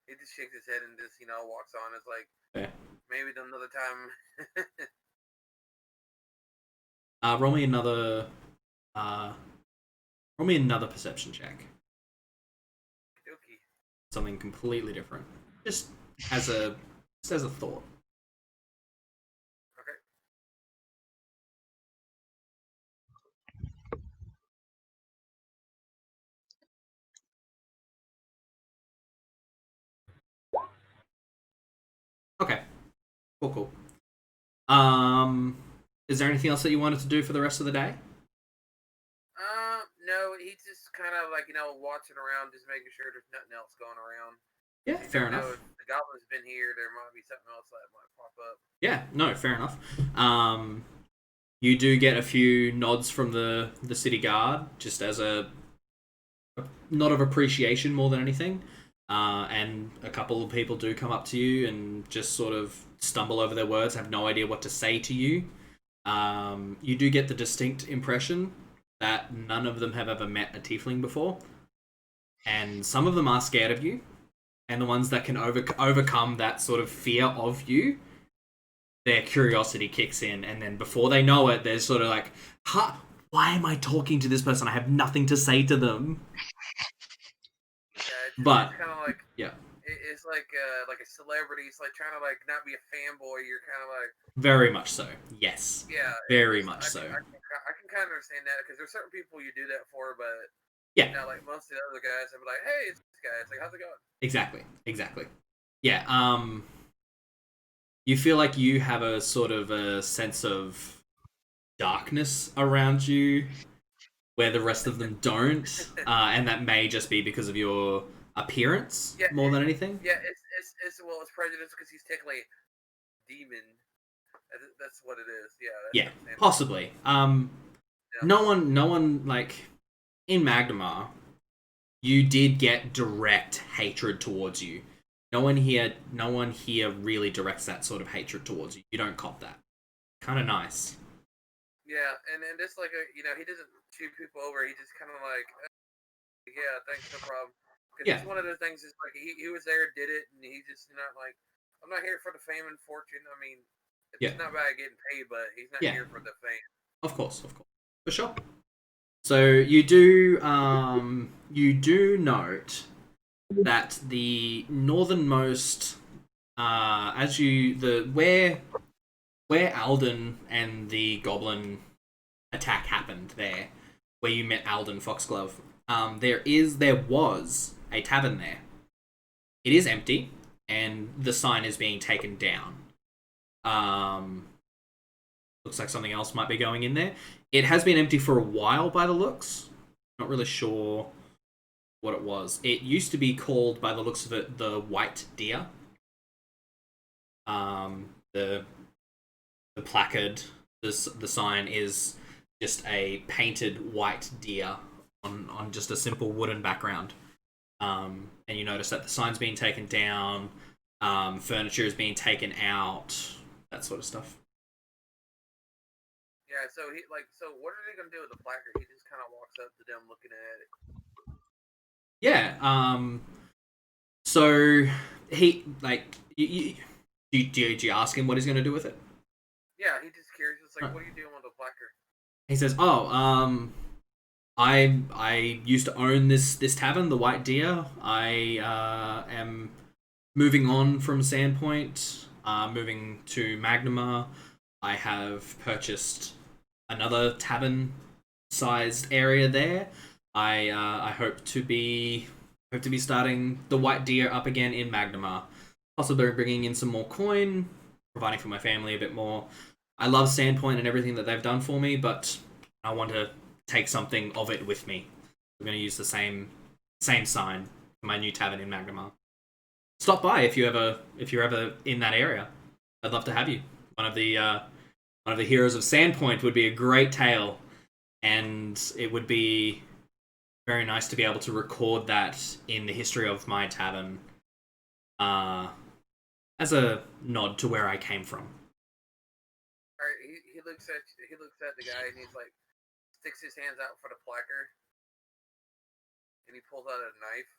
He just shakes his head and just walks on. It's like maybe another time. Roll me another. Roll me another perception check. Okay. Something completely different. Just as a thought. Okay. Okay. Cool. Is there anything else that you wanted to do for the rest of the day? No, he's just kind of like watching around, just making sure there's nothing else going around. Yeah, fair enough. If the goblin's been here, there might be something else that might pop up. Yeah, no, fair enough. You do get a few nods from the city guard, just as a nod of appreciation more than anything. And a couple of people do come up to you and just sort of stumble over their words, have no idea what to say to you. You do get the distinct impression that none of them have ever met a tiefling before. And some of them are scared of you. And the ones that can overcome that sort of fear of you, their curiosity kicks in. And then before they know it, they're sort of like, why am I talking to this person? I have nothing to say to them. Yeah, but it's kind of like it's like a celebrity. It's like trying to not be a fanboy. You're kind of like very much so. Yes. Yeah. Very much so. I can kind of understand that because there's certain people you do that for, but like most of the other guys, I'd be like, hey, it's this guy. It's like, how's it going? Exactly. Yeah. You feel like you have a sort of a sense of darkness around you where the rest of them don't, and that may just be because of your appearance more than anything. Yeah, it's prejudice because he's technically a demon. That's what it is. Yeah. Possibly. No one like in Magnemar, you did get direct hatred towards you. No one here really directs that sort of hatred towards you. You don't cop that. Kind of nice. Yeah, and it's like he doesn't shoot people over. He just kind of like, yeah, thanks, no problem. Because it's one of the things. Is like he was there, did it, and he just like, I'm not here for the fame and fortune. I mean, it's not bad getting paid, but he's not here for the fame. Of course, for sure. So you do note that the northernmost, where Alden and the goblin attack happened there, where you met Alden Foxglove, there was a tavern there. It is empty, and the sign is being taken down. Looks like something else might be going in there. It has been empty for a while by the looks. Not really sure what it was. It used to be called, by the looks of it, the White Deer. The placard, the sign is just a painted white deer on just a simple wooden background. And you notice that the sign's being taken down, furniture is being taken out, that sort of stuff. Yeah, so what are they gonna do with the placard? He just kind of walks up to them, looking at it. Yeah. So he do you ask him what he's gonna do with it? Yeah, he's just curious. It's like, what are you doing with the placard? He says, I used to own this tavern, the White Deer. I am moving on from Sandpoint, moving to Magnemar. I have purchased another tavern-sized area there. I hope to be starting the White Deer up again in Magnemar. Possibly bringing in some more coin, providing for my family a bit more. I love Sandpoint and everything that they've done for me, but I want to take something of it with me. We're going to use the same sign for my new tavern in Magnemar. Stop by if you're ever in that area. I'd love to have you. One of the heroes of Sandpoint would be a great tale and it would be very nice to be able to record that in the history of my tavern, as a nod to where I came from. All right, he looks at the guy and he's like, sticks his hands out for the placard, and he pulls out a knife.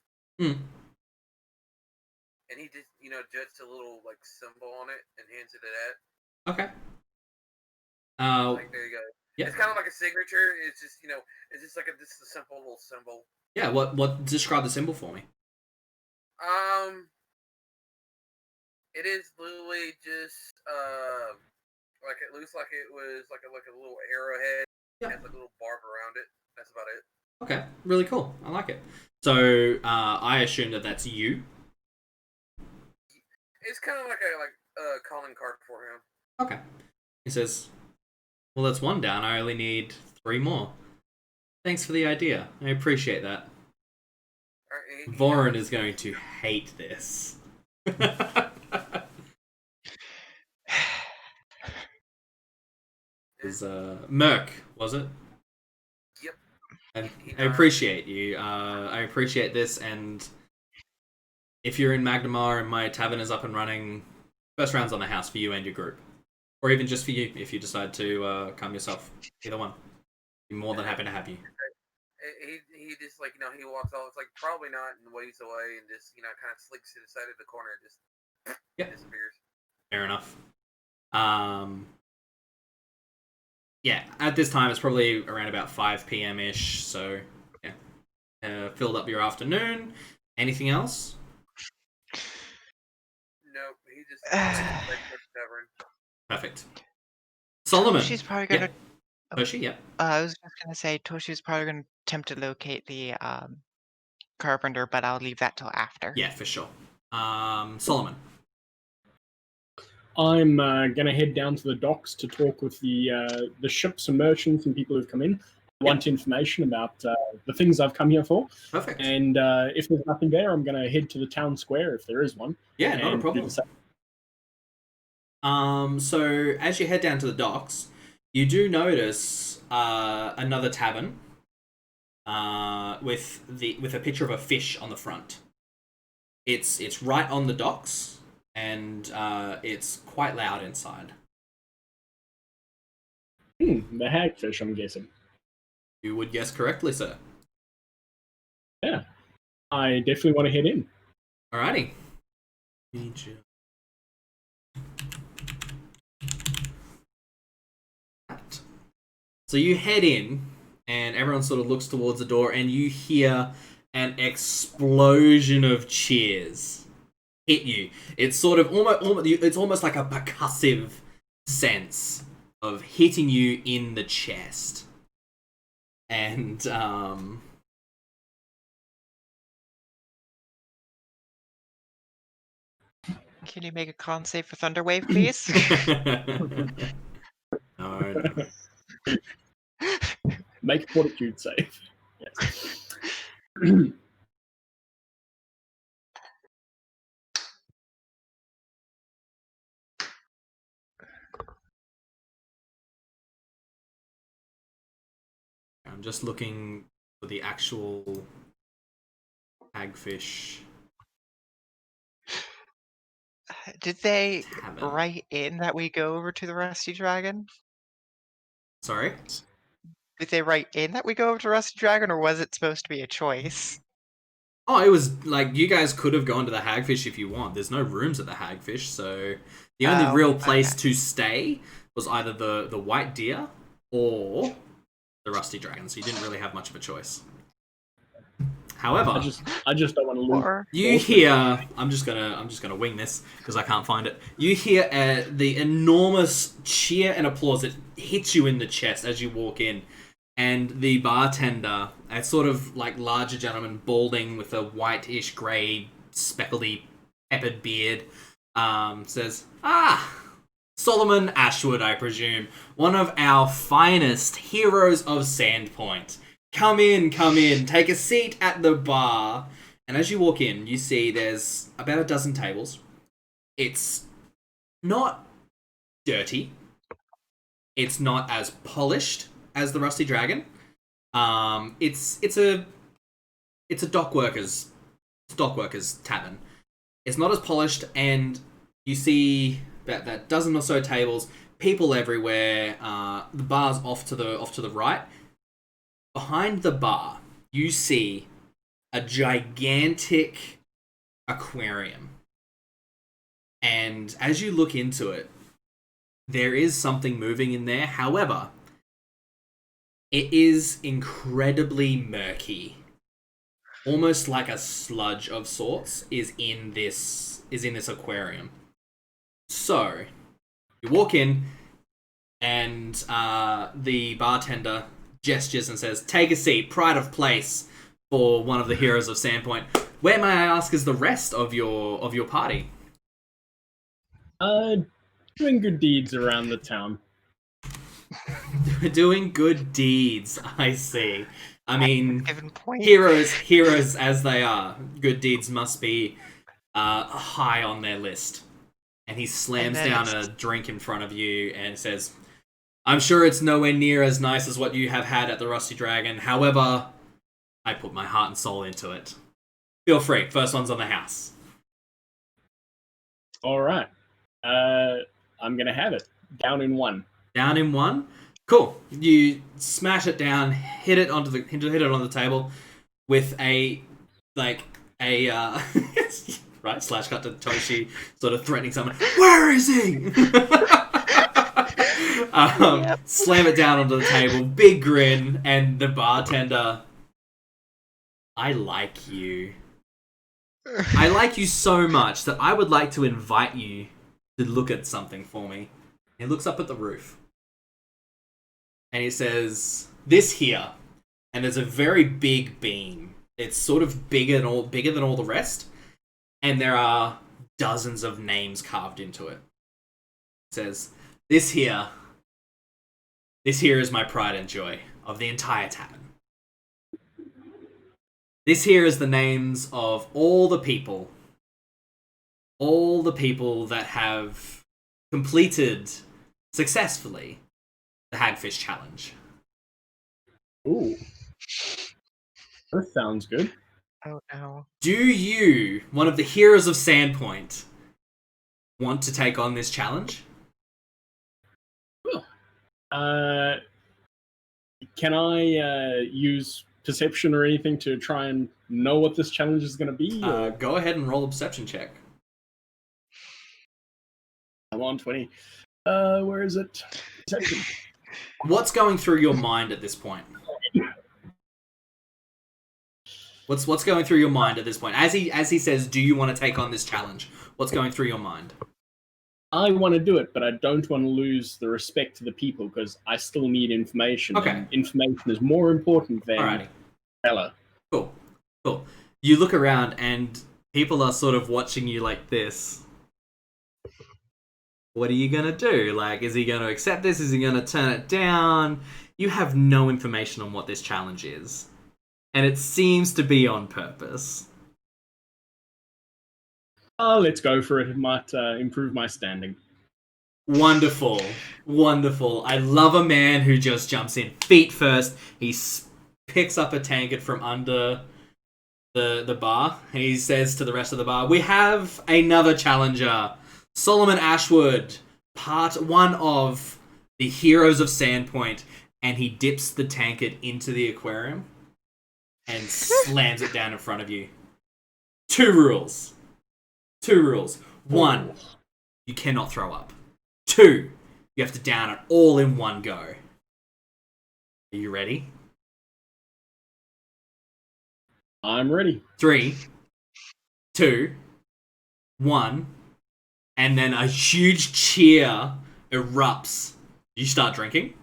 And he just, judged a little like symbol on it and hands it to that. Okay. Like, there you go. Yeah. It's kind of like a signature. It's just, it's just like just a simple little symbol. Yeah. What? Describe the symbol for me. It is literally just like it looks like it was like a little arrowhead. Yeah. It has like a little barb around it. That's about it. Okay. Really cool. I like it. So I assume that that's you. It's kind of like a calling card for him. Okay. He says, well, that's one down. I only need 3 more. Thanks for the idea. I appreciate that. Right, Vorin is going to hate this. Is Merc, was it? Yep. And I appreciate you. I appreciate this, and if you're in Magnamar and my tavern is up and running, first round's on the house for you and your group. Or even just for you, if you decide to come yourself. Either one. Be more than happy to have you. He just, like, he walks off. It's like, probably not, and waves away, and just, kind of slinks to the side of the corner and just disappears. Fair enough. Yeah, at this time, it's probably around about 5 p.m.-ish, so, yeah. Filled up your afternoon. Anything else? Nope, he just tavern. Perfect. Solomon. She's probably gonna. Toshi, yeah. I was just gonna say Toshi's probably gonna attempt to locate the carpenter, but I'll leave that till after. Yeah, for sure. Solomon. I'm gonna head down to the docks to talk with the ships and merchants and people who've come in. I want information about the things I've come here for. Perfect. And if there's nothing there, I'm gonna head to the town square if there is one. Yeah, not a problem. So as you head down to the docks, you do notice another tavern with a picture of a fish on the front. It's right on the docks, and it's quite loud inside. The hagfish, I'm guessing. You would guess correctly, sir. Yeah, I definitely want to head in. Alrighty. So you head in, and everyone sort of looks towards the door, and you hear an explosion of cheers hit you. It's sort of it's almost like a percussive sense of hitting you in the chest. And Can you make a con save for Thunderwave, please? No. Make a fortitude save. Yes. I'm just looking for the actual hagfish. Did they tavern. write in that we go over to the Rusty Dragon? Sorry? Did they write in that we go over to Rusty Dragon, or was it supposed to be a choice? Oh, it was like you guys could have gone to the Hagfish if you want. There's no rooms at the Hagfish, so the only real place to stay was either the White Deer or the Rusty Dragon. So you didn't really have much of a choice. However, I just don't want to lose. You hear. I'm just gonna wing this because I can't find it. You hear the enormous cheer and applause that hits you in the chest as you walk in, and the bartender, a sort of like larger gentleman, balding with a whitish grey, speckledy, peppered beard, says, Solomon Ashwood, I presume, one of our finest heroes of Sandpoint. Come in, take a seat at the bar. And as you walk in, you see there's about a dozen tables. It's not dirty. It's not as polished as the Rusty Dragon. It's a dock workers tavern. It's not as polished, and you see that dozen or so tables, people everywhere. The bar's off to the right. Behind the bar, you see a gigantic aquarium, and as you look into it, there is something moving in there. However, it is incredibly murky. Almost like a sludge of sorts is in this aquarium. So you walk in, and the bartender gestures and says, "Take a seat, pride of place for one of the heroes of Sandpoint. Where, may I ask, is the rest of your party?" Doing good deeds around the town. Doing good deeds, I see. I mean, Given point. heroes as they are, good deeds must be high on their list. And he slams down a drink in front of you and says, "I'm sure it's nowhere near as nice as what you have had at the Rusty Dragon. However, I put my heart and soul into it. Feel free. First one's on the house." All right. I'm gonna have it. Down in one. Down in one. Cool. You smash it down, hit it on the table with a right, slash cut to Toshi sort of threatening someone. "Where is he?" Slam it down onto the table, big grin, and the bartender, "I like you. I like you so much that I would like to invite you to look at something for me." He looks up at the roof. And he says, "This here," and there's a very big beam. It's sort of bigger than all the rest, and there are dozens of names carved into it. It says, This here is my pride and joy of the entire tavern. This here is the names of all the people that have completed successfully the Hagfish Challenge." Ooh. That sounds good. Oh no. Do you, one of the heroes of Sandpoint, want to take on this challenge? Can I use perception or anything to try and know what this challenge is going to be? Go ahead and roll a perception check. I'm on 20. Where is it? Perception. What's going through your mind at this point? What's going through your mind at this point? As he says, "Do you want to take on this challenge?" What's going through your mind? I want to do it, but I don't want to lose the respect to the people because I still need information. Okay. And information is more important than Alrighty. Ella. Cool. You look around and people are sort of watching you like this. What are you gonna do? Like, is he gonna accept this? Is he gonna turn it down? You have no information on what this challenge is. And it seems to be on purpose. Let's go for it. It might improve my standing. Wonderful. I love a man who just jumps in feet first. He picks up a tankard from under the bar, and he says to the rest of the bar, "We have another challenger, Solomon Ashwood, part one of the Heroes of Sandpoint," and he dips the tankard into the aquarium and slams it down in front of you. Two rules. One, you cannot throw up. Two, you have to down it all in one go. Are you ready? I'm ready. 3, 2, 1, and then a huge cheer erupts. You start drinking.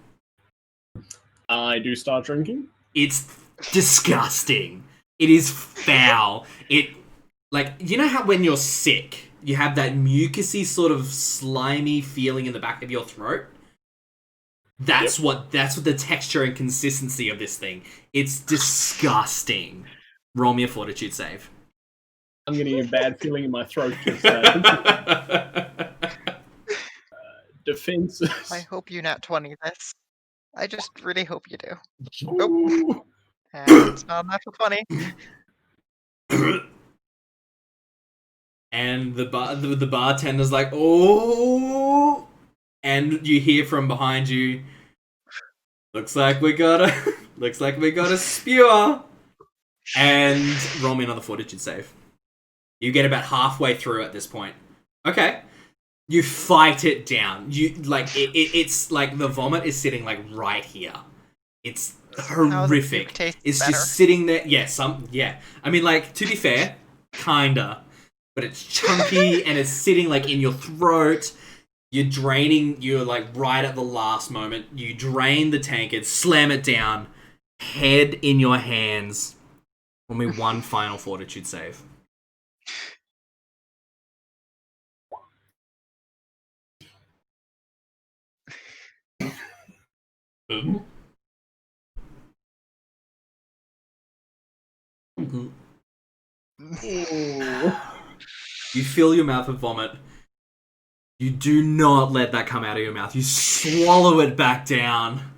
I do start drinking. It's disgusting. It is foul. You know how when you're sick, you have that mucusy sort of slimy feeling in the back of your throat? That's what the texture and consistency of this thing. It's disgusting. Roll me a fortitude save. I'm getting a bad feeling in my throat. Defense. I hope you nat 20 this. I just really hope you do. Ooh. And it's not natural 20. And the bartender's like, oh, and you hear from behind you, looks like we got a spewer. And roll me another fortitude save. You get about halfway through at this point. Okay. You fight it down. It's like the vomit is sitting like right here. It's horrific. It's better? just sitting there. Yeah. I mean, like, to be fair, kinda. But it's chunky and it's sitting like in your throat. You're like right at the last moment. You drain the tankard, slam it down, head in your hands. Roll me one final fortitude save. Mm-hmm. You fill your mouth with vomit. You do not let that come out of your mouth. You swallow it back down.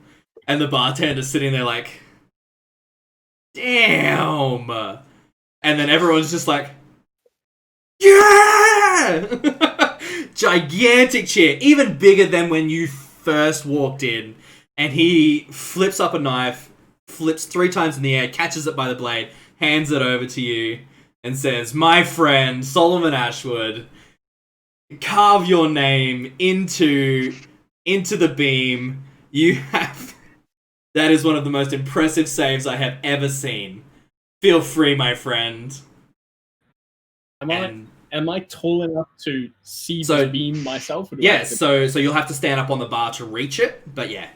And the bartender's sitting there like, damn. And then everyone's just like, yeah! Gigantic cheer. Even bigger than when you first walked in. And he flips up a knife, flips 3 times in the air, catches it by the blade, hands it over to you, and says, my friend, Solomon Ashwood, carve your name into the beam. You have... That is one of the most impressive saves I have ever seen. Feel free, my friend. Am I tall enough to see the beam myself? Yes, so you'll have to stand up on the bar to reach it, but yeah.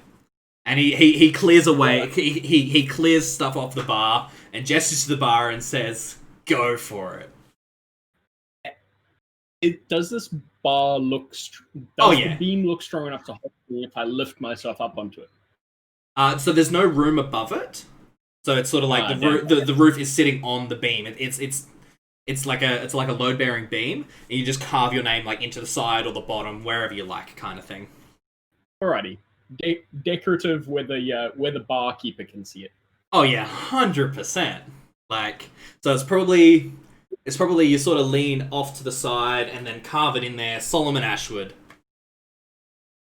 And he clears away, he clears stuff off the bar and gestures to the bar and says, go for it. Does this bar look... the beam look strong enough to hold me if I lift myself up onto it? So there's no room above it. So it's sort of like the roof is sitting on the beam. It's like a load bearing beam, and you just carve your name like into the side or the bottom, wherever you like, kind of thing. Alrighty, decorative where the barkeeper can see it. Oh yeah, 100%. Like, so it's probably you sort of lean off to the side and then carve it in there, Solomon Ashwood,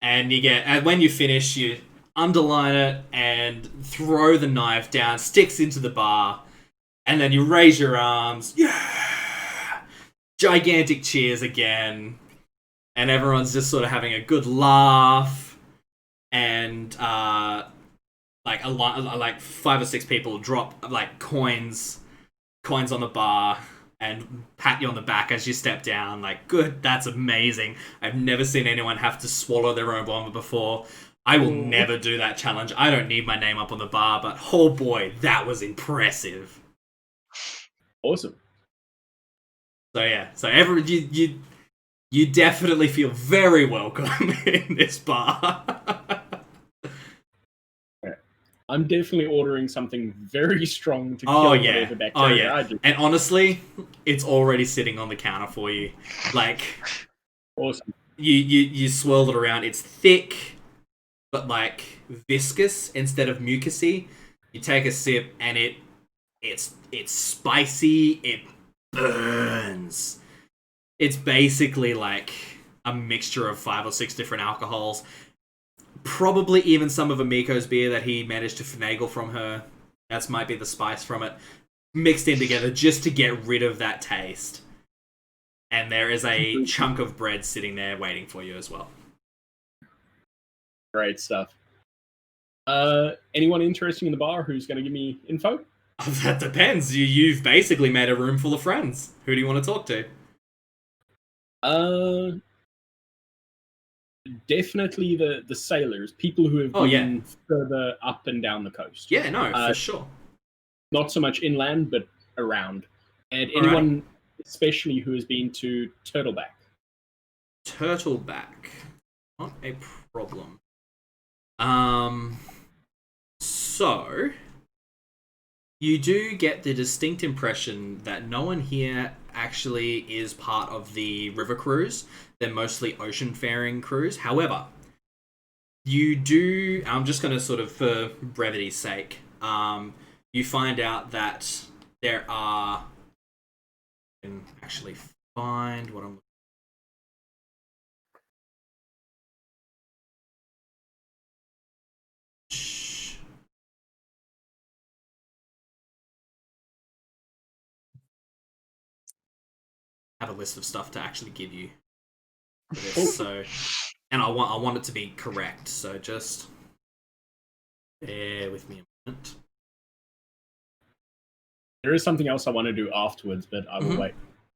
and when you finish, you underline it and throw the knife down, sticks into the bar, and then you raise your arms. Yeah! Gigantic cheers again. And everyone's just sort of having a good laugh. And like 5 or 6 people drop like coins on the bar and pat you on the back as you step down. Like, good, that's amazing. I've never seen anyone have to swallow their own vomit before. I will never do that challenge. I don't need my name up on the bar, but oh boy, that was impressive. Awesome. So yeah, you definitely feel very welcome in this bar. I'm definitely ordering something very strong to kill whatever bacteria I do. And honestly, it's already sitting on the counter for you. Like, awesome. You swirl it around. It's thick, but like viscous instead of mucousy. You take a sip, and it's spicy. It burns. It's basically like a mixture of 5 or 6 different alcohols. Probably even some of Amiko's beer that he managed to finagle from her. That might be the spice from it. Mixed in together just to get rid of that taste. And there is a chunk of bread sitting there waiting for you as well. Great stuff. Anyone interesting in the bar who's going to give me info? That depends. You've basically made a room full of friends. Who do you want to talk to? Definitely the sailors, people who have been further up and down the coast. Yeah, no, for sure. Not so much inland, but around. And anyone, especially who has been to Turtleback. Turtleback. Not a problem. So, you do get the distinct impression that no one here actually is part of the river cruise. They're mostly ocean-faring crews. However, You do. I'm just going to sort of, for brevity's sake, you find out that there are. I can actually find what I'm. Have a list of stuff to actually give you for this. So, and I want it to be correct. So just bear with me a moment. There is something else I want to do afterwards, but I will wait.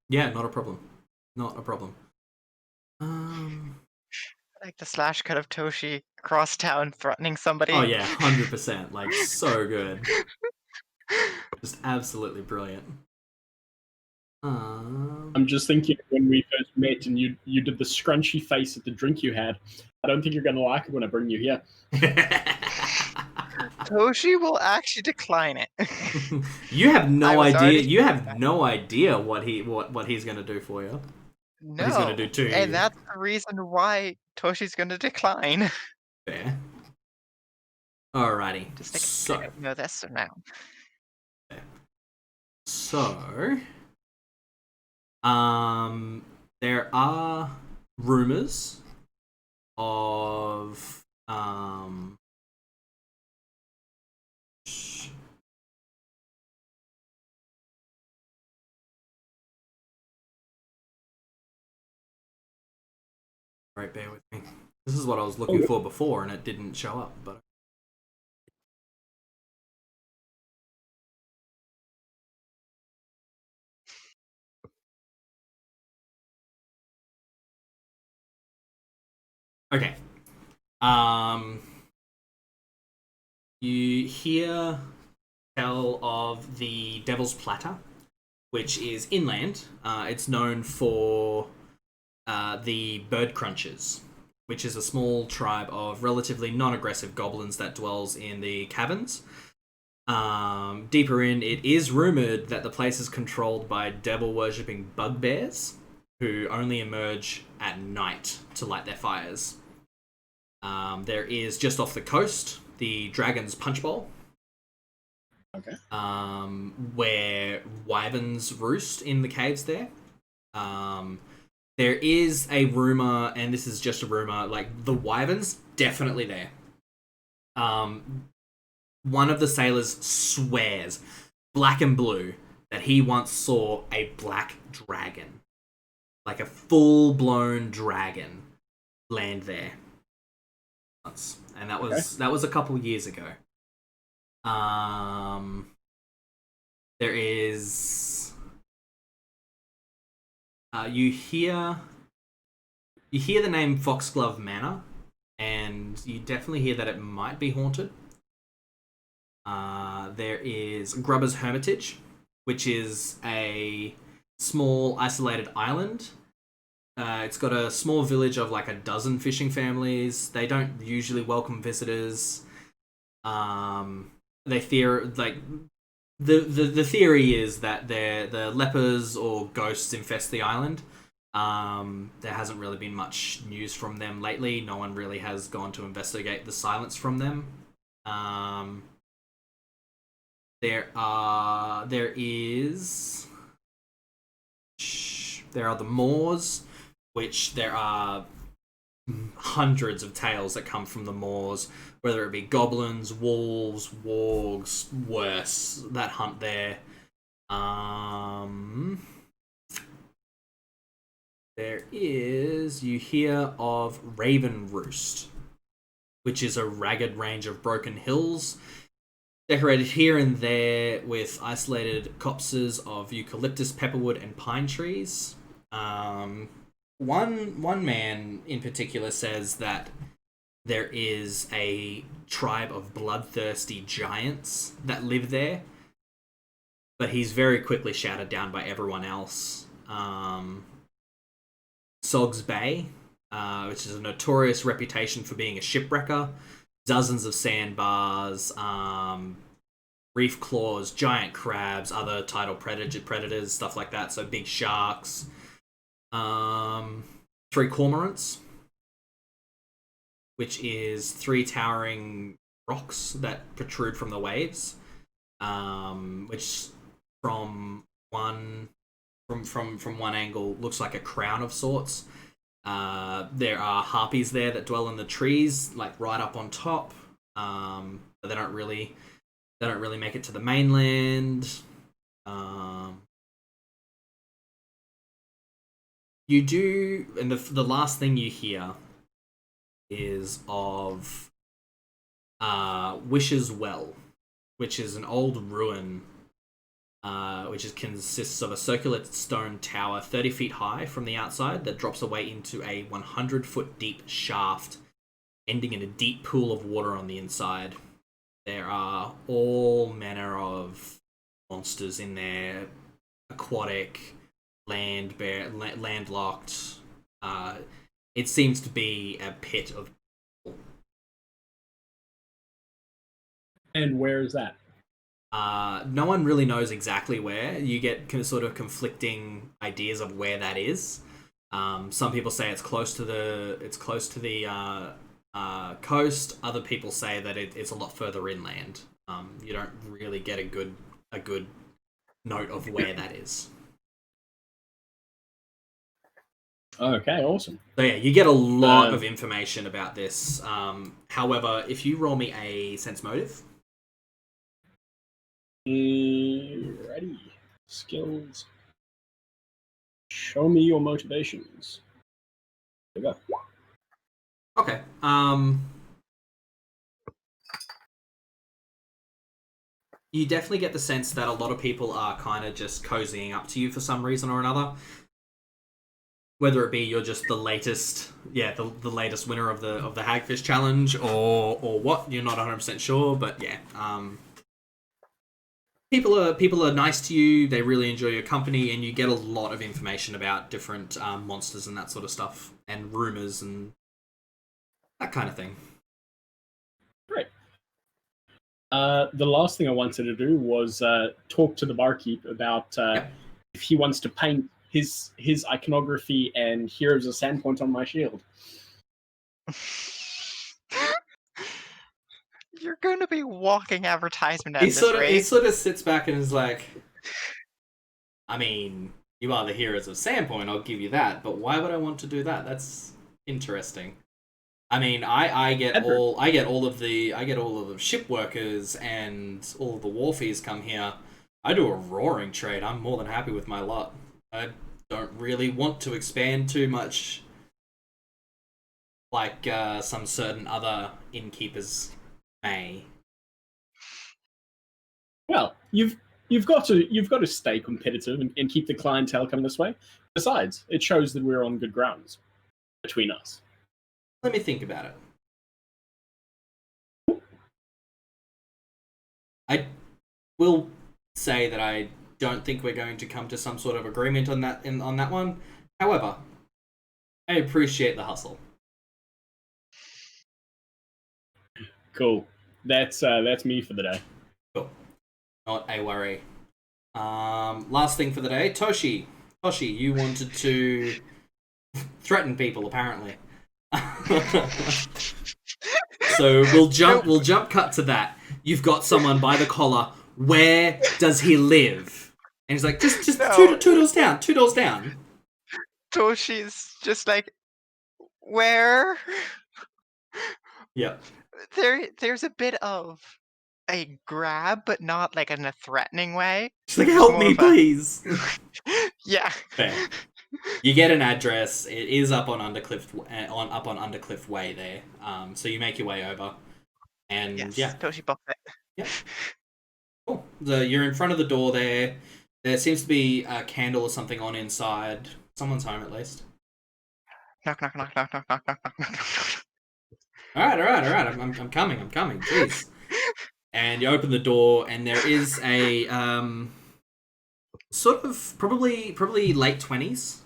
Yeah, not a problem. Not a problem. Like the slash cut of Toshi across town threatening somebody. Oh yeah, 100%. Like so good. Just absolutely brilliant. I'm just thinking when we first met and you did the scrunchy face at the drink you had. I don't think you're going to like it when I bring you here. Toshi will actually decline it. You have no idea. You have no idea what he's going to do for you. No, what he's going to do to you. And that's the reason why Toshi's going to decline. Fair. Alrighty. Just like, so, I know this or now. So, there are rumors of Right, bear with me. This is what I was looking for before, and it didn't show up. But okay. You hear tell of the Devil's Platter, which is inland. It's known for the Bird Crunchers, which is a small tribe of relatively non-aggressive goblins that dwells in the caverns. Deeper in, it is rumored that the place is controlled by devil-worshipping bugbears who only emerge at night to light their fires. There is, just off the coast, the Dragon's Punch Bowl. Okay. Where wyverns roost in the caves there. There is a rumor, and this is just a rumor, like, the wyverns, definitely there. One of the sailors swears, black and blue, that he once saw a black dragon. Like a full-blown dragon land there. And that was a couple years ago. There is you hear the name Foxglove Manor, and you definitely hear that it might be haunted. There is Grubber's Hermitage, which is a small isolated island. It's got a small village of like a dozen fishing families. They don't usually welcome visitors. The theory is that the lepers or ghosts infest the island. There hasn't really been much news from them lately. No one really has gone to investigate the silence from them. There are the moors, which there are hundreds of tales that come from the moors, whether it be goblins, wolves, wargs, worse, that hunt there. You hear of Raven Roost, which is a ragged range of broken hills, decorated here and there with isolated copses of eucalyptus, pepperwood, and pine trees. One man in particular says that there is a tribe of bloodthirsty giants that live there, but he's very quickly shouted down by everyone else. Sog's Bay, which is a notorious reputation for being a shipwrecker, dozens of sandbars, reef claws, giant crabs, other tidal predators, stuff like that. So big sharks. 3 cormorants. which is 3 towering rocks that protrude from the waves, which from one angle looks like a crown of sorts. There are harpies there that dwell in the trees, like right up on top. But they don't really make it to the mainland. You do, and the last thing you hear is of Wish's Well, which is an old ruin, which consists of a circular stone tower 30 feet high from the outside that drops away into a 100-foot deep shaft, ending in a deep pool of water on the inside. There are all manner of monsters in there, aquatic, landlocked. It seems to be a pit of. And where is that? No one really knows exactly where. You get sort of conflicting ideas of where that is. Some people say it's close to the coast. Other people say that it's a lot further inland. You don't really get a good note of where that is. Okay, awesome. So yeah, you get a lot of information about this. However, if you roll me a sense motive. Ready. Skills. Show me your motivations. There you go. Okay. You definitely get the sense that a lot of people are kind of just cozying up to you for some reason or another. Whether it be you're just the latest, the latest winner of the Hagfish Challenge, or what, you're not 100% sure. But yeah, people are nice to you. They really enjoy your company, and you get a lot of information about different monsters and that sort of stuff, and rumors and that kind of thing. Great. The last thing I wanted to do was talk to the barkeep about if he wants to paint his iconography and Heroes of Sandpoint on my shield. You're going to be walking advertisement at He this sort rate. of sits back and is like, I mean, you are the Heroes of Sandpoint, I'll give you that, but why would I want to do that? That's interesting. I mean, I get all of the ship workers and all of the wharfies come here. I do a roaring trade. I'm more than happy with my lot. I don't really want to expand too much, like some certain other innkeepers may. Well, you've got to stay competitive and keep the clientele coming this way. Besides, it shows that we're on good grounds between us. Let me think about it. I will say that I don't think we're going to come to some sort of agreement on that on that one. However, I appreciate the hustle. Cool. That's me for the day. Cool. Not a worry. Last thing for the day, Toshi, you wanted to threaten people apparently. So we'll jump cut to that. You've got someone by the collar. Where does he live? And he's like, just no. two doors down. Toshi's just like, where? Yep. There's a bit of a grab, but not like in a threatening way. She's like, help me, please. Yeah. Fair. You get an address. It is up on Undercliff Way there. So you make your way over, and yes, Toshi booked it. Yeah. Cool. You're in front of the door there. There seems to be a candle or something on inside. Someone's home at least. Knock. All right. I'm coming. Jeez. And you open the door, and there is a sort of probably late 20s,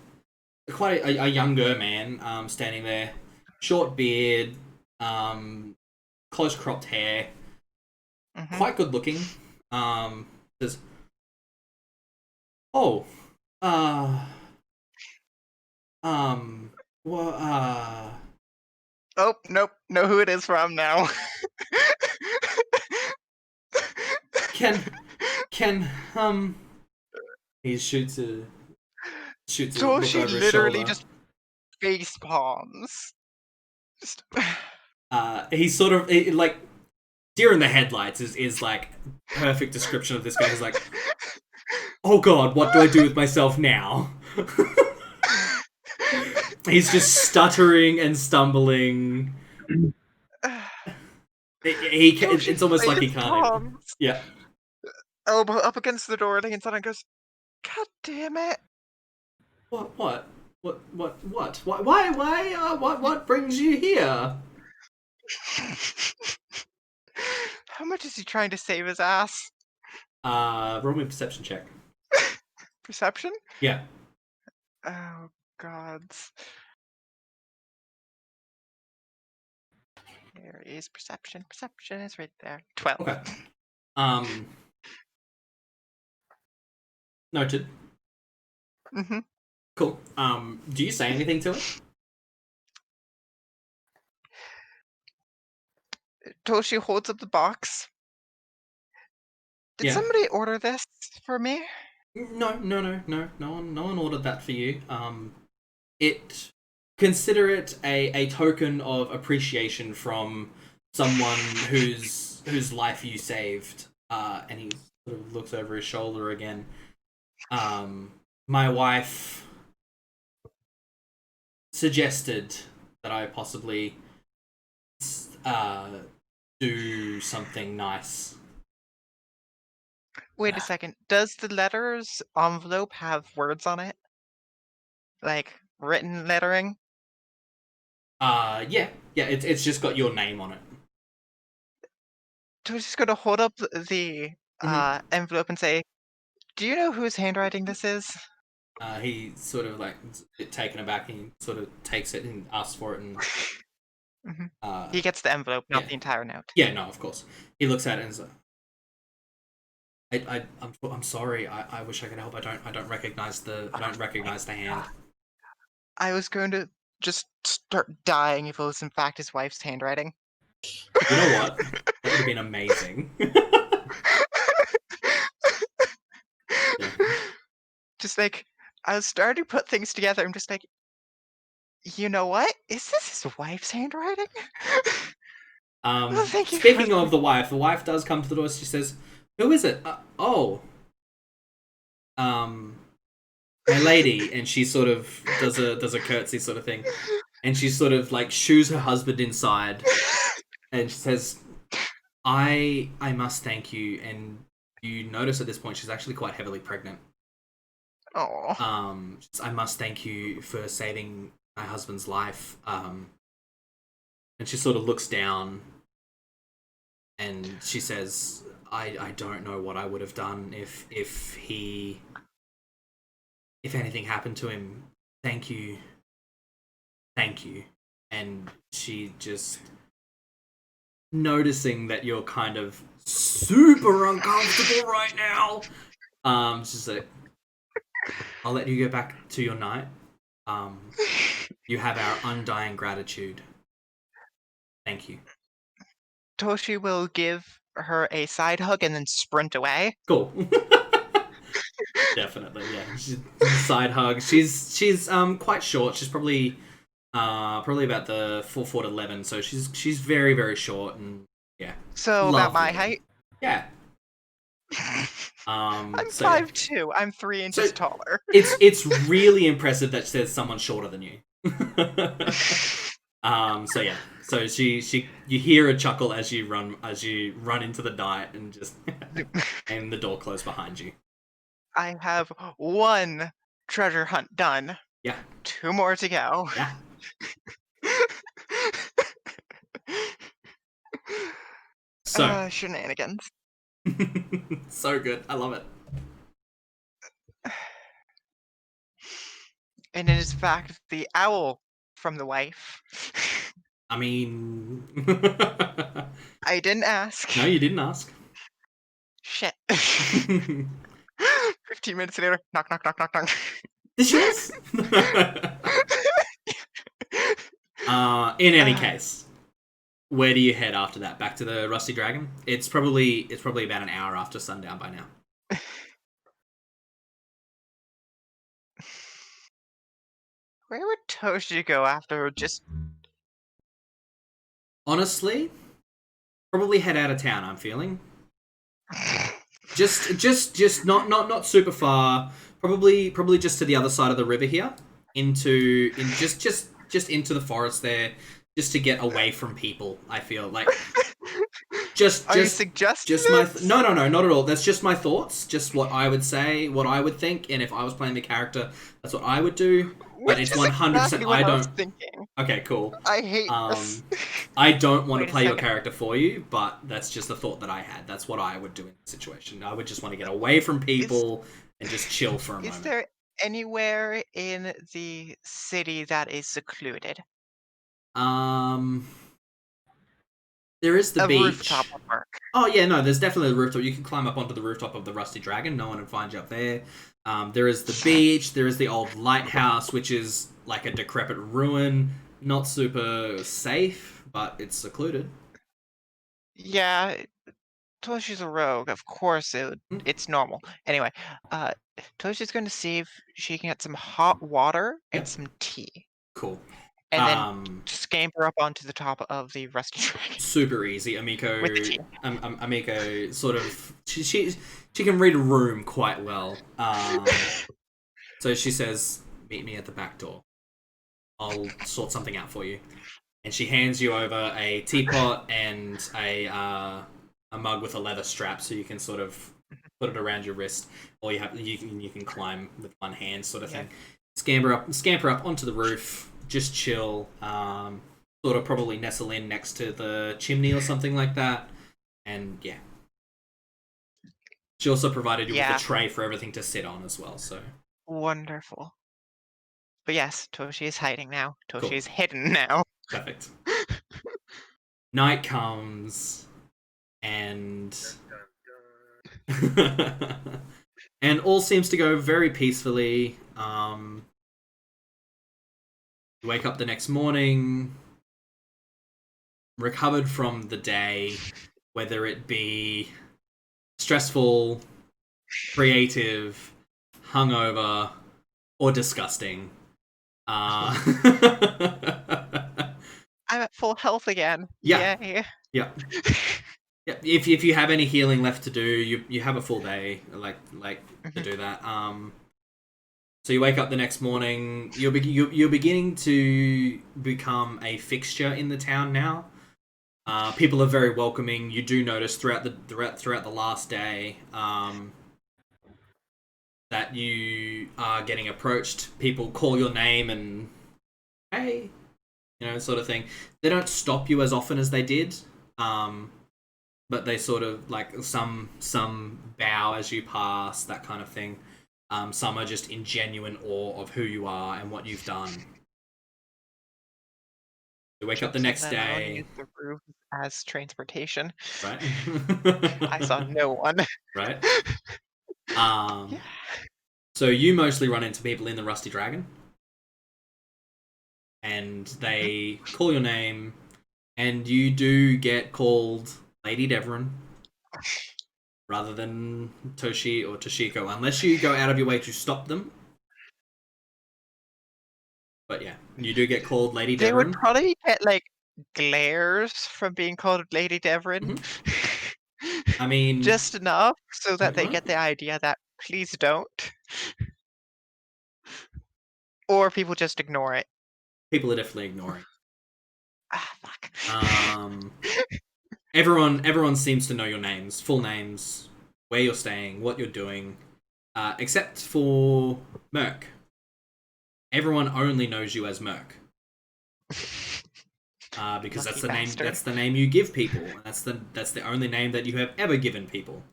quite a younger man standing there, short beard, close cropped hair, quite good looking. Says, well, Oh, nope. Know who it is from now. Can he shoots a look Toshi over his literally shoulder. just face palms. Just He's sort of like deer in the headlights is like perfect description of this guy. He's like, oh god, what do I do with myself now? He's just stuttering and stumbling. It's almost like he face can't even. palms, Yeah. elbow up against the door, and suddenly goes, "God damn it!" What? Why? What brings you here? How much is he trying to save his ass? Roll me a perception check. Perception? Yeah. Oh gods. There is perception. Perception is right there. 12. Okay. Noted. Mm-hmm. Cool. Do you say anything to it? Toshi holds up the box. Did Yeah. somebody order this for me? No. No one ordered that for you. Consider it a token of appreciation from someone whose life you saved. And he sort of looks over his shoulder again. My wife suggested that I possibly do something nice. Wait a second. Does the letter's envelope have words on it? Like written lettering? Yeah. It's just got your name on it. Toshi's gonna hold up the envelope and say, "Do you know whose handwriting this is?" He sort of like a bit taken aback. And he sort of takes it and asks for it, and He gets the envelope, not yeah. the entire note. Yeah, no, of course. He looks at it and is like, I'm sorry. I wish I could help. I don't recognize the hand. I was going to just start dying if it was in fact his wife's handwriting. You know what? That would have been amazing. Yeah. Just like, I was starting to put things together. I'm just like, you know what? Is this his wife's handwriting? Well, thank you Speaking for of the wife does come to the door. She says, "Who is it?" My lady, and she sort of does a curtsy sort of thing, and she sort of like shoos her husband inside, and she says, I must thank you." And you notice at this point she's actually quite heavily pregnant. Oh. I must thank you for saving my husband's life. And she sort of looks down, and she says, I don't know what I would have done if anything happened to him. Thank you. And she just, noticing that you're kind of super uncomfortable right now, she's like, I'll let you go back to your night. You have our undying gratitude. Thank you. Toshi will give her a side hug and then sprint away. Cool. Definitely, yeah. Side hug. She's quite short. She's probably about the 4'11", so she's very, very short, and yeah. So lovely. about my height. Yeah. I'm so 5'2". I'm 3 inches taller. It's really impressive that there's someone shorter than you. So yeah. So she you hear a chuckle as you run into the night, and just and the door closed behind you. I have 1 treasure hunt done. Yeah. 2 more to go. Yeah. So shenanigans. so good. I love it. And it is in fact the owl from the wife. I mean, I didn't ask. No, you didn't ask. Shit. 15 minutes later, knock, knock, knock, knock, knock. Is yours? In any case, where do you head after that? Back to the Rusty Dragon? It's probably about an hour after sundown by now. Where would Toshi go after? Just Honestly, probably head out of town. I'm feeling just not super far. Probably just to the other side of the river here, just into the forest there, just to get away from people. I feel like Are you suggesting just my no, not at all. That's just my thoughts. Just what I would say, what I would think, and if I was playing the character, that's what I would do. But Which it's is 100%. exactly what I I was don't. thinking. Okay, cool. I hate this. I don't want Wait to a play your second. character for you, but that's just the thought that I had. That's what I would do in the situation. I would just want to get away from people and just chill for a Is moment. there anywhere in the city that is secluded? There is the A beach. rooftop would work. Oh yeah, no, there's definitely a rooftop. You can climb up onto the rooftop of the Rusty Dragon. No one would find you up there. There is the beach. There is the old lighthouse, which is like a decrepit ruin. Not super safe, but it's secluded. Yeah, Toshi's a rogue. Of course, it's normal. Anyway, Toshi's going to see if she can get some hot water and Yep. some tea, Cool. and then scamper up onto the top of the Rusty Dragon. Super easy. Amiko, With the tea. Amiko sort of she can read a room quite well. So she says, "Meet me at the back door. I'll sort something out for you." And she hands you over a teapot and a mug with a leather strap, so you can sort of put it around your wrist, or you can climb with one hand, sort of thing. Scamper up onto the roof, just chill. Sort of probably nestle in next to the chimney or something like that, and yeah. She also provided you with a tray for everything to sit on as well. So Wonderful. But yes, Toshi is hiding now. Toshi Cool. is hidden now. Perfect. Night comes, and and all seems to go very peacefully. You wake up the next morning, recovered from the day, whether it be stressful, creative, hungover, or disgusting. I'm at full health again. Yeah. Yay. Yeah. Yeah. If you have any healing left to do, you have a full day like to do that. So you wake up the next morning. You're beginning to become a fixture in the town now. People are very welcoming. You do notice throughout the last day that you are getting approached. People call your name and hey, sort of thing. They don't stop you as often as they did, but they sort of like some bow as you pass, that kind of thing. Some are just in genuine awe of who you are and what you've done. You wake up the next day. Use the roof as transportation. Right. I saw no one. Right. So you mostly run into people in the Rusty Dragon, and they call your name, and you do get called Lady Devrin rather than Toshi or Toshiko, unless you go out of your way to stop them. But yeah, you do get called Lady Devrin. They would probably get like glares from being called Lady Devrin. I mean, just enough so that they get the idea that please don't. Or people just ignore it. People are definitely ignoring. Fuck. Everyone seems to know your names, full names, where you're staying, what you're doing, except for Merc. Everyone only knows you as Merc. Because that's the name. That's the name you give people. That's the only name that you have ever given people,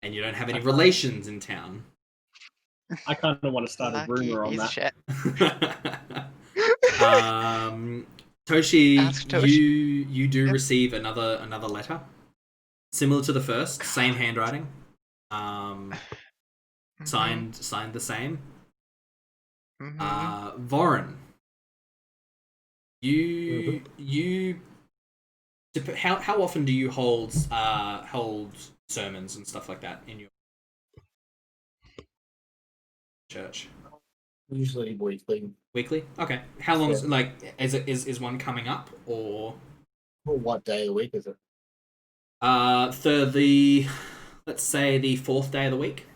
and you don't have any relations in town. I kind of want to start a rumor on that. Shit. Toshi, you do receive another letter, similar to the first, same handwriting, signed the same. Vorin, You how often do you hold sermons and stuff like that in your church? Usually weekly. Weekly? Okay. How long's like is one coming up or Well, what day of the week is it? let's say the 4th day of the week.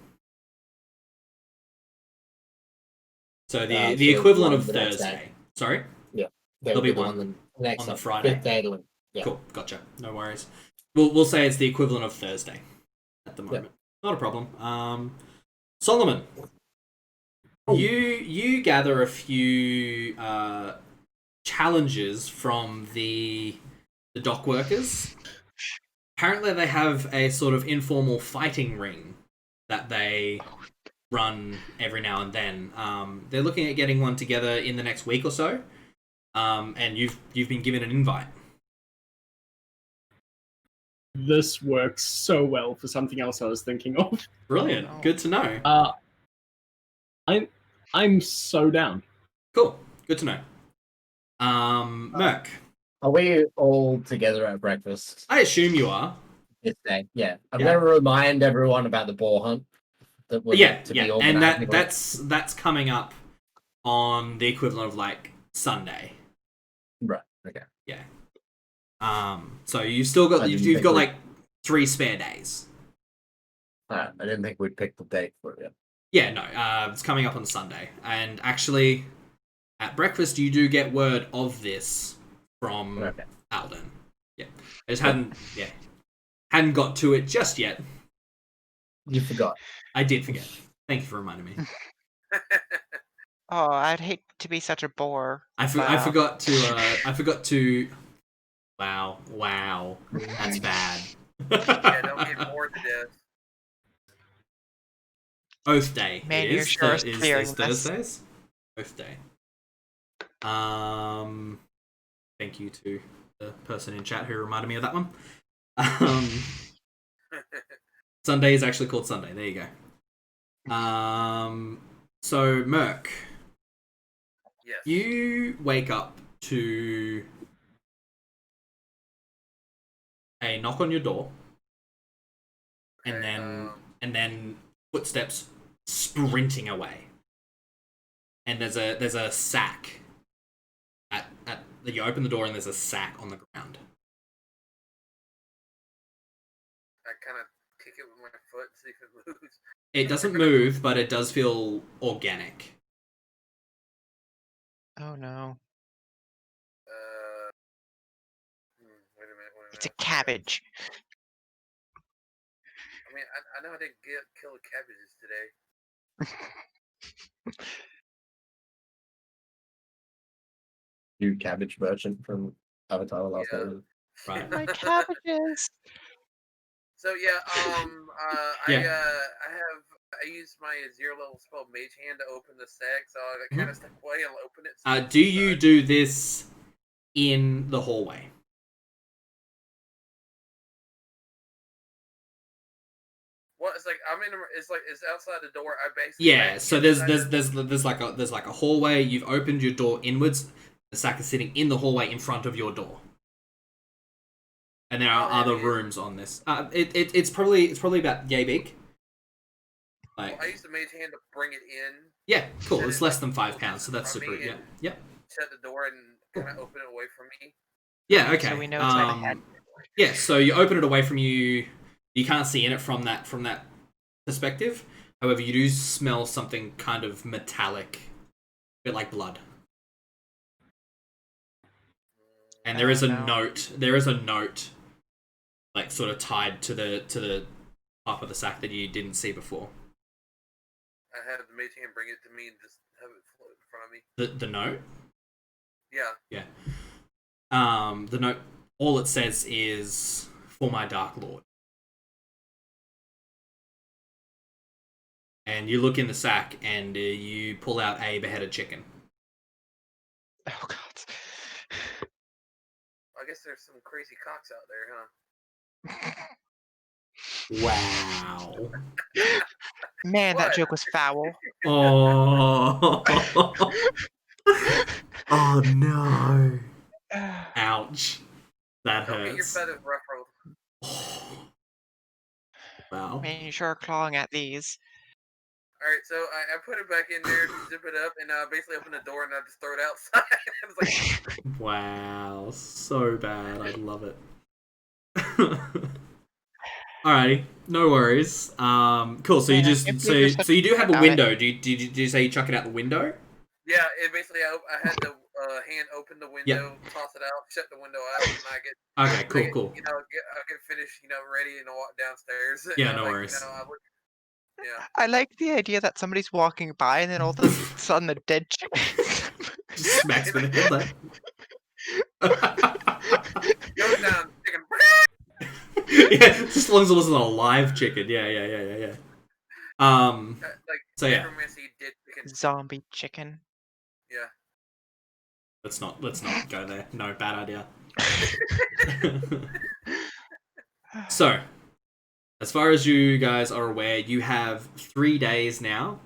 So the equivalent of Thursday. Sorry? Yeah. There'll be one one next on the up, Friday. 5th day of the week. Yeah. Cool, gotcha. No worries. We'll say it's the equivalent of Thursday at the moment. Not a problem. Solomon, you gather a few challenges from the dock workers. Apparently, they have a sort of informal fighting ring that they run every now and then. They're looking at getting one together in the next week or so. And you've been given an invite. This works so well for something else I was thinking of. Brilliant. Oh, no. Good to know. I'm so down. Cool. Good to know. Merc. Are we all together at breakfast I assume you are. this day? Yeah. I'm Yeah. going to remind everyone about the boar hunt that was to be organized. And that's coming up on the equivalent of like Sunday. Right. Okay. Yeah. So you've got like 3 spare days. I didn't think we'd pick the date for it yet. Yeah, no, it's coming up on Sunday. And actually, at breakfast, you do get word of this from Alden. Yeah. I just hadn't got to it just yet. You forgot. I did forget. Thank you for reminding me. Oh, I'd hate to be such a bore. I forgot to. Wow. That's bad. Yeah, don't get bored to death. Oath Day. Man, it you're is, sure is clearing this. Thursdays. Oath Day. Thank you to the person in chat who reminded me of that one. Sunday is actually called Sunday. There you go. So Merc, Yes. you wake up to a knock on your door, Okay, and then footsteps sprinting away. And there's a sack at you open the door and there's a sack on the ground. I kind of kick it with my foot and see if it moves. It doesn't move, but it does feel organic. Oh no. Wait a minute. It's a cabbage. I mean, I know I didn't kill cabbages today. You cabbage merchant from Avatar: The Last Yeah. Airbender. Right. My cabbages. So yeah, Yeah. I used my 0 level spell Mage Hand to open the sack, so I kind of step away and open it. Do you do this in the hallway? What? It's like it's outside the door. I basically Yeah. So there's like a hallway. You've opened your door inwards. The sack is sitting in the hallway in front of your door. And there are other rooms on this. It's probably about yay big. Like, I used the Mage Hand to bring it in. yeah, cool. Set It's it less than in 5 pounds, so that's front of super. me Yeah, and yep. Shut the door and kind of open it away from me. Yeah, okay. So we know it's like a head. Yeah, so you open it away from you. You can't see in it from that perspective. However, you do smell something kind of metallic, a bit like blood. And there is a note. There is a note, like sort of tied to the top of the sack that you didn't see before. I have the Mage Hand bring it to me and just have it float in front of me. The note. Yeah. Yeah. The note. All it says is "For my Dark Lord." And you look in the sack and you pull out a beheaded chicken. Oh god. I guess there's some crazy cocks out there, huh? Wow. Man, that What? joke was foul. Oh. Oh no. Ouch. That Don't get your hurts. feathers ruffled. Wow. Man, you sure are clawing at these. Alright, so I put it back in there, zip it up, and basically open the door and I just throw it outside. I was like, Wow. So bad. I love it. Alrighty, no worries. Cool. So you Man, I just can't believe you're such so you do have a about it. window. Did you say you chuck it out the window? yeah, it basically I had the hand open the window, toss it out, shut the window out, and I get Okay, cool. I get finished, ready and walk downstairs. Yeah, And no like, worries. yeah. I like the idea that somebody's walking by and then all of a sudden the dead chicken. Just smacks with a headlight. Goes down, chicken. Yeah, just as long as it wasn't a live chicken. Yeah. Like So yeah, necromancy dead chicken. Zombie chicken. Yeah. let's not go there. No, bad idea. So, as far as you guys are aware, you have 3 days now.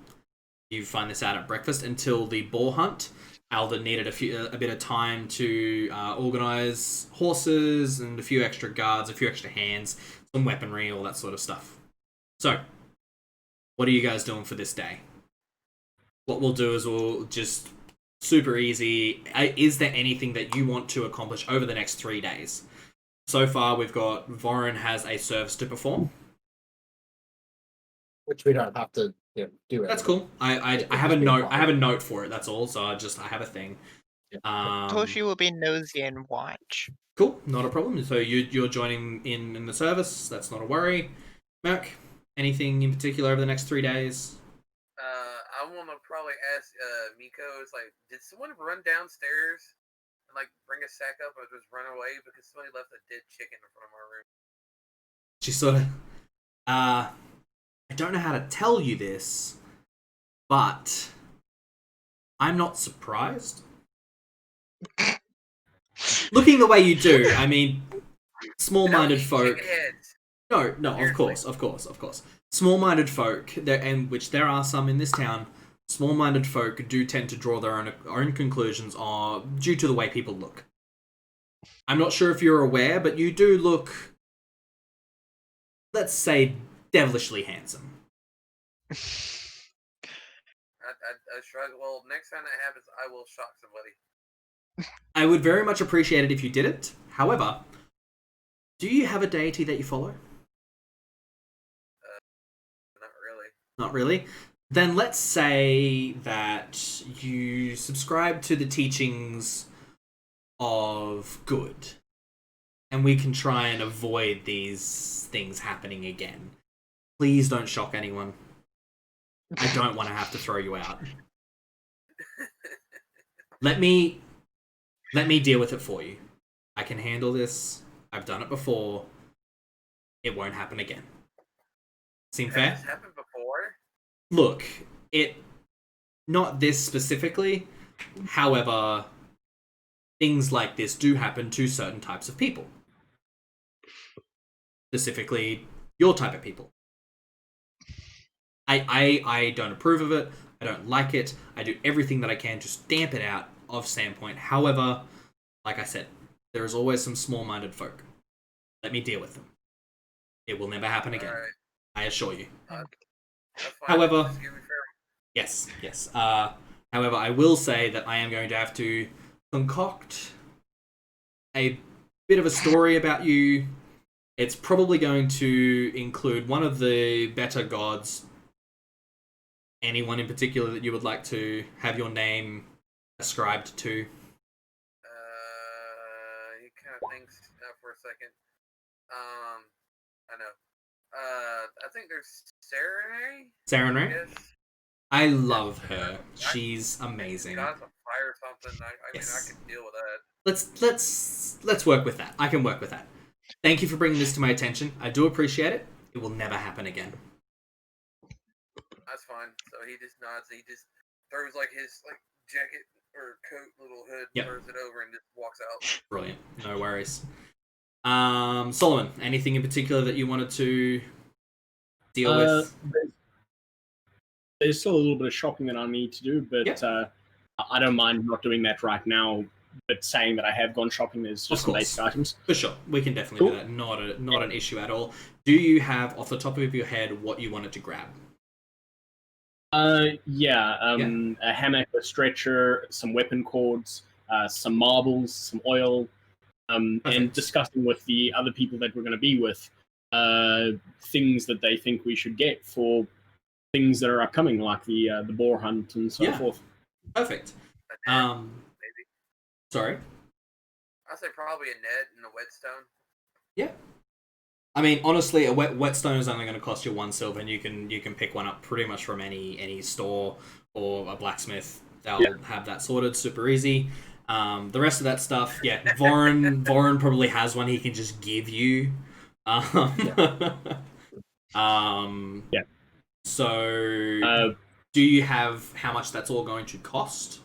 You find this out at breakfast until the boar hunt. Alden needed a bit of time to organize horses and a few extra guards, a few extra hands, some weaponry, all that sort of stuff. So, what are you guys doing for this day? What we'll do is we'll just super easy. Is there anything that you want to accomplish over the next 3 days? So far, we've got Vorin has a service to perform. Which we don't have to do. That's cool. I have a note. I have a note for it. That's all. So I have a thing. Toshi will be nosy and watch. Cool, not a problem. So you're joining in the service. That's not a worry. Merc, anything in particular over the next 3 days? I want to probably ask Miko. Is like, did someone run downstairs and like bring a sack up, or just run away because somebody left a dead chicken in front of our room? She sort of. I don't know how to tell you this, but I'm not surprised. Looking the way you do, I mean, small-minded folk. No, of course. Small-minded folk, and which there are some in this town. Small-minded folk do tend to draw their own conclusions due to the way people look. I'm not sure if you're aware, but you do look, let's say, devilishly handsome. I shrug. Well, next time that happens, I will shock somebody. I would very much appreciate it if you did it. However, do you have a deity that you follow? Not really. Not really? Then let's say that you subscribe to the teachings of good. And we can try and avoid these things happening again. Please don't shock anyone. I don't want to have to throw you out. Let me deal with it for you. I can handle this. I've done it before. It won't happen again. Seem fair? Has this happened before? Look, not this specifically. However, things like this do happen to certain types of people. Specifically, your type of people. I don't approve of it. I don't like it. I do everything that I can to stamp it out of Sandpoint. However, like I said, there is always some small-minded folk. Let me deal with them. It will never happen again. Right. I assure you. That's fine. However, Just give me fair. yes. However, I will say that I am going to have to concoct a bit of a story about you. It's probably going to include one of the better gods. Anyone in particular that you would like to have your name ascribed to? He kind of thinks for a second. I know. I think there's Serenay. Serenay? I love her. She's amazing. God's on fire or something. I mean, Yes. I can deal with that. Let's work with that. I can work with that. Thank you for bringing this to my attention. I do appreciate it. It will never happen again. That's fine. So he just nods. He just throws like his jacket or coat, little hood, throws it over, and just walks out. Brilliant. No worries. Solomon, anything in particular that you wanted to deal with? There's still a little bit of shopping that I need to do, but I don't mind not doing that right now but saying that I have gone shopping. There's just some basic items. For sure, we can definitely do that. Not an issue at all. Do you have off the top of your head what you wanted to grab? A hammock, a stretcher, some weapon cords, some marbles, some oil, and discussing with the other people that we're going to be with things that they think we should get for things that are upcoming, like the boar hunt and so forth. Perfect. Maybe. Sorry? I'd say probably a net and a whetstone. Yeah. I mean, honestly, a whetstone is only going to cost you 1 silver, and you can pick one up pretty much from any store or a blacksmith. They'll have that sorted super easy. The rest of that stuff, Vorin probably has one he can just give you. So, do you have how much that's all going to cost?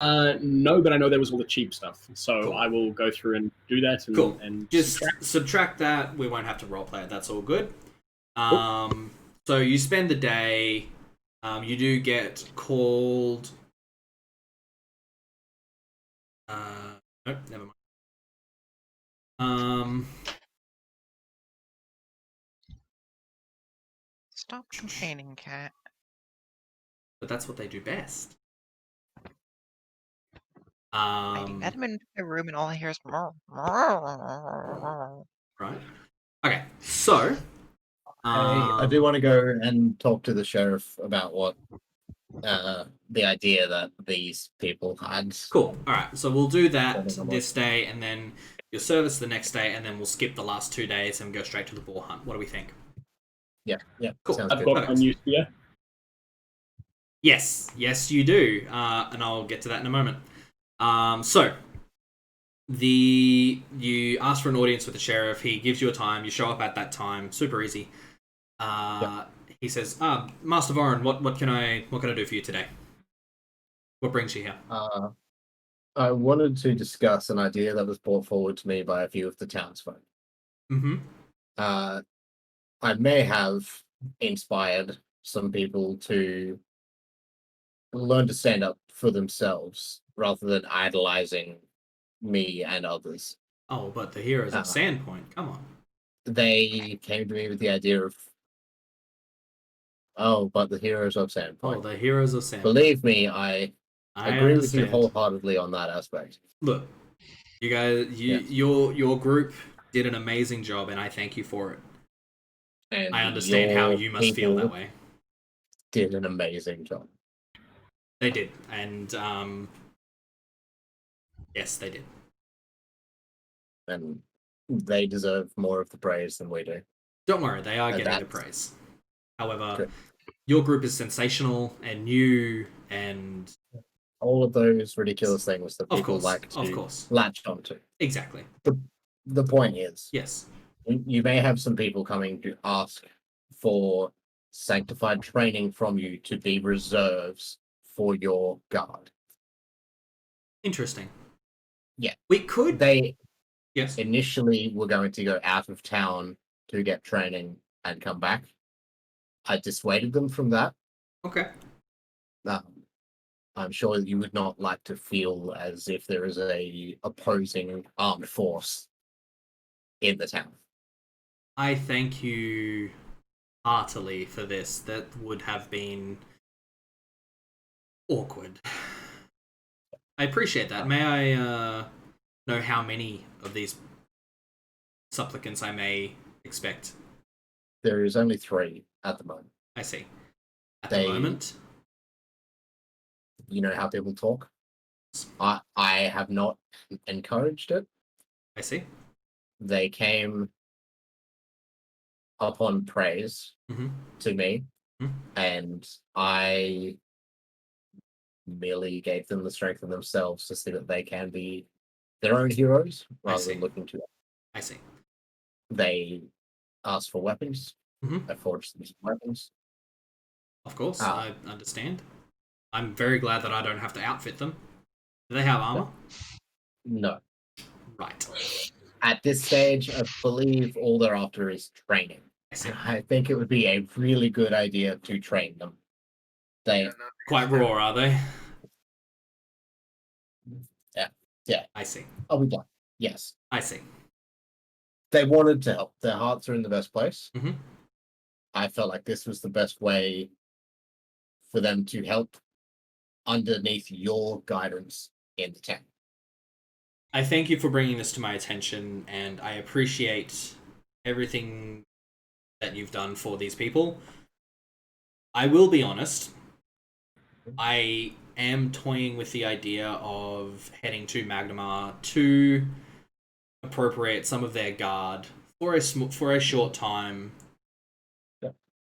No, but I know there was all the cheap stuff, so cool. I will go through and do that. And, and just subtract that. We won't have to roleplay it. That's all good. So you spend the day. You do get called. Nope, never mind. Stop complaining, cat. But that's what they do best. I let him into my room and all I hear is right. Okay, so I do want to go and talk to the sheriff about what the idea that these people had. Cool. All right, so we'll do that this day, and then your service the next day, and then we'll skip the last 2 days and go straight to the boar hunt. What do we think? Yeah. Cool. Sounds I've good. got my new spear. Yes, you do, and I'll get to that in a moment. So you ask for an audience with the sheriff. He gives you a time. You show up at that time. Super easy. He says, "Master Vorin, what can I do for you today? What brings you here?" I wanted to discuss an idea that was brought forward to me by a few of the townsfolk. Mm-hmm. I may have inspired some people to learn to stand up for themselves rather than idolizing me and others. Oh, but the heroes of Sandpoint, come on. They came to me with the idea of, but the heroes of Sandpoint. Oh, the heroes of Sandpoint. Believe me, I agree with you wholeheartedly on that aspect. Look, you guys, your group did an amazing job, and I thank you for it. And I understand how you must feel that way. Did an amazing job. They did, and yes, they did. And they deserve more of the praise than we do. Don't worry, they are getting the praise. However, your group is sensational and new, and all of those ridiculous things that people like to latch onto. Exactly. The point is, yes, you may have some people coming to ask for sanctified training from you to be reserves for your guard. Interesting. Yeah. We could. Yes. Initially were going to go out of town to get training and come back. I dissuaded them from that. Okay. I'm sure you would not like to feel as if there is a opposing armed force in the town. I thank you heartily for this. That would have been awkward. I appreciate that. May I know how many of these supplicants I may expect? There is only 3 at the moment. I see. At the moment? You know how people talk? I have not encouraged it. I see. They came upon praise to me, and I merely gave them the strength of themselves to see that they can be their own heroes rather than looking to them. I see. They asked for weapons. I forged them some weapons. Of course, I understand. I'm very glad that I don't have to outfit them. Do they have armor? No. Right. At this stage, I believe all they're after is training. I think it would be a really good idea to train them. They quite raw, are they? Yeah. I see. I'll be done. Yes. I see. They wanted to help. Their hearts are in the best place. Mhm. I felt like this was the best way for them to help underneath your guidance in the town. I thank you for bringing this to my attention, and I appreciate everything that you've done for these people. I will be honest, I am toying with the idea of heading to Magnemar to appropriate some of their guard for a short time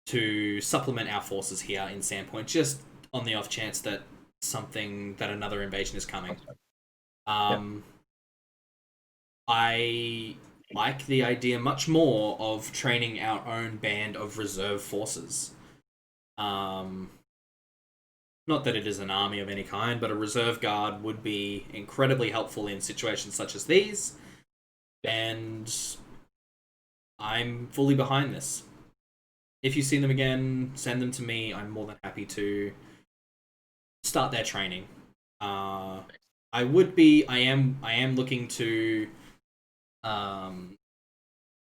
to supplement our forces here in Sandpoint, just on the off chance that another invasion is coming. I like the idea much more of training our own band of reserve forces. Not that it is an army of any kind, but a reserve guard would be incredibly helpful in situations such as these. And I'm fully behind this. If you see them again, send them to me. I'm more than happy to start their training. I am looking to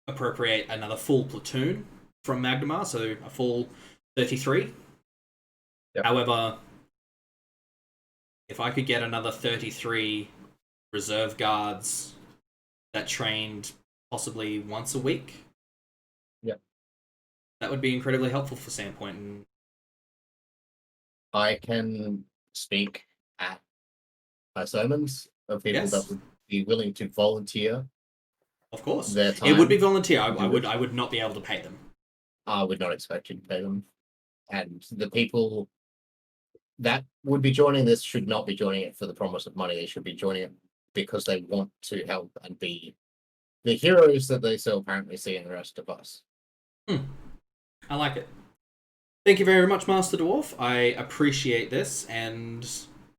appropriate another full platoon from Magnemar, so a full 33. Yep. However, if I could get another 33 reserve guards that trained possibly once a week, that would be incredibly helpful for Sandpoint. And I can speak at my sermons of people that would be willing to volunteer. Of course, their time. It would be volunteer. I would not be able to pay them. I would not expect you to pay them, and the people that would be joining this should not be joining it for the promise of money. They should be joining it because they want to help and be the heroes that they so apparently see in the rest of us. I like it. Thank you very much, Master Dwarf. I appreciate this, and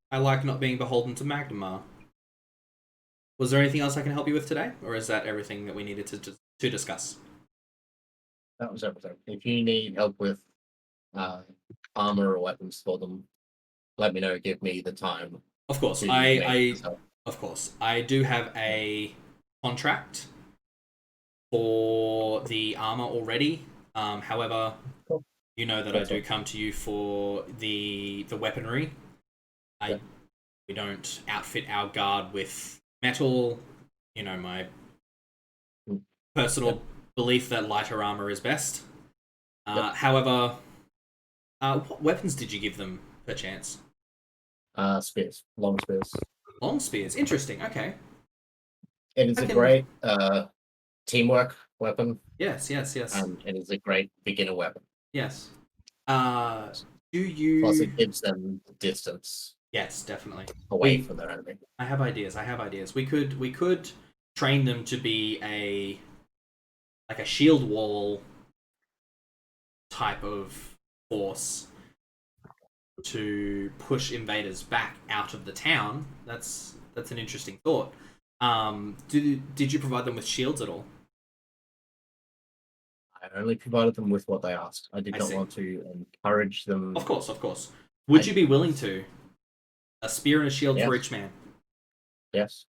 I like not being beholden to Magnemar. Was there anything else I can help you with today, or is that everything that we needed to discuss? That was everything. If you need help with armor or weapons for them, let me know. Give me the time. Of course, of course, I do have a contract for the armor already. However, you know that I do come to you for the weaponry. We don't outfit our guard with metal. You know, my personal belief that lighter armor is best. However, what weapons did you give them, perchance? Spears. Long spears. Long spears. Interesting. Okay. It is a great teamwork weapon. Yes. And it is a great beginner weapon. Yes. Do you... Plus, it gives them distance. Yes, definitely. Away from their enemy. I have ideas. We could train them to be a shield wall type of force to push invaders back out of the town. That's an interesting thought. Did you provide them with shields at all? I only provided them with what they asked. I did not want to encourage them. Of course. Would you be willing to? A spear and a shield for each man? Yes.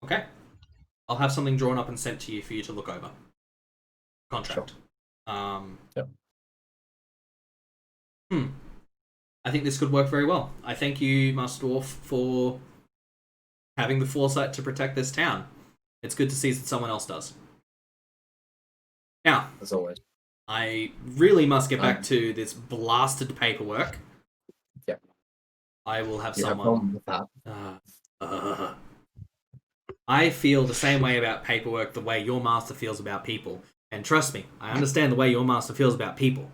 Okay. I'll have something drawn up and sent to you for you to look over. Contract. Sure. I think this could work very well. I thank you, Master Dwarf, for having the foresight to protect this town. It's good to see that someone else does. Now, as always, I really must get back to this blasted paperwork. Yeah. I will have you someone. Have with that. I feel the same way about paperwork the way your master feels about people. And trust me, I understand the way your master feels about people.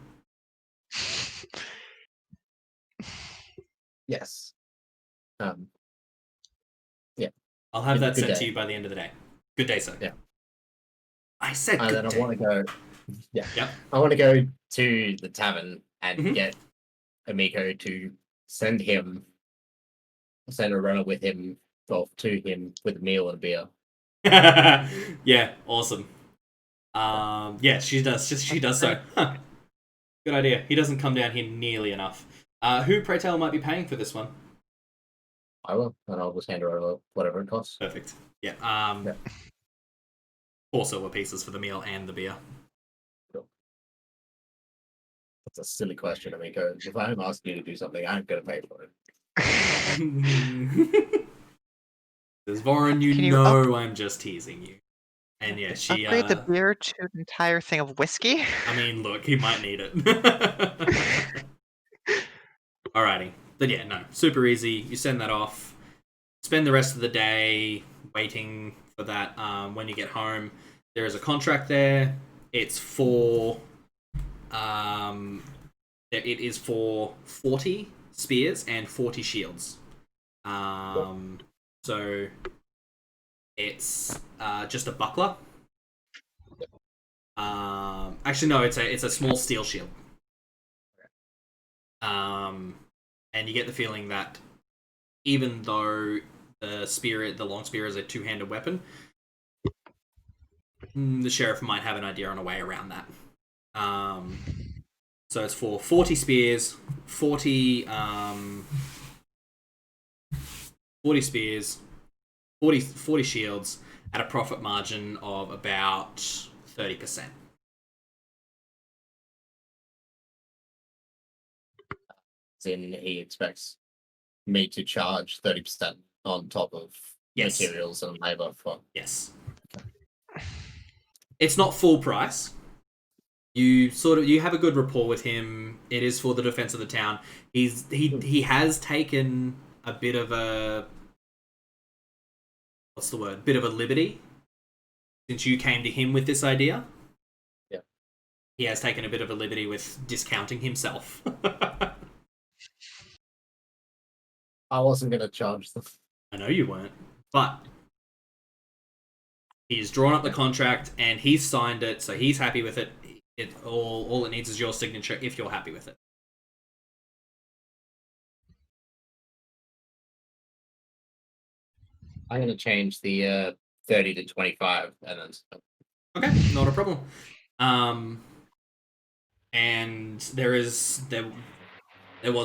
Yes. Yeah. I'll have that sent to you by the end of the day. Good day, sir. Yeah. I said good then day. I want to go. Yeah. Yep. I want to go to the tavern and get Amico to send a runner with him, to him with a meal and a beer. Yeah, awesome. Yeah, she does so. Huh. Good idea. He doesn't come down here nearly enough. Who, pray tell, might be paying for this one? I will, and I'll just hand her over whatever it costs. Perfect. Yeah. Yeah. 4 silver pieces for the meal and the beer. That's a silly question, Amico. If I'm asking you to do something, I'm going to pay for it. Says Vorin, Can you I'm just teasing you. And yeah, she upgrade the beer to an entire thing of whiskey? I mean, look, he might need it. Alrighty. But yeah, no, super easy. You send that off. Spend the rest of the day waiting for that. When you get home, there is a contract there. It's for it is for 40 spears and 40 shields. So it's just a buckler. Actually, no, it's a small steel shield. And you get the feeling that even though the long spear is a two-handed weapon, the sheriff might have an idea on a way around that. So it's for 40 spears, 40 spears, 40 shields at a profit margin of about 30%. In he expects me to charge 30% on top of Yes. materials and labor for. Yes. It's not full price. You have a good rapport with him. It is for the defense of the town. He has taken a bit of a bit of a liberty since you came to him with this idea. Yeah. He has taken a bit of a liberty with discounting himself. I wasn't going to charge them. I know you weren't, but he's drawn up the contract and he's signed it, so he's happy with it. All it needs is your signature if you're happy with it. I'm going to change the 30 to 25 and then. Okay, not a problem. And there was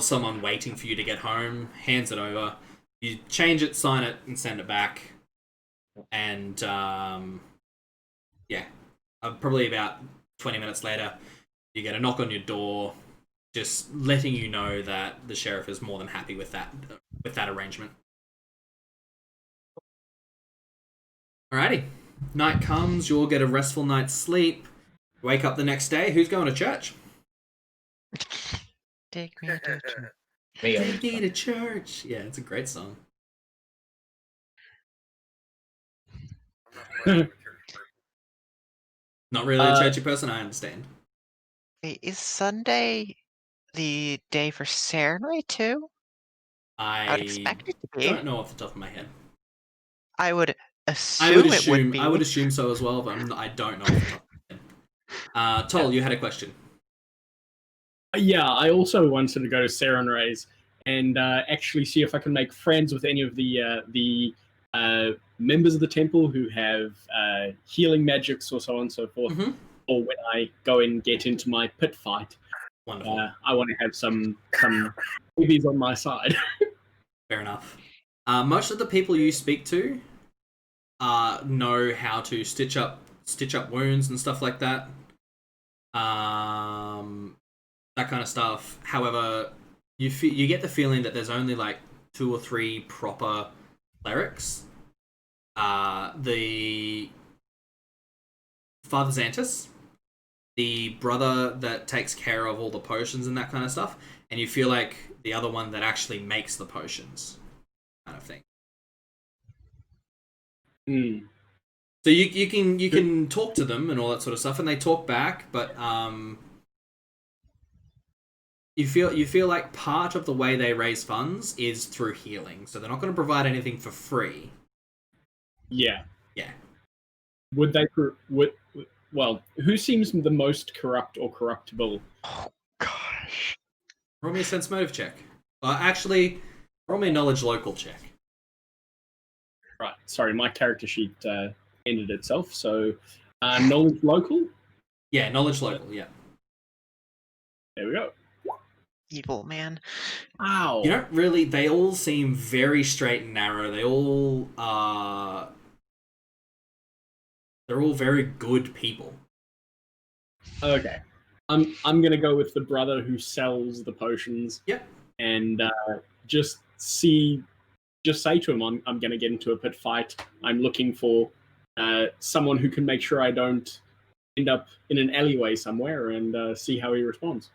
someone waiting for you to get home. Hands it over. You change it, sign it, and send it back. And probably about 20 minutes later, you get a knock on your door, just letting you know that the sheriff is more than happy with that arrangement. Alrighty. Night comes, you'll get a restful night's sleep. Wake up the next day. Who's going to church? Take me to church. Take me to church. Yeah, it's a great song. I'm not much of a church person. Not really a churchy person, I understand. Wait, is Sunday the day for ceremony too? I would expect it to be. Don't know off the top of my head. I would assume it would be. I would assume so as well, but I don't know off the top of my head. Toll, you had a question. Yeah, I also wanted to go to Saron Rays and actually see if I can make friends with any of the members of the temple who have healing magics or so on and so forth. Mm-hmm. Or when I go and get into my pit fight, Wonderful. I want to have some babies on my side. Fair enough. Most of the people you speak to know how to stitch up wounds and stuff like that. That kind of stuff. However, you get the feeling that there's only like 2 or 3 proper clerics. The Father Xantus, the brother that takes care of all the potions and that kind of stuff, and you feel like the other one that actually makes the potions, kind of thing. Mm. So you can talk to them and all that sort of stuff, and they talk back, but you feel like part of the way they raise funds is through healing, so they're not going to provide anything for free. Yeah. Yeah. Would they? Well, who seems the most corrupt or corruptible? Oh gosh. Roll me a sense motive check. Actually, roll me a knowledge local check. Right. Sorry, my character sheet ended itself. So, knowledge local. Yeah, knowledge local. Yeah. There we go. evil man. Ow. You don't really. They all seem very straight and narrow. They all are. They're all very good people. Okay. I'm gonna go with the brother who sells the potions. Yep. And just say to him, I'm gonna get into a pit fight. I'm looking for someone who can make sure I don't end up in an alleyway somewhere, and see how he responds.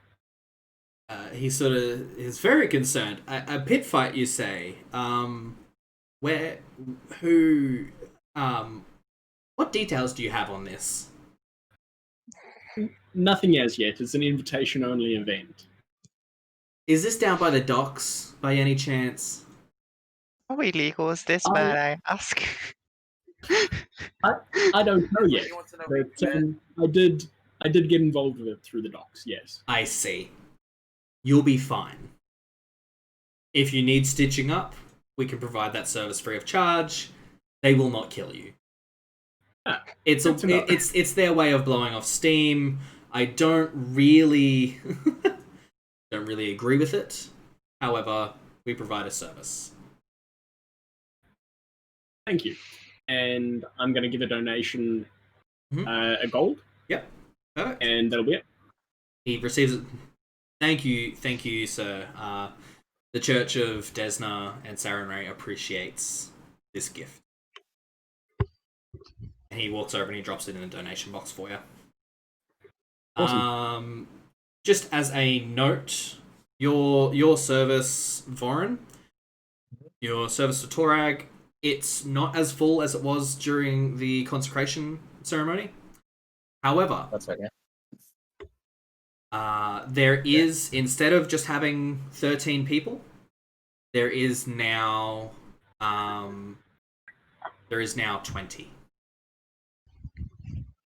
He sort of is very concerned. A pit fight, you say? Where? Who? What details do you have on this? Nothing as yet. It's an invitation-only event. Is this down by the docks, by any chance? How illegal is this, I- might I ask? I don't know yet, He wants to know but who's dead. I did get involved with it through the docks. Yes. I see. You'll be fine. If you need stitching up, we can provide that service free of charge. They will not kill you. It's good to know. it's their way of blowing off steam. I don't really agree with it. However, we provide a service. Thank you. And I'm going to give a donation, Mhm. a gold, Yep. Perfect. and that'll be it. He receives it. Thank you, sir. The Church of Desna and Sarenrae appreciates this gift. And he walks over and he drops it in a donation box for you. Awesome. Just as a note, your service, Vorin, your service to Torag, it's not as full as it was during the consecration ceremony. However, That's okay. there is, instead of just having 13 people, there is now 20.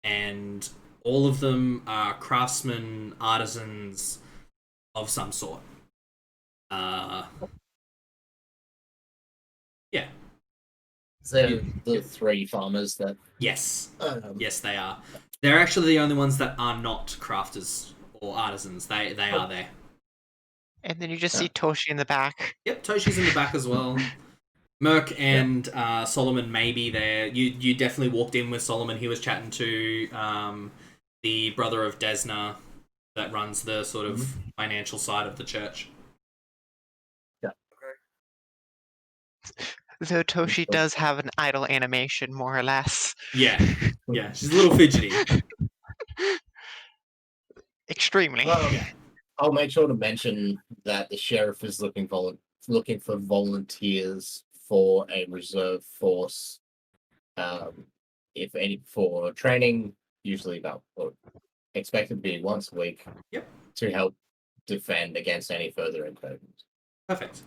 And all of them are craftsmen, artisans of some sort. Yeah. So the three farmers that Yes. Yes, they are. They're actually the only ones that are not crafters or artisans. They are there. And then you just see Toshi in the back. Yep, Toshi's in the back as well. Merc and Solomon may be there. You definitely walked in with Solomon. He was chatting to the brother of Desna that runs the sort of financial side of the church. Though Toshi does have an idle animation, more or less. Yeah, she's a little fidgety. Extremely. Well, Yeah. I'll make sure to mention that the sheriff is looking for volunteers for a reserve force. If any, for training, usually about expected to be once a week. Yep. To help defend against any further incursions. Perfect.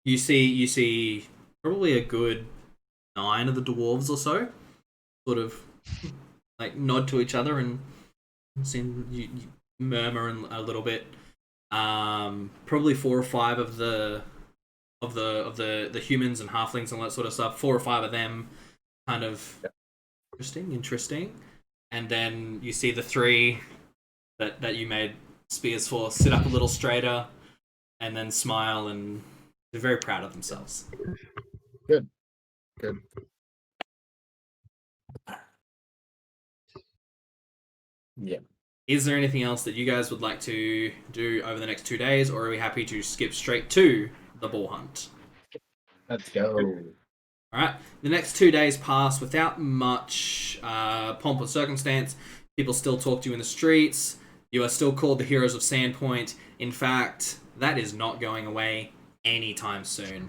You see probably a good 9 of the dwarves or so, sort of like nod to each other and seem you murmur a little bit. Probably 4 or 5 of the humans and halflings and all that sort of stuff. 4 or 5 of them, kind of interesting. And then you see the 3 that you made spears for sit up a little straighter, and then smile, and they're very proud of themselves. Good. Yeah. Is there anything else that you guys would like to do over the next 2 days, or are we happy to skip straight to the boar hunt? Let's go. Alright, the next 2 days pass without much pomp or circumstance. People still talk to you in the streets. You are still called the heroes of Sandpoint. In fact, that is not going away anytime soon.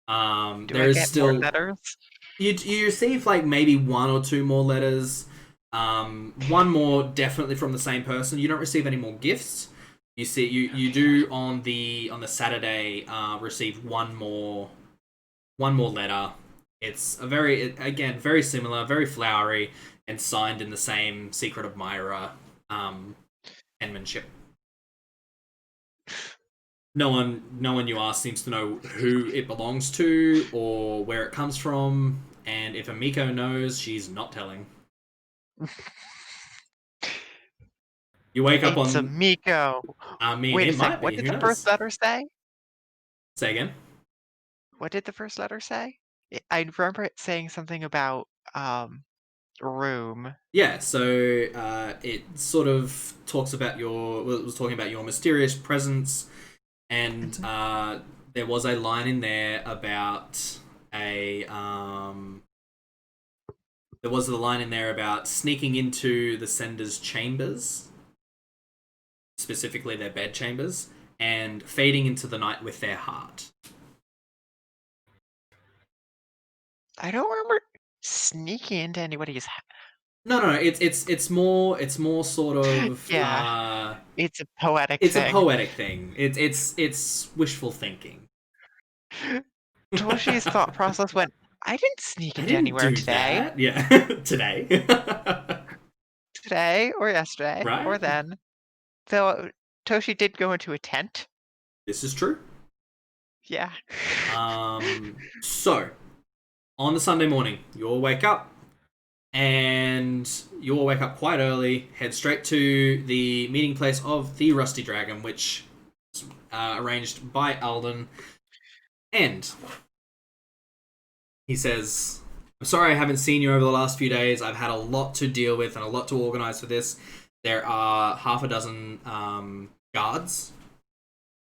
Do there I is get still more letters? you receive like maybe 1 or 2 more letters. One more definitely from the same person. You don't receive any more gifts. You see, you do on the Saturday receive one more letter. It's a very similar, very flowery, and signed in the same Secret Admirer penmanship. No one you ask seems to know who it belongs to or where it comes from, and if Amiko knows, she's not telling. You wake up It's a on. Miko. I mean, Wait a it sec. might What be. did Who the knows? first letter say? Say again. What did the first letter say? I remember it saying something about room. Yeah, so it sort of talks about your. Well, it was talking about your mysterious presence, and there was a line in there about a. There was a line in there about sneaking into the sender's chambers, specifically their bed chambers, and fading into the night with their heart. I don't remember sneaking into anybody's. No. It's more sort of. Yeah. It's a poetic It's thing. a poetic thing. It's wishful thinking. Toshi's thought process went, I didn't sneak I into didn't anywhere do today. that. Yeah, today. Today or yesterday or Right. then. Though Toshi did go into a tent. This is true. Yeah. So on the Sunday morning, you all wake up, and you all wake up quite early, head straight to the meeting place of the Rusty Dragon, which is arranged by Alden. And he says, I'm sorry I haven't seen you over the last few days. I've had a lot to deal with and a lot to organize for this. There are half a dozen guards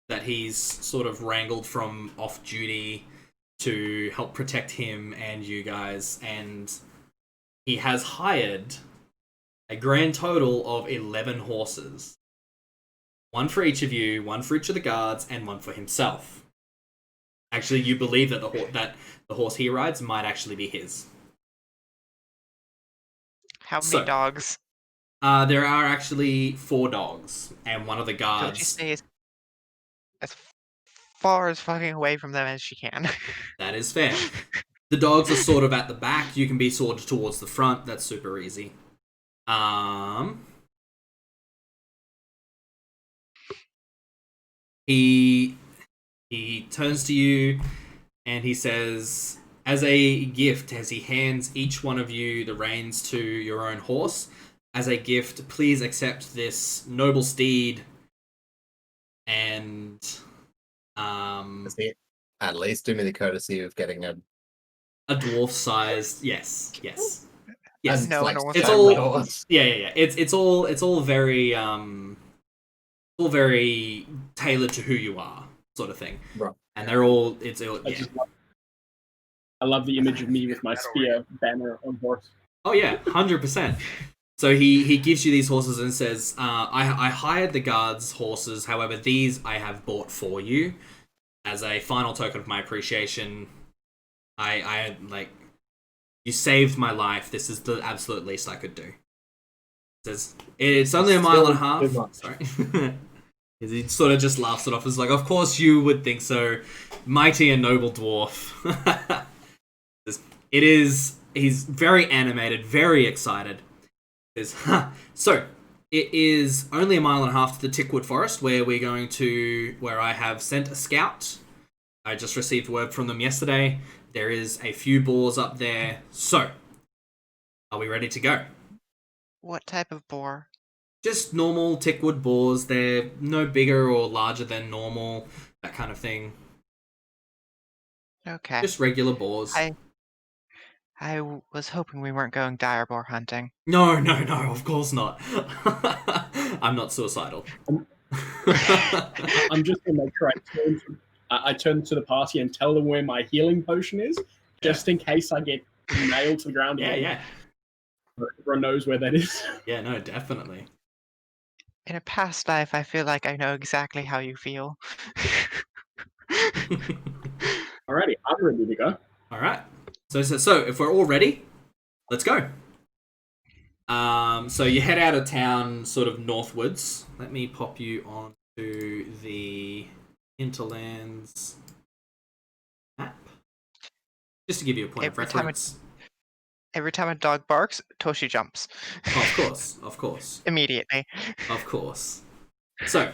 that he's sort of wrangled from off duty to help protect him and you guys. And he has hired a grand total of 11 horses. One for each of you, one for each of the guards, and one for himself. Actually, you believe that the horse he rides might actually be his. How many dogs? There are actually 4 dogs, and one of the Toshi guards. stays as far as fucking away from them as she can. That is fair. The dogs are sort of at the back. You can be sort of towards the front. That's super easy. He turns to you and he says, as a gift, as he hands each one of you the reins to your own horse, as a gift, please accept this noble steed and at least do me the courtesy of getting a dwarf-sized. Yes. No, like, no, It's sorry, all no. yeah. It's all very very tailored to who you are, sort of thing. Right. And they're all yeah. I love the image of me with my spear banner on horse. Oh yeah, 100%. So he gives you these horses and says, I hired the guards' horses, however, these I have bought for you. As a final token of my appreciation, I like, you saved my life. This is the absolute least I could do. Says, it's only a mile and a half. Sorry. He sort of just laughs it off. It's like, of course you would think so, mighty and noble dwarf. It is. He's very animated, very excited. So it is only a mile and a half to the Tickwood Forest, where I have sent a scout. I just received word from them yesterday. There is a few boars up there. So, are we ready to go? What type of boar? Just normal Tickwood boars. They're no bigger or larger than normal, that kind of thing. Okay. Just regular boars. I was hoping we weren't going dire boar hunting. No, of course not. I'm not suicidal. I'm just going to make sure I turn to the party and tell them where my healing potion is, just in case I get nailed to the ground. Yeah. Everyone knows where that is. Yeah, no, definitely. In a past life, I feel like I know exactly how you feel. Alrighty, I'm ready to go. All right. So if we're all ready, let's go. So you head out of town, sort of northwards. Let me pop you onto the Hinterlands map, just to give you a point of reference. Every time a dog barks, Toshi jumps. Of course. Immediately. Of course. So,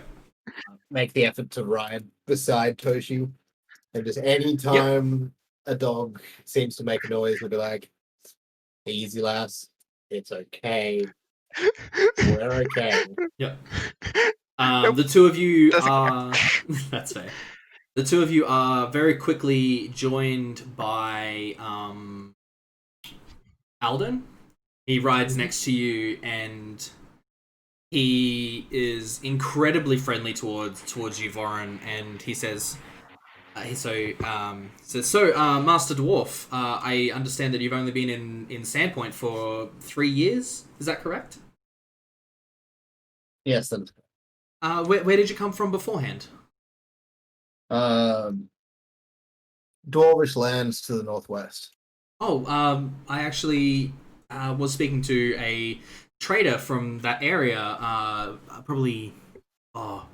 make the effort to ride beside Toshi, and just any time a dog seems to make a noise, we'll be like, "Easy, lass. It's okay. We're okay. Yep. Nope. The two of you Doesn't are. That's fair. The two of you are very quickly joined by Alden. He rides next to you, and he is incredibly friendly towards you, Vorin, and he says, Master Dwarf, I understand that you've only been in Sandpoint for 3 years. Is that correct? Yes, that is. Where did you come from beforehand? Dwarvish lands to the northwest. Oh, I actually was speaking to a trader from that area, probably a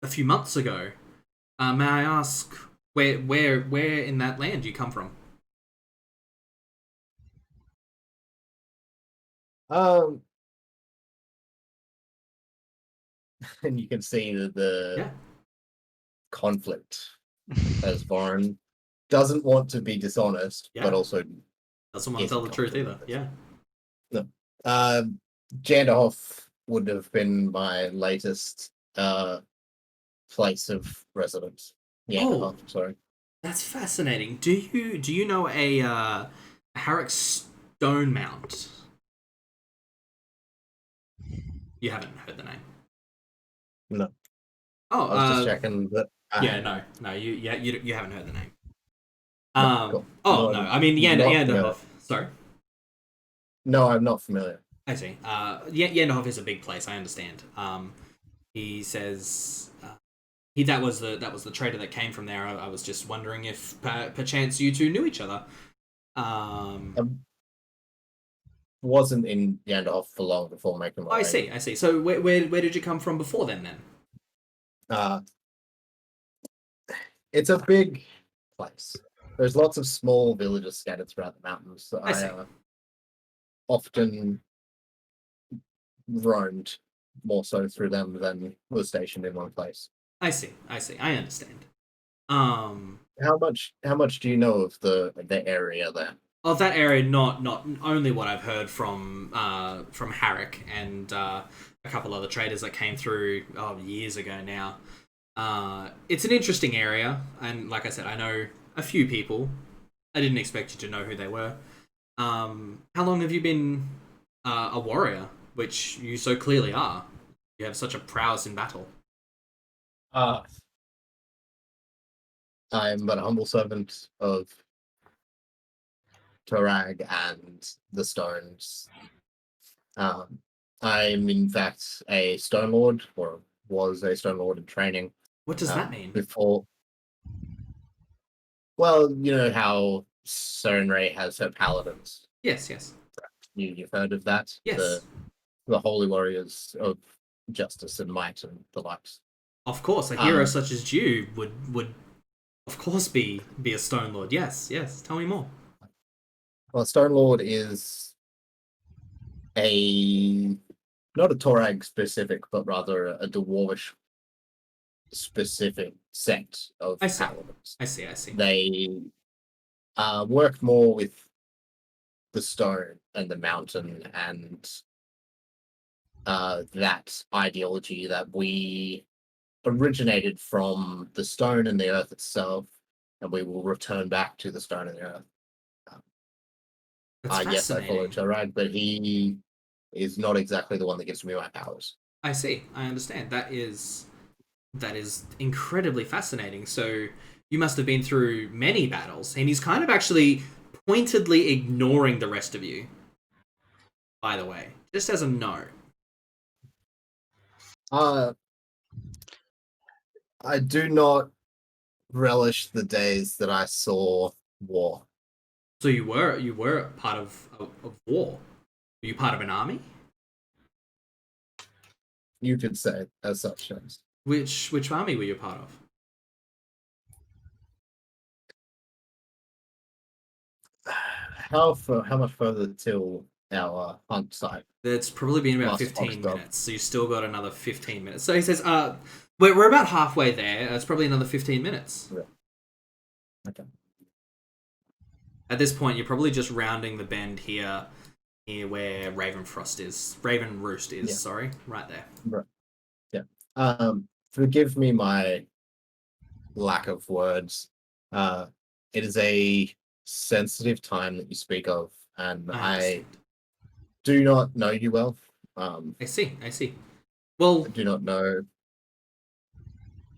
few months ago. May I ask where in that land you come from? Um, and you can see the Yeah. conflict as Vorin doesn't want to be dishonest, Yeah. but also Doesn't want to tell the truth either. Yeah. No. Janderhof would have been my latest place of residence. Janderhof, sorry. That's fascinating. Do you know a Harrick stone mount? You haven't heard the name. No. Oh, I was just checking that. No, you haven't heard the name. Cool. Oh no, I mean Yanderhof. Sorry. No, I'm not familiar. I see. Yanderhof is a big place. I understand. He says that was the trader that came from there. I was just wondering if perchance you two knew each other. Wasn't in Yanderhof for long before making my way. I see. So where did you come from before then? It's a big place. There's lots of small villages scattered throughout the mountains. So I often roamed more so through them than was stationed in one place. I see. I understand. How much do you know of the area there? Of that area, not only what I've heard from Harrick and a couple other traders that came through years ago now. It's an interesting area, and like I said, I know a few people. I didn't expect you to know who they were. How long have you been a warrior, which you so clearly are? You have such a prowess in battle. I'm but a humble servant of Torag and the Stones. I'm in fact a Stone Lord, or was a Stone Lord in training. What does that mean? Before, well, you know how Ray has her paladins. Yes. You've heard of that? Yes. The holy warriors of justice and might and the likes. Of course, a hero such as you would of course be a Stone Lord. Yes. Tell me more. Well, Stone Lord is not a Torag specific, but rather a Dwarvish specific set of paladins. I see. They work more with the stone and the mountain and that ideology that we originated from the stone and the earth itself, and we will return back to the stone and the earth. Yes, I follow Torag, but he is not exactly the one that gives me my powers. I see. I understand. That is incredibly fascinating. So you must have been through many battles, and he's kind of actually pointedly ignoring the rest of you. By the way, just as a note. I do not relish the days that I saw war. So you were part of war. Were you part of an army? You could say as such. Yes. Which army were you part of? How much further till our hunt site? It's probably been about 15 minutes, so you still got another 15 minutes. So he says, we're about halfway there. It's probably another 15 minutes. Yeah. Okay. At this point, you're probably just rounding the bend here. near where Ravenfrost is. Raven Roost is, Yeah. sorry. Right there. Right. Yeah. Forgive me my lack of words. It is a sensitive time that you speak of, and I I understand. do not know you well. I see. Well, I do not know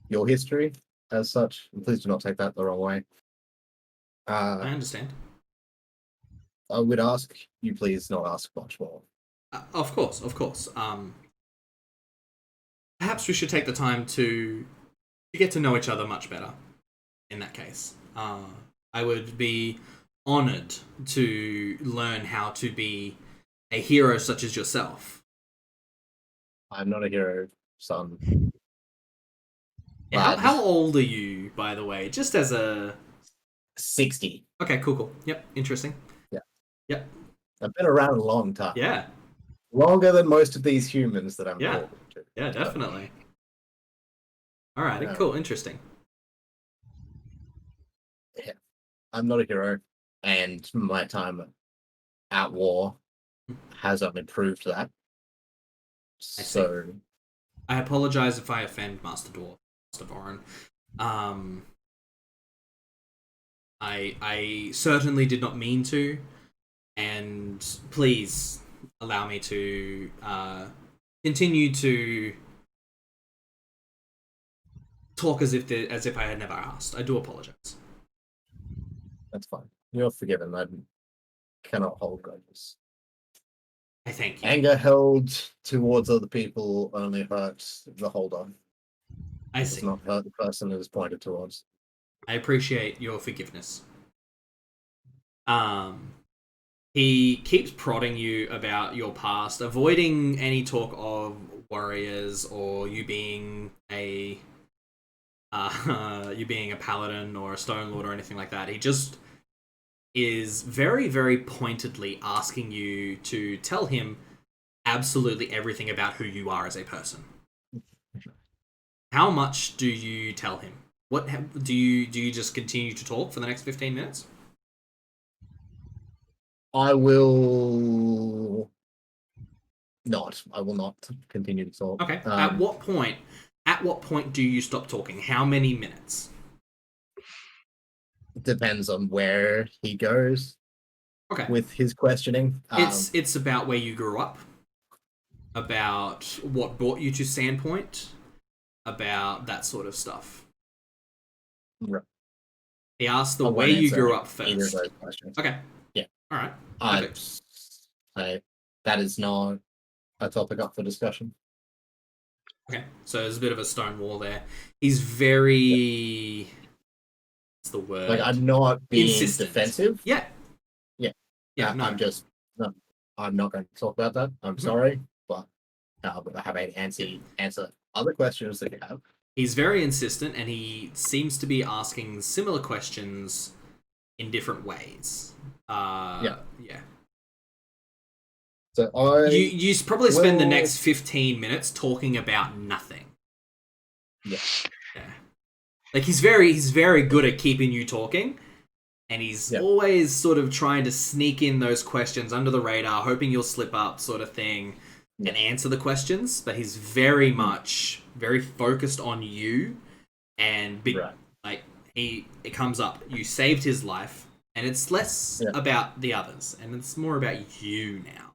your history as such. And please do not take that the wrong way. I understand. I would ask you please not ask much more. Of course. Perhaps we should take the time to get to know each other much better. In that case, I would be honored to learn how to be a hero such as yourself. I'm not a hero, son. Yeah, But how old are you, by the way? Just as a 60. okay, cool. Yep, interesting. Yeah. Yep. I've been around a long time. Yeah. Longer than most of these humans that I'm Yeah. talking to. Yeah, definitely. Alrighty, Yeah. cool, interesting. Yeah. I'm not a hero, and my time at war has improved that. I see. So I apologize if I offend Master Dwarf, Master Vorin. I certainly did not mean to, and please allow me to continue to talk as if I had never asked. I do apologize. that's fine. You're forgiven. I cannot hold grudges. I thank you. Anger held towards other people only hurts the holder. I It does see. not hurt the person it is pointed towards. I appreciate your forgiveness. He keeps prodding you about your past, avoiding any talk of warriors or you being a paladin or a stone lord or anything like that. He just is very, very pointedly asking you to tell him absolutely everything about who you are as a person. How much do you tell him? What do you just continue to talk for the next 15 minutes? I will not. I will not continue to talk. Okay. At what point do you stop talking? How many minutes? Depends on where he goes Okay. with his questioning. It's about where you grew up, about what brought you to Sandpoint, about that sort of stuff. Right. He asked the I way won't you answer grew up either of first. those questions. Okay. Yeah. All right. I, Perfect. that is not a topic up for discussion. Okay. So there's a bit of a stone wall there. He's very. What's the word? Like, I'm not being insistent. defensive. Yeah. Yeah. Yeah. No. I'm just. No, I'm not going to talk about that. I'm sorry, but I haven't answer other questions that you have. He's very insistent, and he seems to be asking similar questions in different ways. Yeah. So you probably spend the next 15 minutes talking about nothing. Yeah. Like he's very good at keeping you talking, and he's always sort of trying to sneak in those questions under the radar, hoping you'll slip up, sort of thing, and answer the questions. But he's very much very focused on you, and like it comes up. You saved his life, and it's less about the others, and it's more about you now.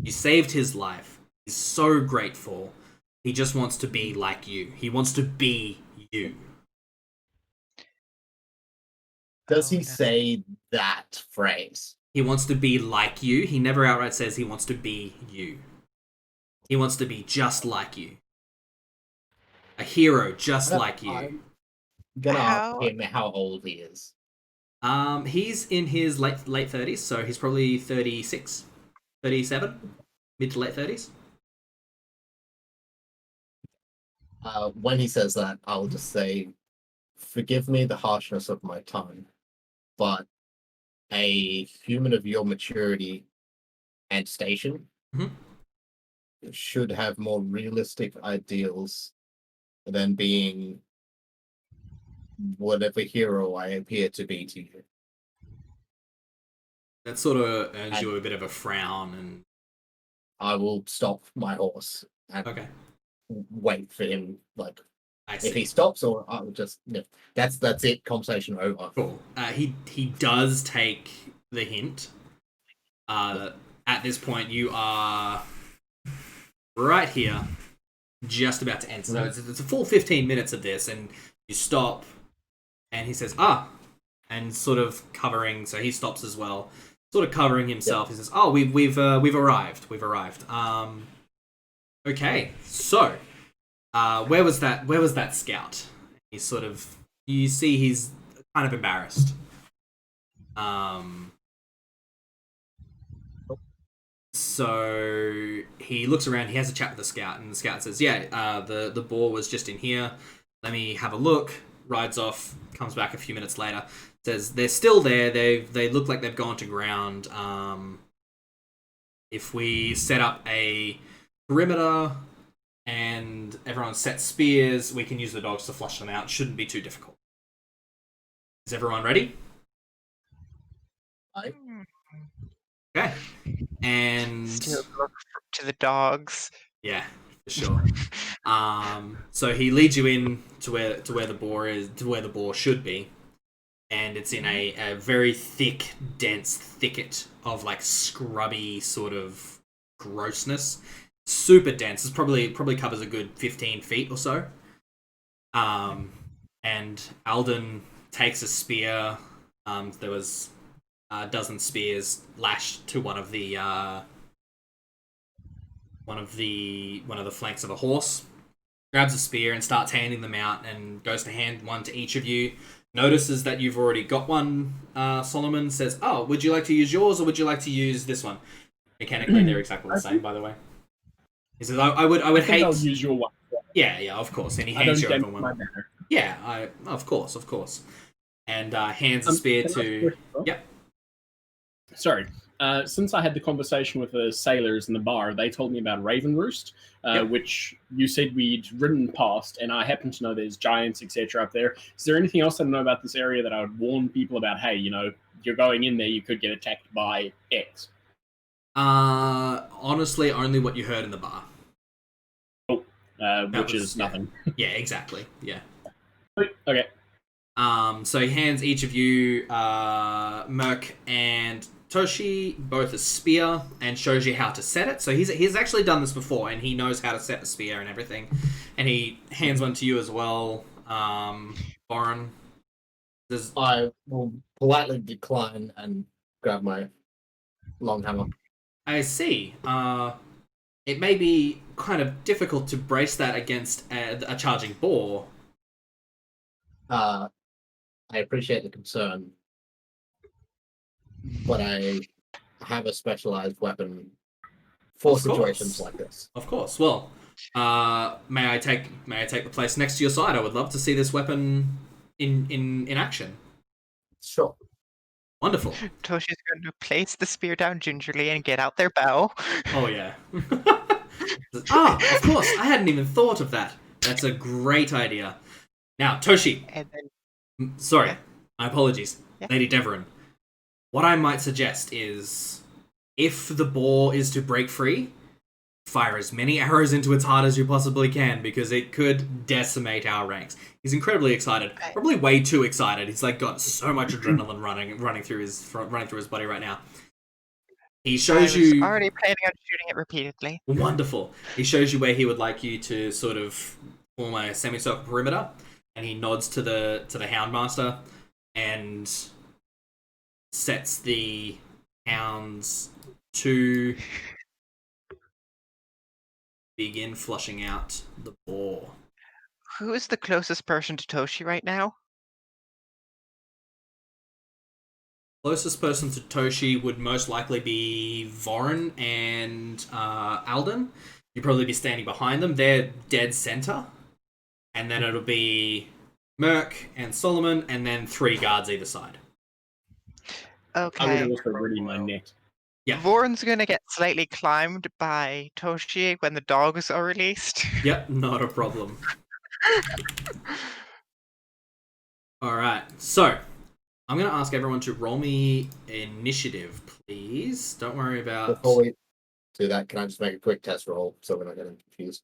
You saved his life. He's so grateful. He just wants to be like you. He wants to be you. Does he say that phrase? He wants to be like you. He never outright says he wants to be you. He wants to be just like you. A hero just like you. I'm gonna ask him how old he is. He's in his late 30s, so he's probably 36, 37, mid to late 30s. When he says that, I'll just say, forgive me the harshness of my tongue, but a human of your maturity and station should have more realistic ideals than being whatever hero I appear to be to you. That sort of earns And- you a bit of a frown. And I will stop my horse and okay, wait for him. Like, I if he see. stops, or I will just. No, that's it. Conversation over. Cool. He does take the hint. At this point, you are right here, just about to enter. So it's a full 15 minutes of this, and you stop, and he says, and sort of covering. So he stops as well, sort of covering himself. He says, "Oh, we've arrived. We've arrived. Okay. So, where was that scout?" He's sort of. You see, he's kind of embarrassed. So he looks around. He has a chat with the scout, and the scout says, "Yeah, the boar was just in here. Let me have a look." Rides off. Comes back a few minutes later. Says they're still there. They look like they've gone to ground. If we set up a perimeter and everyone sets spears, we can use the dogs to flush them out. Shouldn't be too difficult. Is everyone ready? Okay. And Still look to the dogs. yeah, for sure. So he leads you in to where the boar is, to where the boar should be, and it's in a very thick, dense thicket of like scrubby sort of grossness. Super dense. It's probably covers a good 15 feet or so. And Alden takes a spear. There was a dozen spears lashed to one of the flanks of a horse. Grabs a spear and starts handing them out, and goes to hand one to each of you. Notices that you've already got one. Solomon says, "Oh, would you like to use yours, or would you like to use this one?" Mechanically, they're exactly the same, by the way. He says, "I would hate." I'll use your one. Yeah, of course. And he I hands don't you get over my one. banner. Yeah, of course. And hands the spear Can I ask a to. question, bro? Yep. Sorry. Since I had the conversation with the sailors in the bar, they told me about Raven Roost, Yep. which you said we'd ridden past, and I happen to know there's giants, etc. up there. Is there anything else I know about this area that I would warn people about? Hey, you're going in there, you could get attacked by X. Honestly, only what you heard in the bar. Which is nothing. Yeah, exactly. Yeah. Okay. So he hands each of you, Merc and Toshi, both a spear, and shows you how to set it. So he's actually done this before, and he knows how to set a spear and everything. And he hands one to you as well, Vorin. I will politely decline and grab my long hammer. I see. It may be kind of difficult to brace that against a charging boar. I appreciate the concern, but I have a specialized weapon for Of course. situations like this. Of course. Well, may I take the place next to your side? I would love to see this weapon in action. Sure. Wonderful. Toshi's going to place the spear down gingerly and get out their bow. Oh yeah. Of course. I hadn't even thought of that. That's a great idea. Now, Toshi. And then Sorry, Yeah. my apologies, Yeah. Lady Deverin. What I might suggest is, if the boar is to break free, fire as many arrows into its heart as you possibly can, because it could decimate our ranks. He's incredibly excited, probably way too excited. He's like got so much adrenaline running through his body right now. He I shows was you already planning on shooting it repeatedly. wonderful. He shows you where he would like you to sort of form a semicircle perimeter, and he nods to the Houndmaster and sets the hounds to begin flushing out the boar. Who is the closest person to Toshi right now? Closest person to Toshi would most likely be Vorin and Alden. You'd probably be standing behind them. They're dead center. And then it'll be Merc and Solomon, and then 3 guards either side. I Okay. was also ready my net. Yeah. Vorin's gonna get slightly climbed by Toshi when the dogs are released. Yep, not a problem. Alright, so I'm going to ask everyone to roll me initiative, please. Don't worry about... Before we do that, can I just make a quick test roll so we're not getting confused?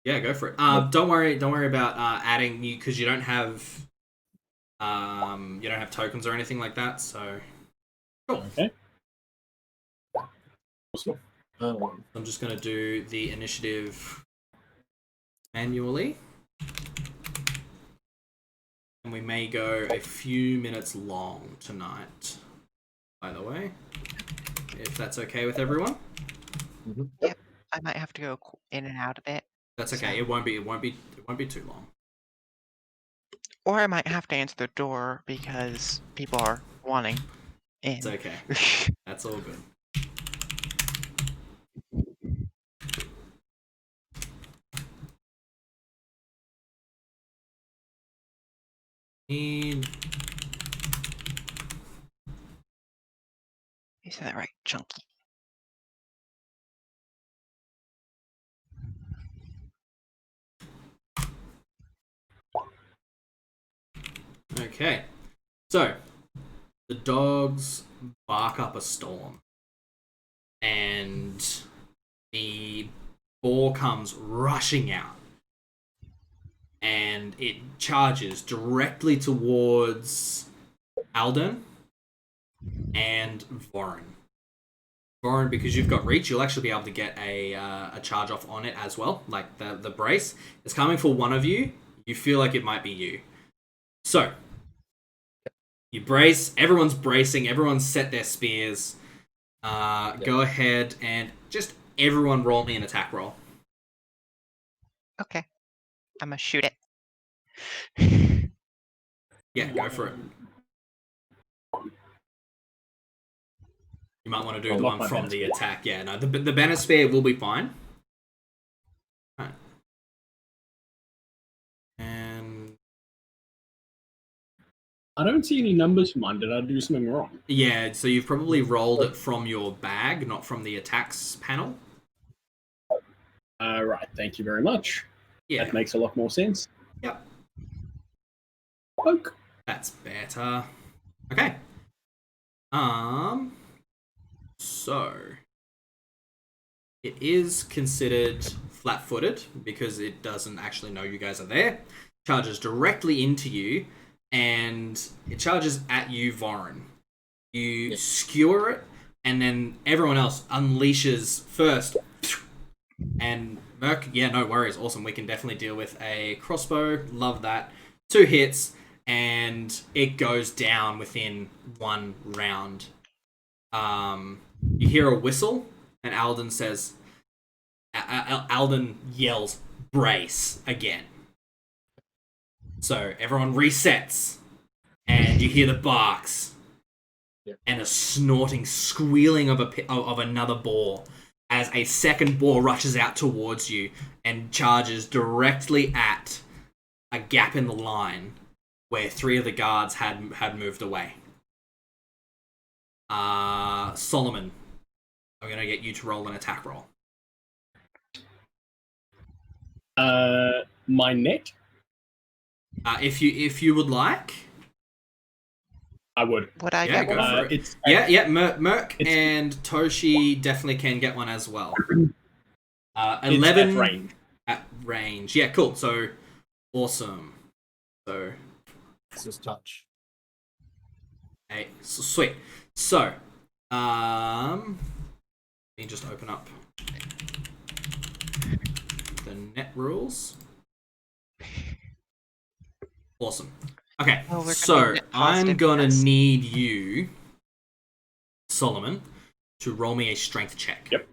Yeah, go for it. Don't worry about adding you because you don't have tokens or anything like that. So cool. Okay. Awesome. I'm just gonna do the initiative manually, and we may go a few minutes long tonight. By the way, if that's okay with everyone. Mm-hmm. Yep. I might have to go in and out a bit. That's okay. So- It won't be too long. Or I might have to answer the door because people are wanting in. It's okay. That's all good. You said that right, chunky. Okay, so the dogs bark up a storm, and the boar comes rushing out, and it charges directly towards Alden and Vorin. Vorin, because you've got reach, you'll actually be able to get a charge off on it as well, like the brace. It's coming for one of you. You feel like it might be you. So, you brace, everyone's bracing, everyone's set their spears. Go ahead and just everyone roll me an attack roll. Okay. I'm gonna shoot it. Yeah, go for it. You might want to do the one from the attack. Yeah, no, the banner spear will be fine. Right. And I don't see any numbers for mine. Did I do something wrong? yeah, so you've probably rolled it from your bag, not from the attacks panel. Right, thank you very much. Yeah. That makes a lot more sense. Yep. Poke. That's better. Okay. So it is considered flat-footed because it doesn't actually know you guys are there. Charges directly into you, and it charges at you, Vorin. You skewer it, and then everyone else unleashes first. And Merc, yeah, no worries. Awesome. We can definitely deal with a crossbow. Love that. 2 hits, and it goes down within 1 round. You hear a whistle, and Alden says, Alden yells, brace, again. So everyone resets, and you hear the barks, and a snorting, squealing of another boar, as a second boar rushes out towards you and charges directly at a gap in the line where 3 of the guards had moved away. Solomon, I'm gonna get you to roll an attack roll. My net? If you would like. I would. Would I Yeah, get go one? for it. Yeah, Merc and Toshi definitely can get one as well. 11 at range. At range. Yeah, cool. So awesome. So It's just touch. hey, sweet. So, let me just open up the net rules. Awesome. Okay, Oh, we're so gonna get I'm positive gonna tests. need you, Solomon, to roll me a strength check. Yep.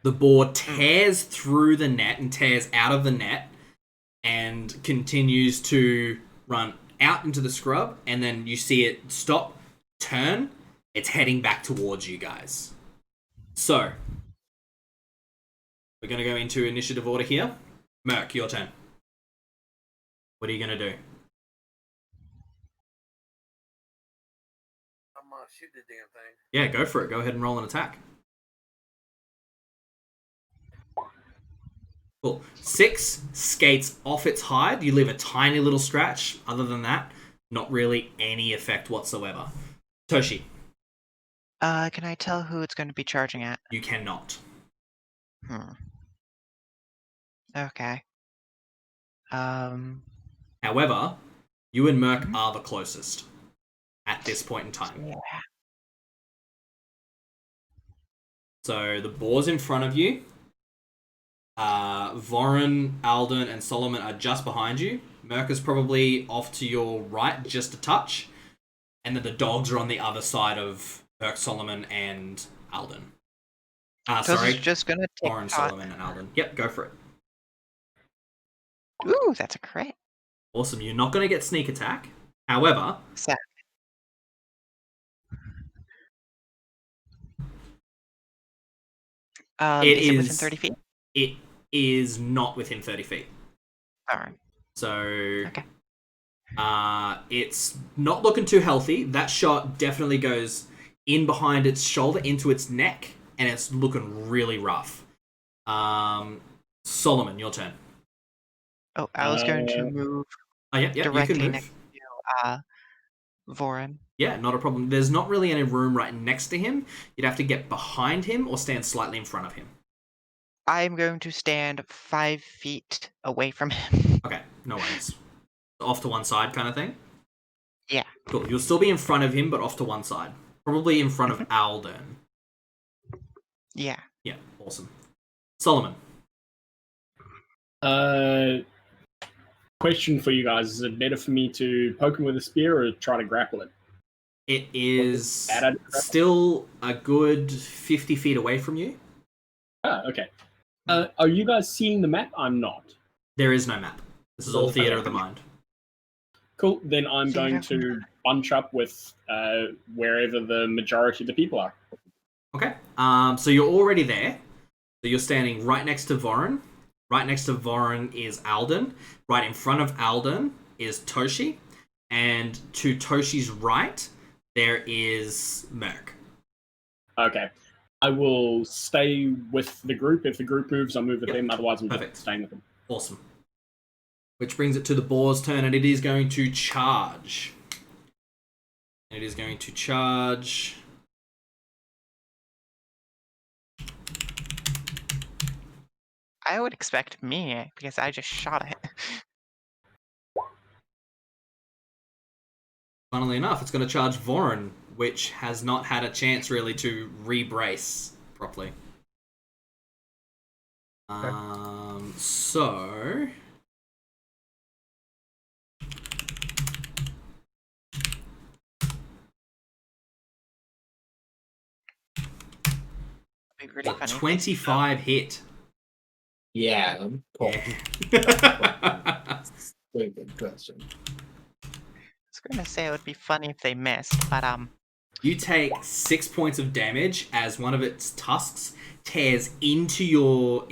The boar tears through the net and tears out of the net and continues to run out into the scrub, and then you see it stop, turn, it's heading back towards you guys. So, we're going to go into initiative order here. Merc, your turn. What are you going to do? I'm shoot the damn thing. Yeah, go for it. Go ahead and roll an attack. Cool. 6 skates off its hide. You leave a tiny little scratch. Other than that, not really any effect whatsoever. Toshi. Can I tell who it's going to be charging at? You cannot. Okay. However, you and Merc are the closest at this point in time. Yeah. So the boar's in front of you. Vorin, Alden, and Solomon are just behind you. Merc is probably off to your right, just a touch. And then the dogs are on the other side of Merc, Solomon, and Alden. Sorry, just gonna take Vorin, Solomon, and Alden. Yep, go for it. Ooh, that's a crit. Awesome. You're not going to get sneak attack. However, Sad. Is it within 30 feet? It is not within 30 feet. Alright. So, Okay. It's not looking too healthy. That shot definitely goes in behind its shoulder, into its neck, and it's looking really rough. Solomon, your turn. Oh, I was going to move Yeah, directly you can next move. to Vorin. Yeah, not a problem. There's not really any room right next to him. You'd have to get behind him or stand slightly in front of him. I'm going to stand 5 feet away from him. Okay, no worries. Off to one side kind of thing? Yeah. Cool. You'll still be in front of him, but off to one side. Probably in front of Alden. Yeah. Yeah, awesome. Solomon. Question for you guys: is it better for me to poke him with a spear or try to grapple it? It is still a good 50 feet away from you. Ah, okay. Are you guys seeing the map? I'm not. There is no map. This is all theater of the mind. Cool. Then I'm going to bunch up with wherever the majority of the people are. Okay. So you're already there. So you're standing right next to Vorin. Right next to Vorin is Alden. Right in front of Alden is Toshi. And to Toshi's right, there is Merc. Okay. I will stay with the group. If the group moves, I'll move with him. Otherwise, I'm Perfect. staying with him. Awesome. Which brings it to the boar's turn, and it is going to charge. It is going to charge. I would expect me, because I just shot it. Funnily enough, it's going to charge Vorin, which has not had a chance really to re-brace properly. So... Really funny. 25 hit. Yeah. Yeah. Very good question. I was going to say it would be funny if they missed, but You take 6 points of damage as one of its tusks tears into your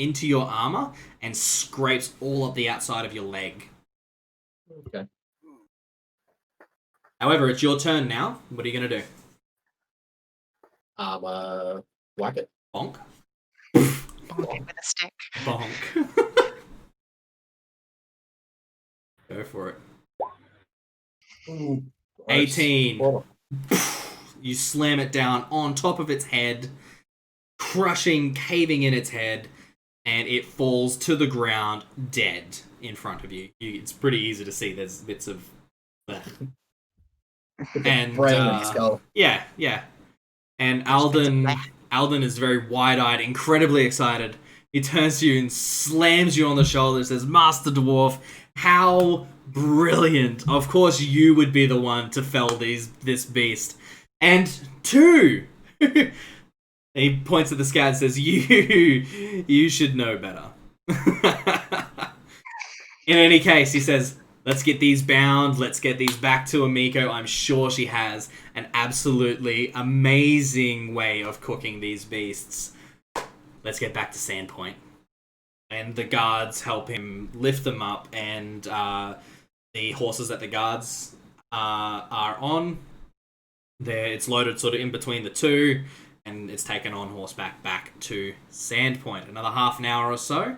armor and scrapes all up the outside of your leg. Okay. However, it's your turn now. What are you gonna do? Whack it. Bonk. bonk it with a stick. Bonk. Go for it. Ooh, 18. Oh, You slam it down on top of its head, crushing, caving in its head, and it falls to the ground dead in front of you. It's pretty easy to see. There's bits of... and brain and skull. Yeah. And Alden is very wide-eyed, incredibly excited. He turns to you and slams you on the shoulder and says, "Master Dwarf, how brilliant. Of course you would be the one to fell this beast. And 2!" He points at the scout and says, You should know better." In any case, he says, "Let's get these bound. Let's get these back to Amiko. I'm sure she has an absolutely amazing way of cooking these beasts. Let's get back to Sandpoint." And the guards help him lift them up, and the horses that the guards are on it's loaded sort of in between the two, and it's taken on horseback back to Sandpoint. Another half an hour or so.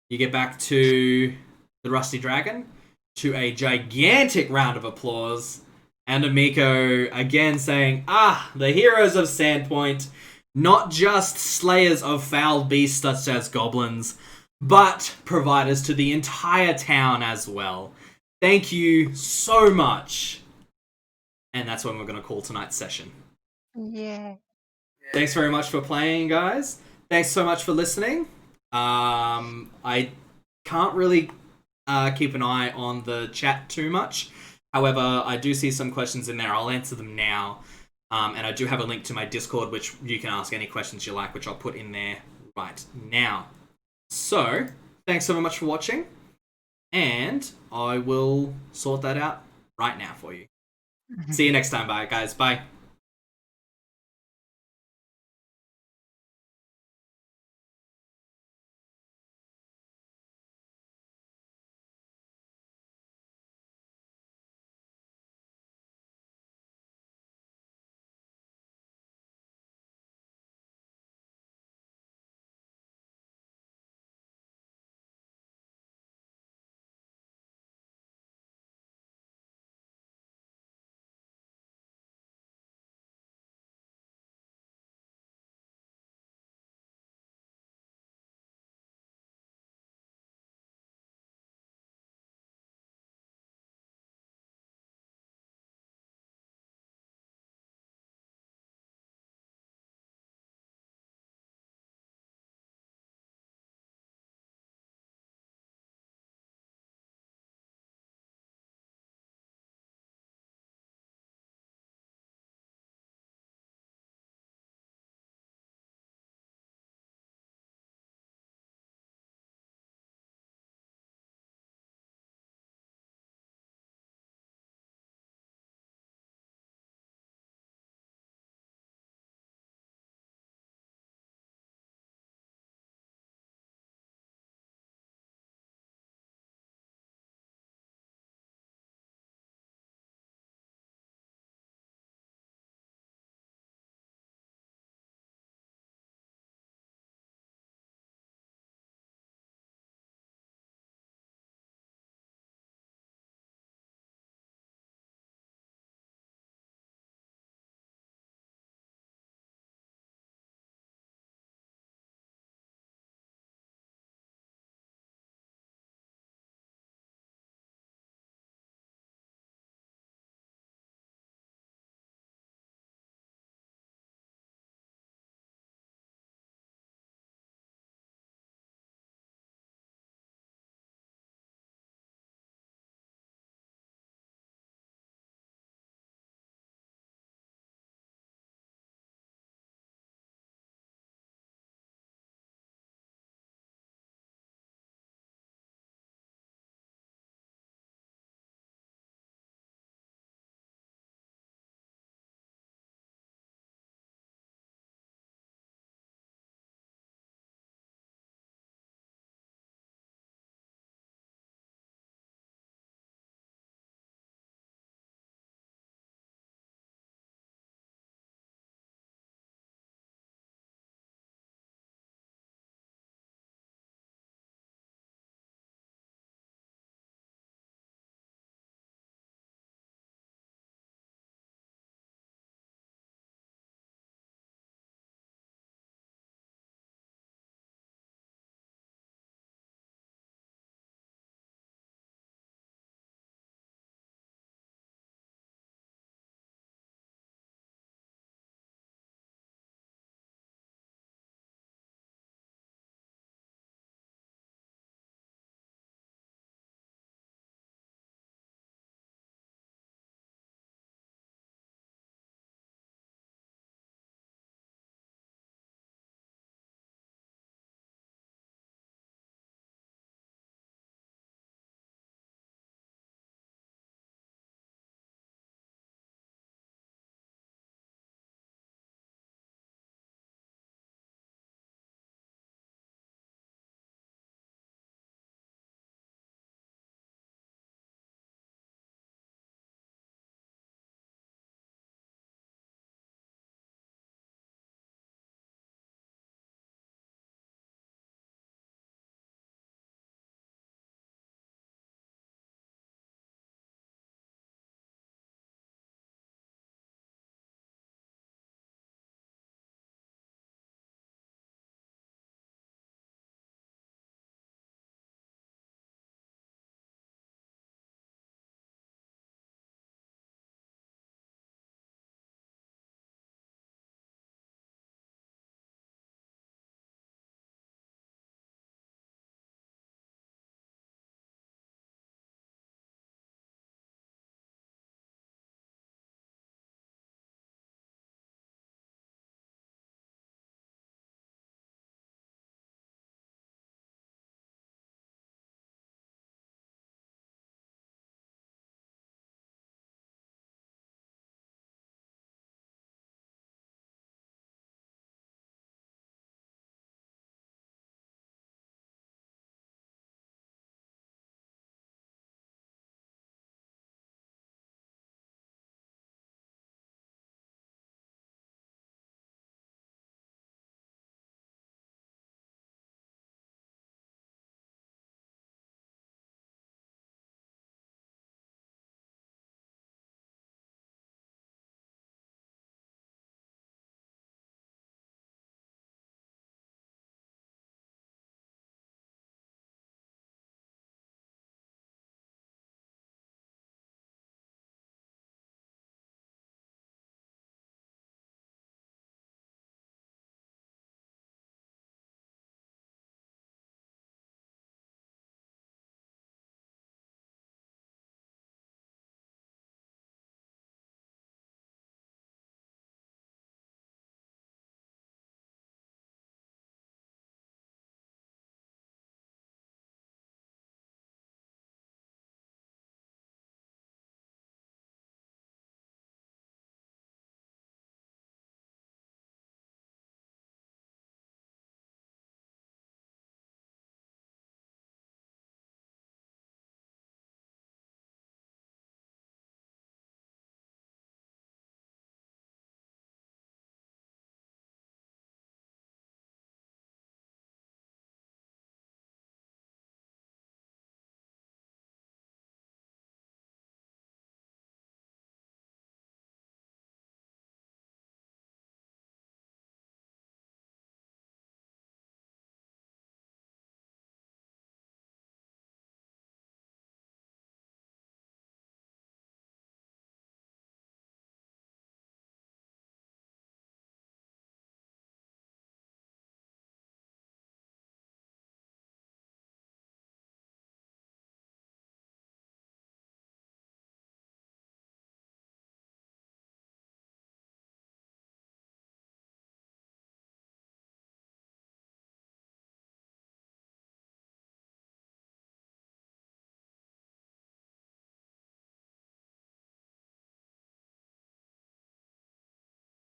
You get back to the Rusty Dragon, to a gigantic round of applause, and Amiko again saying, the heroes of Sandpoint, not just slayers of foul beasts such as goblins, but providers to the entire town as well. Thank you so much. And that's when we're going to call tonight's session. Yeah. Thanks very much for playing, guys. Thanks so much for listening. I can't really keep an eye on the chat too much. However, I do see some questions in there. I'll answer them now. And I do have a link to my Discord, which you can ask any questions you like, which I'll put in there right now. So, thanks so much for watching. And I will sort that out right now for you. See you next time. Bye, guys. Bye.